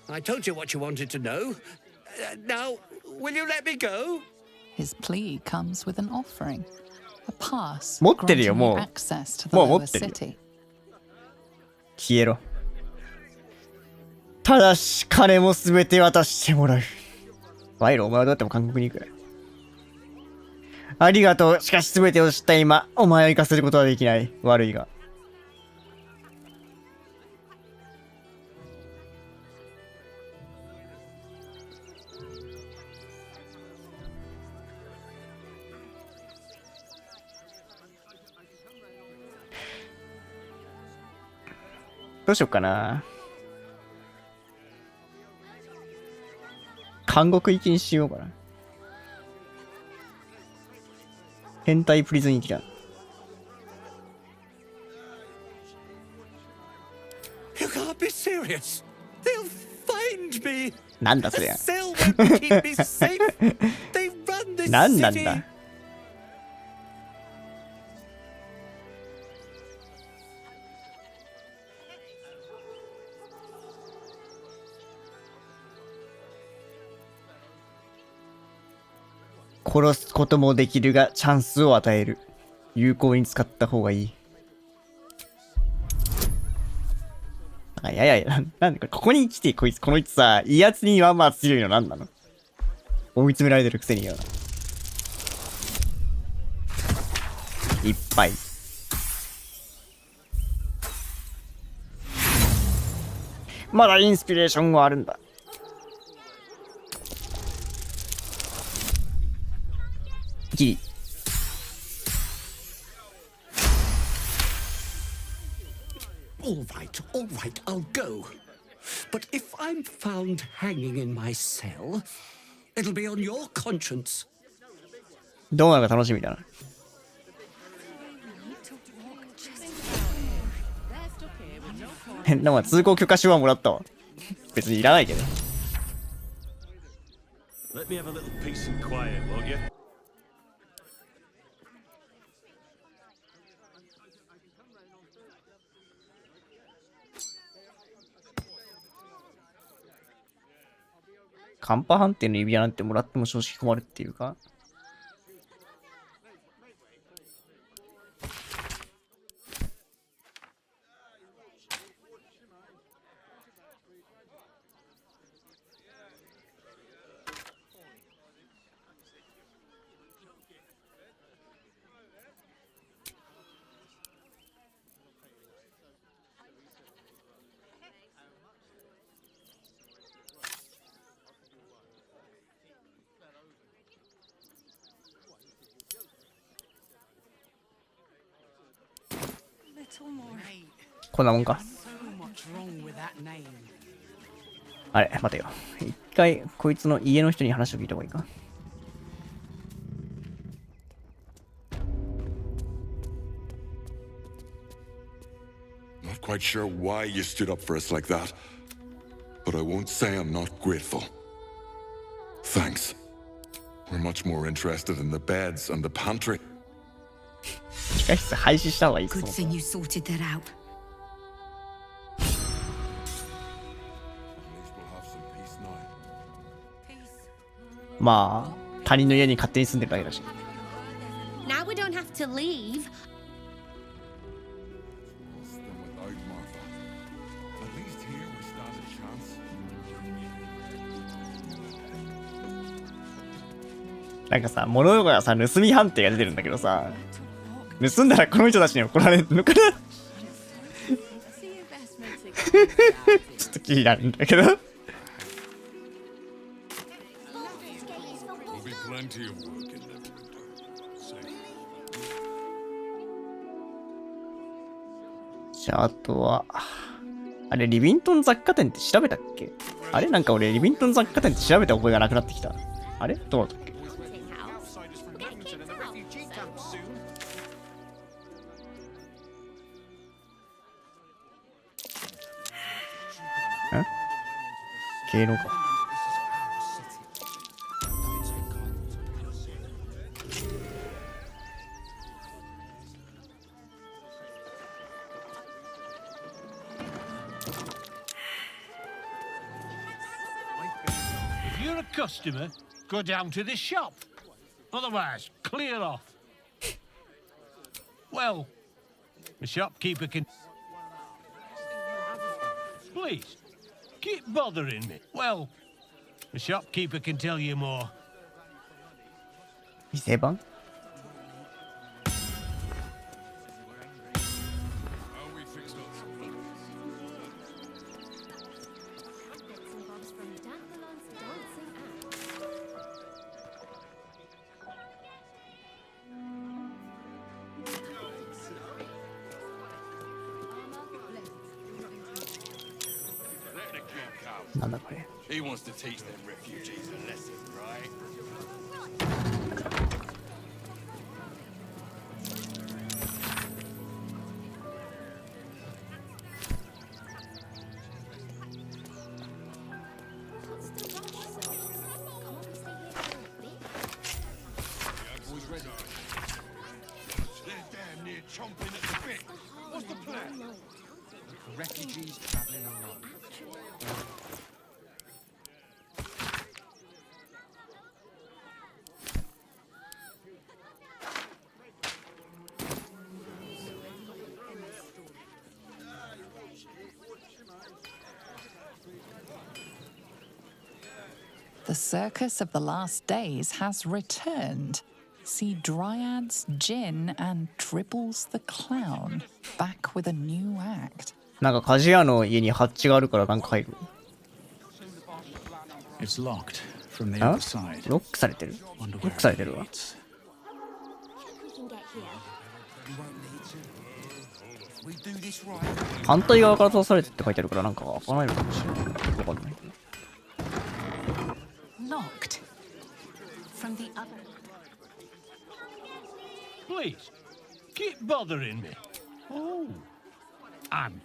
I told you what you wanted to know. Now, will you let me go? His plea comes with an offering. A pass 持ってるよ、 granting も you う。 access to the もう持 lower ってるよ。 city. 消えろ。ただし、金もすべて渡してもらう。ワイロ、お前はどうやっても韓国に行く。ありがとう。しかしすべてを知った今、お前を行かせることはできない。悪いが。どうしよっかな。監獄行きにしようかな。変態プリズン行きだ。You can't be serious. They'll find me. なんだそりゃ。 Cell won't keep me safe. They run this なんなん city. だ。殺すこともできるがチャンスを与える。有効に使った方がいい。いやいや、なんでここに来てこのいつさ、威圧にまあまあ強いのなんなの？追い詰められてるくせによ。いっぱい。まだインスピレーションはあるんだ。ギリ。All right, I'll go. But if I'm found hanging in my cell, it'll be on your conscience. どうなるか楽しみだな。なんか通行許可証はもらったわ。別にいらないけど。Let me have a little peace and quiet, won't you? カンパ判定の指輪なんてもらっても正直困るっていうか。こんなもんか。あれ、待てよ。一回、こいつの家の人に話を聞いた方がいいか。Not quite sure why you stood up for us like that, but I won't say I'm not grateful. Thanks. We're much more interested in the beds and the pantry. 地下室廃止した方がいいっす Good thing you sorted that out. まあ、他人の家に勝手に住んでるだけだし。Now we don't have to leave.なんかさ、物がさ、盗み判定が出てるんだけどさ、盗んだらこの人たちに怒られるのかな。ちょっと気になるんだけど。 There'll be plenty of work in that window. Safe. じゃあ、あとは、あれ、リビントン雑貨店って調べたっけ？あれなんか俺、リビントン雑貨店って調べた覚えがなくなってきた。あれどうだったっけ？芸能か。If you're a customer, go down to the shop. Otherwise, clear off. Well, the shopkeeper can... Please, keep bothering me. Well, the shopkeeper can tell you more. 店番？ なんだこれ。 He wants to teach them refugees a lesson, right? They're damn near chomping at the bit. What's the plan? Refugees traveling along. The circus of the last days has returned. See Dryads, Jin, and Dribbles the Clown back with a new act. なんか鍛冶屋の家にハッチがあるからなんか入る。 It's locked from the あ？ other side. ロックされてる？ロックされてるわ。 反対側から通されてって書いてあるからなんか開かないのかもしれない。わかんない。 Locked from the other. Please, keep bothering me. Oh, Anne.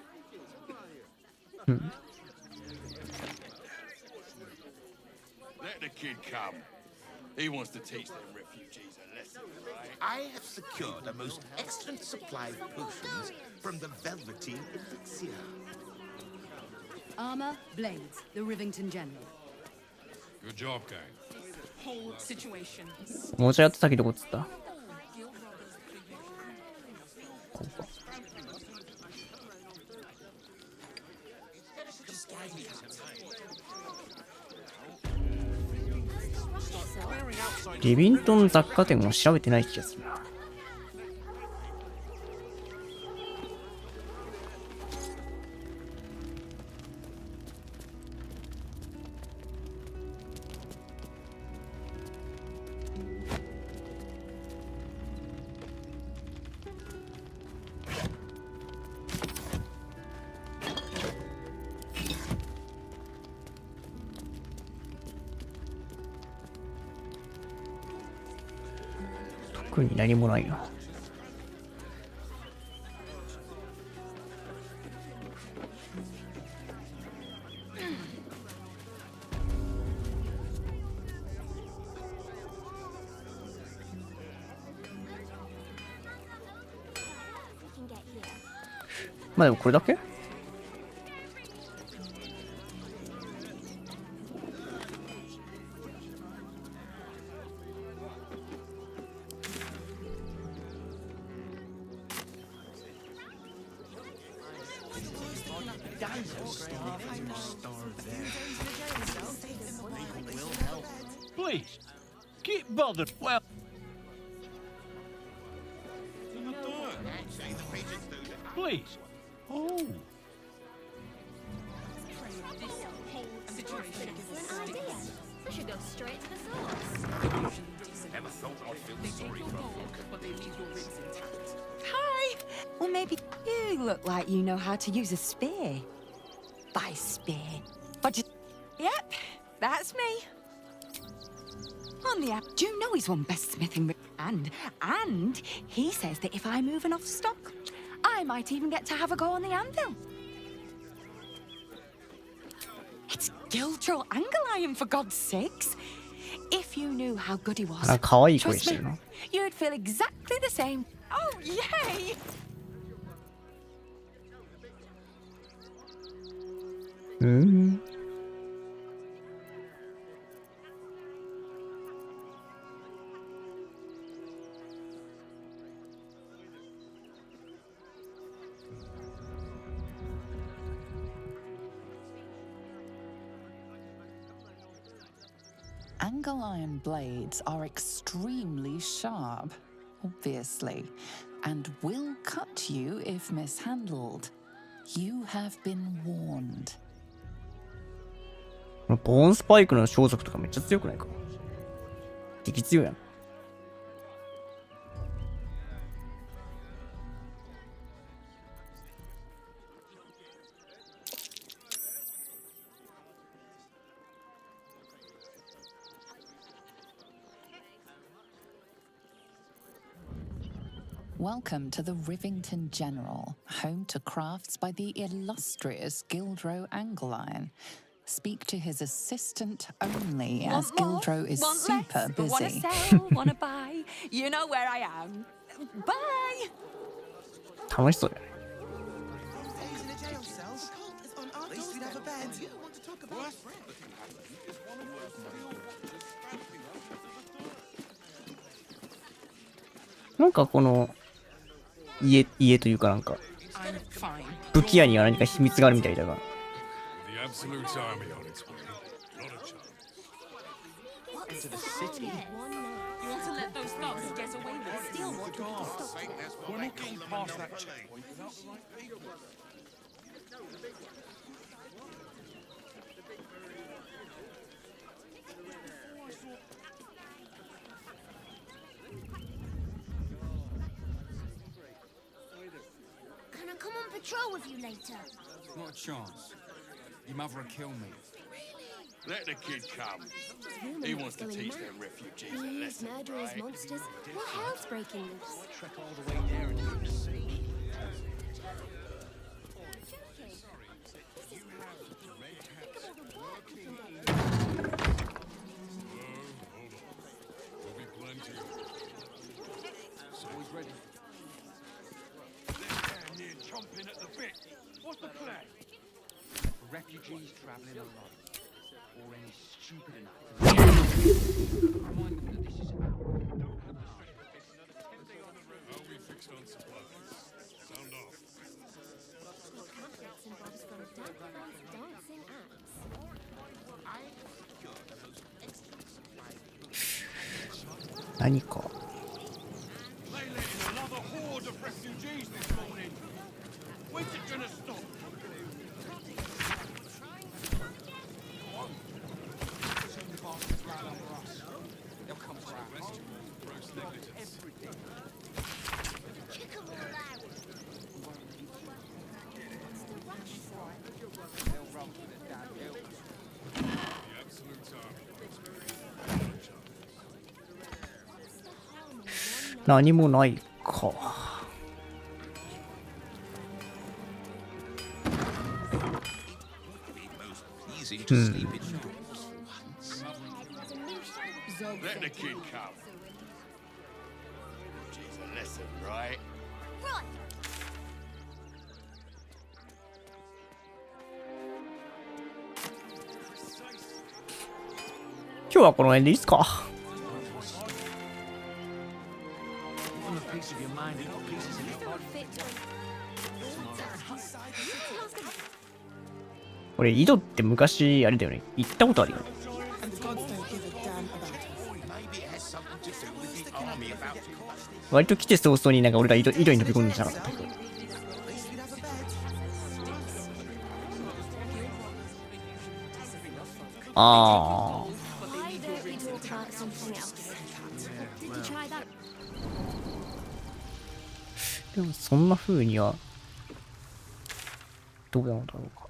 Let the kid come. He wants to teach them refugees a lesson, right? I have secured a most excellent supply of potions from the Velveteen Elixir. Armor, blades, the Rivington General. Good job, gang. Whole situation. おもちゃやって先どこっつった？ リビントン雑貨店も調べてない気がするな。特に何もないな。まあでもこれだけ？Please, keep bothered. Well, Please. Oh. We should go straight to the source. Never thought I'd feel sorry for a fuck. Hi! Well, maybe you look like you know how to use a spear. By spear. But just... Yep, that's me. On the app, do you know he's one best smith in... And he says that if I move enough stock, I might even get to have a go on the anvil. It's Gildro Angelion, for God's sakes. If you knew how good he was, 可愛い声 trust してる me, な。 you'd feel exactly the same. Oh, yay! Angelion blades are extremely sharp, obviously, and will cut you if mishandled. You have been warned. このボーンスパイクの装束とかめっちゃ強くないか。激強やん。Welcome to the Rivington General, home to crafts by the illustrious Gildro Angelion. Speak to his assistant only, as Gildro is super busy. Want to sell, want to buy, you know where I am. Bye! 楽しそうだよね。なんかこの家というかなんか武器屋には何か秘密があるみたいだが。The absolute army on its way. Not a chance. Into the city? You want to let those thugs get away with it? Still want to stop. We're not getting past that checkpoint without Can I come on patrol with you later? Not a chance. Your mother would kill me. Let the kid come. He wants to teach them refugees a lesson, Murderers, right? monsters. What hell's breaking loose? trek all the way there and you see. There'll be plenty of them. So he's ready. They're near chomping at the bit. What's the plan? For refugees travelling alone. Or any stupid enough. Remind them that this is Are we fixed on supplies? Sound off. Pamphlets and bobs from Dan's dancing acts. I secured the most excellent supply. 何か。 They let in another horde of refugees this morning. When's it gonna stop? soon the bastards right under us. They'll come for our home. Gross negligence. Everything. Kick 'em all out. They'll roll with it down hill. The absolute army on its way. Not a chance. 何もないか。 Easy to sleep indoors once. Let the kid come. She's a lesson, right? Right. 今日はこの辺でいいっすか。 One piece of your mind and pieces of your body. これ井戸って昔あれだよね。行ったことあるよね。 Maybe it has something to do with the army about to invade. 割と来て早々になんか俺ら井戸に飛び込んできたかったけど。ああ。でもそんな風にはどうなんだろうか。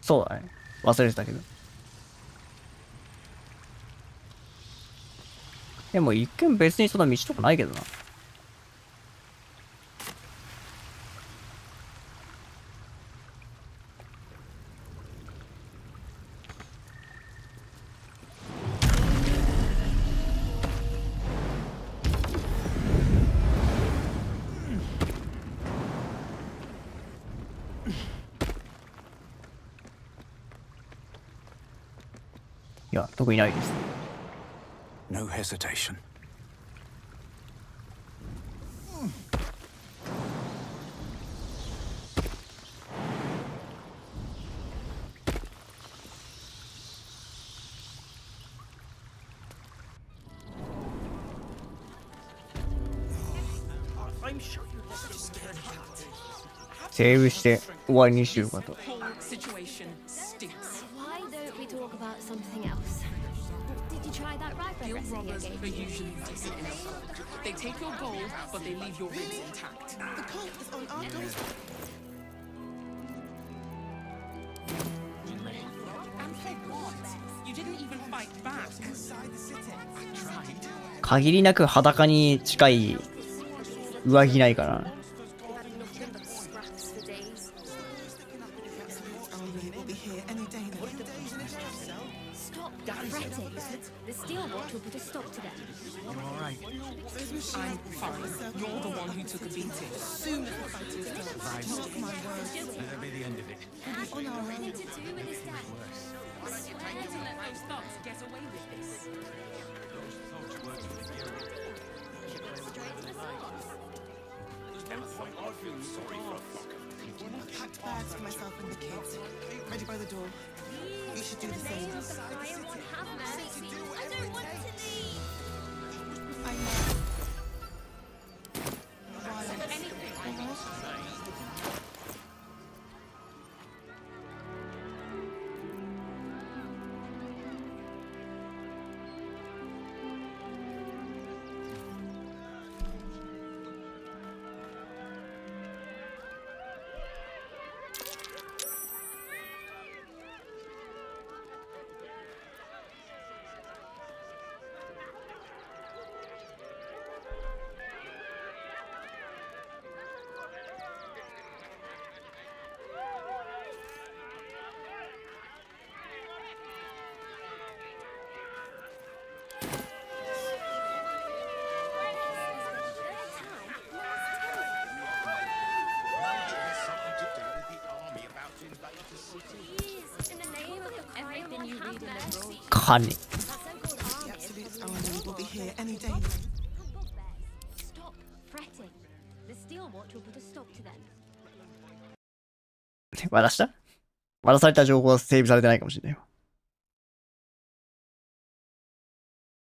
そうだね。忘れてたけど。でも一見別にそんな道とかないけどな。いや、特にないです。No hesitation. I'm sure you want to scared cat. セーブして終わりにしようかと。 Situation stinks. Why don't we talk about something else? Did you try that rifle Guild recipe I robbers gave are you? usually decent enough. They take your gold, but they leave your rings intact. The cult is on our doorstep. And for what? You didn't even fight back. Inside the city. I tried. 限りなく裸に近い上着ないかな。The steel watch will put a stop to them. I'm alright. I'm fine. You're the one who took a beating. Soon as the fight is done. Mark my words. That'll be the end of it. On our own. To do with this dad. Why don't you try to let those thugs get away with this? Packed bags for myself and the kids. Ready by the door. You should do the same. I don't want to have mercy. I don't want to leave. I know. Wild. Honey. The absolute army will be here any day now. Stop fretting. The steel watch will put a stop to them. 渡した渡された情報はセーブされてないかもしれないわ。